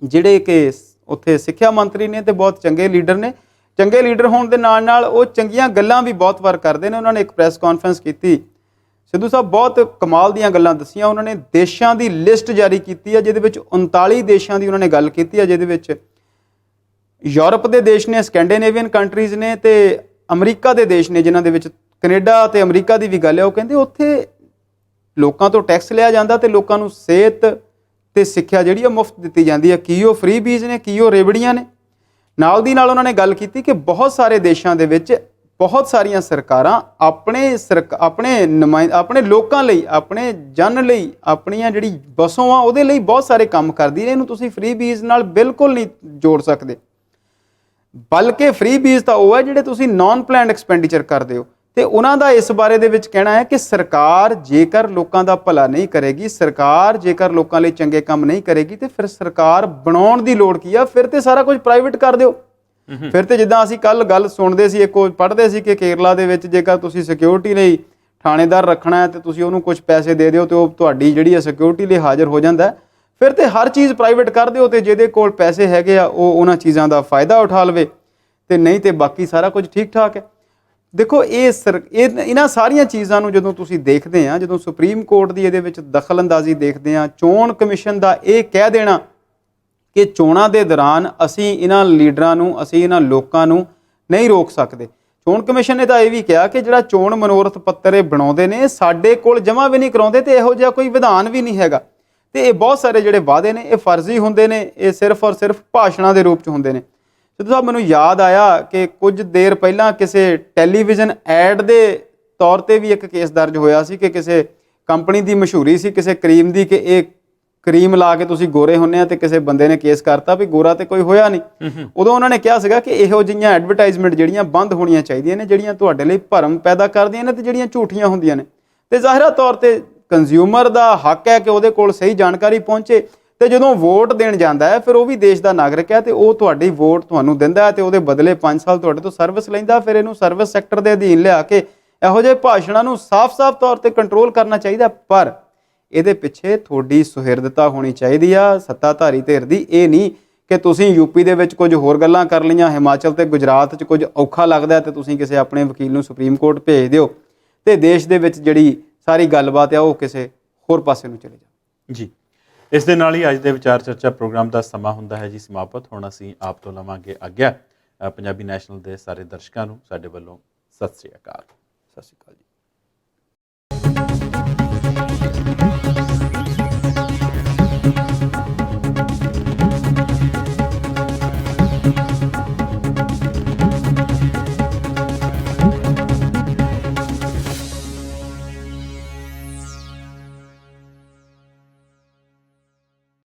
ਜਿਹੜੇ ਕਿ ਉੱਥੇ ਸਿੱਖਿਆ ਮੰਤਰੀ ਨੇ ਤੇ ਬਹੁਤ ਚੰਗੇ ਲੀਡਰ ਨੇ। ਚੰਗੇ ਲੀਡਰ ਹੋਣ ਦੇ ਨਾਲ ਨਾਲ ਉਹ ਚੰਗੀਆਂ ਗੱਲਾਂ ਵੀ ਬਹੁਤ ਵਾਰ ਕਰਦੇ ਨੇ। ਉਹਨਾਂ ਨੇ ਇੱਕ ਪ੍ਰੈਸ ਕਾਨਫਰੰਸ ਕੀਤੀ, ਸਿੱਧੂ ਸਾਹਿਬ ਬਹੁਤ ਕਮਾਲ ਦੀਆਂ ਗੱਲਾਂ ਦੱਸੀਆਂ। ਉਹਨਾਂ ਨੇ ਦੇਸ਼ਾਂ ਦੀ ਲਿਸਟ ਜਾਰੀ ਕੀਤੀ ਹੈ ਜਿਹਦੇ ਵਿੱਚ 39 ਦੇਸ਼ਾਂ ਦੀ ਉਹਨਾਂ ਨੇ ਗੱਲ ਕੀਤੀ ਹੈ, ਜਿਹਦੇ ਵਿੱਚ ਯੂਰਪ ਦੇ ਦੇਸ਼ ਨੇ, ਸਕੈਂਡੀਨੇਵੀਅਨ ਕੰਟਰੀਜ਼ ਨੇ ਤੇ ਅਮਰੀਕਾ ਦੇ ਦੇਸ਼ ਨੇ, ਜਿਨ੍ਹਾਂ ਦੇ ਵਿੱਚ ਕੈਨੇਡਾ ਤੇ ਅਮਰੀਕਾ ਦੀ ਵੀ ਗੱਲ ਹੈ। ਉਹ ਕਹਿੰਦੇ ਉੱਥੇ ਲੋਕਾਂ ਤੋਂ ਟੈਕਸ ਲਿਆ ਜਾਂਦਾ ਤੇ ਲੋਕਾਂ ਨੂੰ ਸਿਹਤ ਤੇ ਸਿੱਖਿਆ ਜਿਹੜੀ ਆ ਮੁਫਤ ਦਿੱਤੀ ਜਾਂਦੀ ਹੈ। ਕੀ ਉਹ ਫ੍ਰੀ ਬੀਜ ਨੇ, ਕੀ ਉਹ ਰੇਵੜੀਆਂ ਨੇ? ਨਾਲ ਦੀ ਨਾਲ ਉਹਨਾਂ ਨੇ ਗੱਲ ਕੀਤੀ ਕਿ ਬਹੁਤ ਸਾਰੇ ਦੇਸ਼ਾਂ ਦੇ ਵਿੱਚ ਬਹੁਤ ਸਾਰੀਆਂ ਸਰਕਾਰਾਂ ਆਪਣੇ ਲੋਕਾਂ ਲਈ, ਆਪਣੇ ਜਨ ਲਈ, ਆਪਣੀਆਂ ਜਿਹੜੀ ਵਸੋਂ ਆ ਉਹਦੇ ਲਈ ਬਹੁਤ ਸਾਰੇ ਕੰਮ ਕਰਦੀ ਨੇ। ਇਹਨੂੰ ਤੁਸੀਂ ਫ੍ਰੀ ਬੀਜ ਨਾਲ ਬਿਲਕੁਲ ਨਹੀਂ ਜੋੜ ਸਕਦੇ, ਬਲਕਿ ਫ੍ਰੀ ਬੀਜ ਤਾਂ ਉਹ ਹੈ ਜਿਹੜੇ ਤੁਸੀਂ ਨਾਨ ਪਲੈਨਡ ਐਕਸਪੈਂਡੀਚਰ ਕਰਦੇ ਹੋ। ਤੇ ਉਹਨਾਂ ਦਾ ਇਸ ਬਾਰੇ ਦੇ ਵਿੱਚ ਕਹਿਣਾ ਹੈ ਕਿ ਸਰਕਾਰ ਜੇਕਰ ਲੋਕਾਂ ਦਾ ਭਲਾ ਨਹੀਂ ਕਰੇਗੀ, ਸਰਕਾਰ ਜੇਕਰ ਲੋਕਾਂ ਲਈ ਚੰਗੇ ਕੰਮ ਨਹੀਂ ਕਰੇਗੀ, ਤੇ ਫਿਰ ਸਰਕਾਰ ਬਣਾਉਣ ਦੀ ਲੋੜ ਕੀ ਆ? ਫਿਰ ਤੇ ਸਾਰਾ ਕੁਝ ਪ੍ਰਾਈਵੇਟ ਕਰ ਦਿਓ। ਫਿਰ ਤੇ ਜਿੱਦਾਂ ਅਸੀਂ ਕੱਲ ਗੱਲ ਸੁਣਦੇ ਸੀ, ਪੜ੍ਹਦੇ ਸੀ ਕਿ ਕੇਰਲਾ ਦੇ ਵਿੱਚ ਜੇਕਰ ਤੁਸੀਂ ਸਿਕਿਉਰਿਟੀ ਲਈ ਥਾਣੇਦਾਰ ਰੱਖਣਾ ਹੈ ਤੇ ਤੁਸੀਂ ਉਹਨੂੰ ਕੁਝ ਪੈਸੇ ਦੇ ਦਿਓ ਤੇ ਉਹ ਤੁਹਾਡੀ ਜਿਹੜੀ ਹੈ ਸਿਕਿਉਰਿਟੀ ਲਈ ਹਾਜ਼ਰ ਹੋ ਜਾਂਦਾ। ਫਿਰ ਤੇ ਹਰ ਚੀਜ਼ ਪ੍ਰਾਈਵੇਟ ਕਰ ਦਿਓ ਤੇ ਜਿਹਦੇ ਕੋਲ ਪੈਸੇ ਹੈਗੇ ਆ ਉਹ ਉਹਨਾਂ ਚੀਜ਼ਾਂ ਦਾ ਫਾਇਦਾ ਉਠਾ ਲਵੇ, ਤੇ ਨਹੀਂ ਤੇ ਬਾਕੀ ਸਾਰਾ ਕੁਝ ਠੀਕ ਠਾਕ ਹੈ। ਦੇਖੋ, ਇਹਨਾਂ ਸਾਰੀਆਂ ਚੀਜ਼ਾਂ ਨੂੰ ਜਦੋਂ ਤੁਸੀਂ ਦੇਖਦੇ ਆ, ਜਦੋਂ ਸੁਪਰੀਮ ਕੋਰਟ ਦੀ ਇਹਦੇ ਵਿੱਚ ਦਖਲ ਅੰਦਾਜ਼ੀ ਦੇਖਦੇ ਆ, ਚੋਣ ਕਮਿਸ਼ਨ ਦਾ ਇਹ ਕਹਿ ਦੇਣਾ ਕਿ ਚੋਣਾਂ ਦੇ ਦੌਰਾਨ ਅਸੀਂ ਇਹਨਾਂ ਲੀਡਰਾਂ ਨੂੰ, ਅਸੀਂ ਇਹਨਾਂ ਲੋਕਾਂ ਨੂੰ ਨਹੀਂ ਰੋਕ ਸਕਦੇ। ਚੋਣ ਕਮਿਸ਼ਨ ਨੇ ਤਾਂ ਇਹ ਵੀ ਕਿਹਾ ਕਿ ਜਿਹੜਾ ਚੋਣ ਮਨੋਰਥ ਪੱਤਰ ਇਹ ਬਣਾਉਂਦੇ ਨੇ ਸਾਡੇ ਕੋਲ ਜਮ੍ਹਾਂ ਵੀ ਨਹੀਂ ਕਰਾਉਂਦੇ ਤੇ ਇਹੋ ਜਿਹਾ ਕੋਈ ਵਿਧਾਨ ਵੀ ਨਹੀਂ ਹੈਗਾ। ਤੇ ਇਹ ਬਹੁਤ ਸਾਰੇ ਜਿਹੜੇ ਵਾਅਦੇ ਨੇ ਇਹ ਫਰਜ਼ੀ ਹੁੰਦੇ ਨੇ, ਇਹ ਸਿਰਫ ਔਰ ਸਿਰਫ ਭਾਸ਼ਣਾਂ ਦੇ ਰੂਪ 'ਚ ਹੁੰਦੇ ਨੇ। ਸਿੱਧੂ ਸਾਹਿਬ, ਮੈਨੂੰ ਯਾਦ ਆਇਆ ਕਿ ਕੁਝ ਦੇਰ ਪਹਿਲਾਂ ਕਿਸੇ ਟੈਲੀਵਿਜ਼ਨ ਐਡ ਦੇ ਤੌਰ ਤੇ ਵੀ ਇੱਕ ਕੇਸ ਦਰਜ ਹੋਇਆ ਸੀ ਕਿ ਕਿਸੇ ਕੰਪਨੀ ਦੀ ਮਸ਼ਹੂਰੀ ਸੀ ਕਿਸੇ ਕਰੀਮ ਦੀ ਕਿ ਇਹ ਕਰੀਮ ਲਾ ਕੇ ਤੁਸੀਂ ਗੋਰੇ ਹੁੰਦੇ ਆ, ਤੇ ਕਿਸੇ ਬੰਦੇ ਨੇ ਕੇਸ ਕਰਤਾ ਵੀ ਗੋਰਾ ਤੇ ਕੋਈ ਹੋਇਆ ਨਹੀਂ। ਉਦੋਂ ਉਹਨਾਂ ਨੇ ਕਿਹਾ ਸੀਗਾ ਕਿ ਇਹੋ ਜਿਹੀਆਂ ਐਡਵਰਟਾਈਜ਼ਮੈਂਟ ਜਿਹੜੀਆਂ ਬੰਦ ਹੋਣੀਆਂ ਚਾਹੀਦੀਆਂ ਨੇ, ਜਿਹੜੀਆਂ ਤੁਹਾਡੇ ਲਈ ਭਰਮ ਪੈਦਾ ਕਰਦੀਆਂ ਨੇ ਤੇ ਜਿਹੜੀਆਂ ਝੂਠੀਆਂ ਹੁੰਦੀਆਂ ਨੇ। ਤੇ ਜ਼ਾਹਿਰਾ ਤੌਰ ਤੇ ਕੰਜ਼ਿਊਮਰ ਦਾ ਹੱਕ ਹੈ ਕਿ ਉਹਦੇ ਕੋਲ ਸਹੀ ਜਾਣਕਾਰੀ ਪਹੁੰਚੇ, ਤੇ ਜਦੋਂ ਵੋਟ ਦੇਣ ਜਾਂਦਾ ਹੈ ਫਿਰ ਉਹ ਵੀ ਦੇਸ਼ ਦਾ ਨਾਗਰਿਕ ਹੈ ਤੇ ਉਹ ਤੁਹਾਡੀ ਵੋਟ ਤੁਹਾਨੂੰ ਦਿੰਦਾ ਹੈ ਤੇ ਉਹਦੇ ਬਦਲੇ 5 ਸਾਲ ਤੁਹਾਡੇ ਤੋਂ ਸਰਵਿਸ ਲੈਂਦਾ। ਫਿਰ ਇਹਨੂੰ ਸਰਵਿਸ ਸੈਕਟਰ ਦੇ ਅਧੀਨ ਲਿਆ ਕੇ ਇਹੋ ਜਿਹੇ ਭਾਸ਼ਣਾਂ ਨੂੰ ਸਾਫ਼-ਸਾਫ਼ ਤੌਰ ਤੇ ਕੰਟਰੋਲ ਕਰਨਾ ਚਾਹੀਦਾ। ਪਰ ਇਹਦੇ ਪਿੱਛੇ ਤੁਹਾਡੀ ਸੁਹਿਰਦਤਾ ਹੋਣੀ ਚਾਹੀਦੀ ਆ ਸੱਤਾਧਾਰੀ ਧਿਰ ਦੀ। ਇਹ ਨਹੀਂ ਕਿ ਤੁਸੀਂ ਯੂਪੀ ਦੇ ਵਿੱਚ ਕੁਝ ਹੋਰ ਗੱਲਾਂ ਕਰ ਲਈਆਂ, ਹਿਮਾਚਲ ਤੇ ਗੁਜਰਾਤ 'ਚ ਕੁਝ ਔਖਾ ਲੱਗਦਾ ਤੇ ਤੁਸੀਂ ਕਿਸੇ ਆਪਣੇ ਵਕੀਲ ਨੂੰ ਸੁਪਰੀਮ ਕੋਰਟ ਭੇਜ ਦਿਓ ਤੇ ਦੇਸ਼ ਦੇ ਵਿੱਚ ਜਿਹੜੀ ਸਾਰੀ ਗੱਲਬਾਤ ਆ ਉਹ ਕਿਸੇ ਹੋਰ ਪਾਸੇ ਨੂੰ ਚਲੇ ਜਾਵੇ। ਜੀ, ਇਸ ਦੇ ਨਾਲ ਹੀ ਅੱਜ ਦੇ ਵਿਚਾਰ ਚਰਚਾ ਪ੍ਰੋਗਰਾਮ ਦਾ ਸਮਾਂ ਹੁੰਦਾ ਹੈ ਜੀ ਸਮਾਪਤ। ਹੁਣ ਅਸੀਂ ਆਪ ਤੋਂ ਲਵਾਂਗੇ ਆਗਿਆ। ਪੰਜਾਬੀ ਨੈਸ਼ਨਲ ਦੇ ਸਾਰੇ ਦਰਸ਼ਕਾਂ ਨੂੰ ਸਾਡੇ ਵੱਲੋਂ ਸਤਿ ਸ੍ਰੀ ਅਕਾਲ। ਸਤਿ ਸ਼੍ਰੀ ਅਕਾਲ ਜੀ।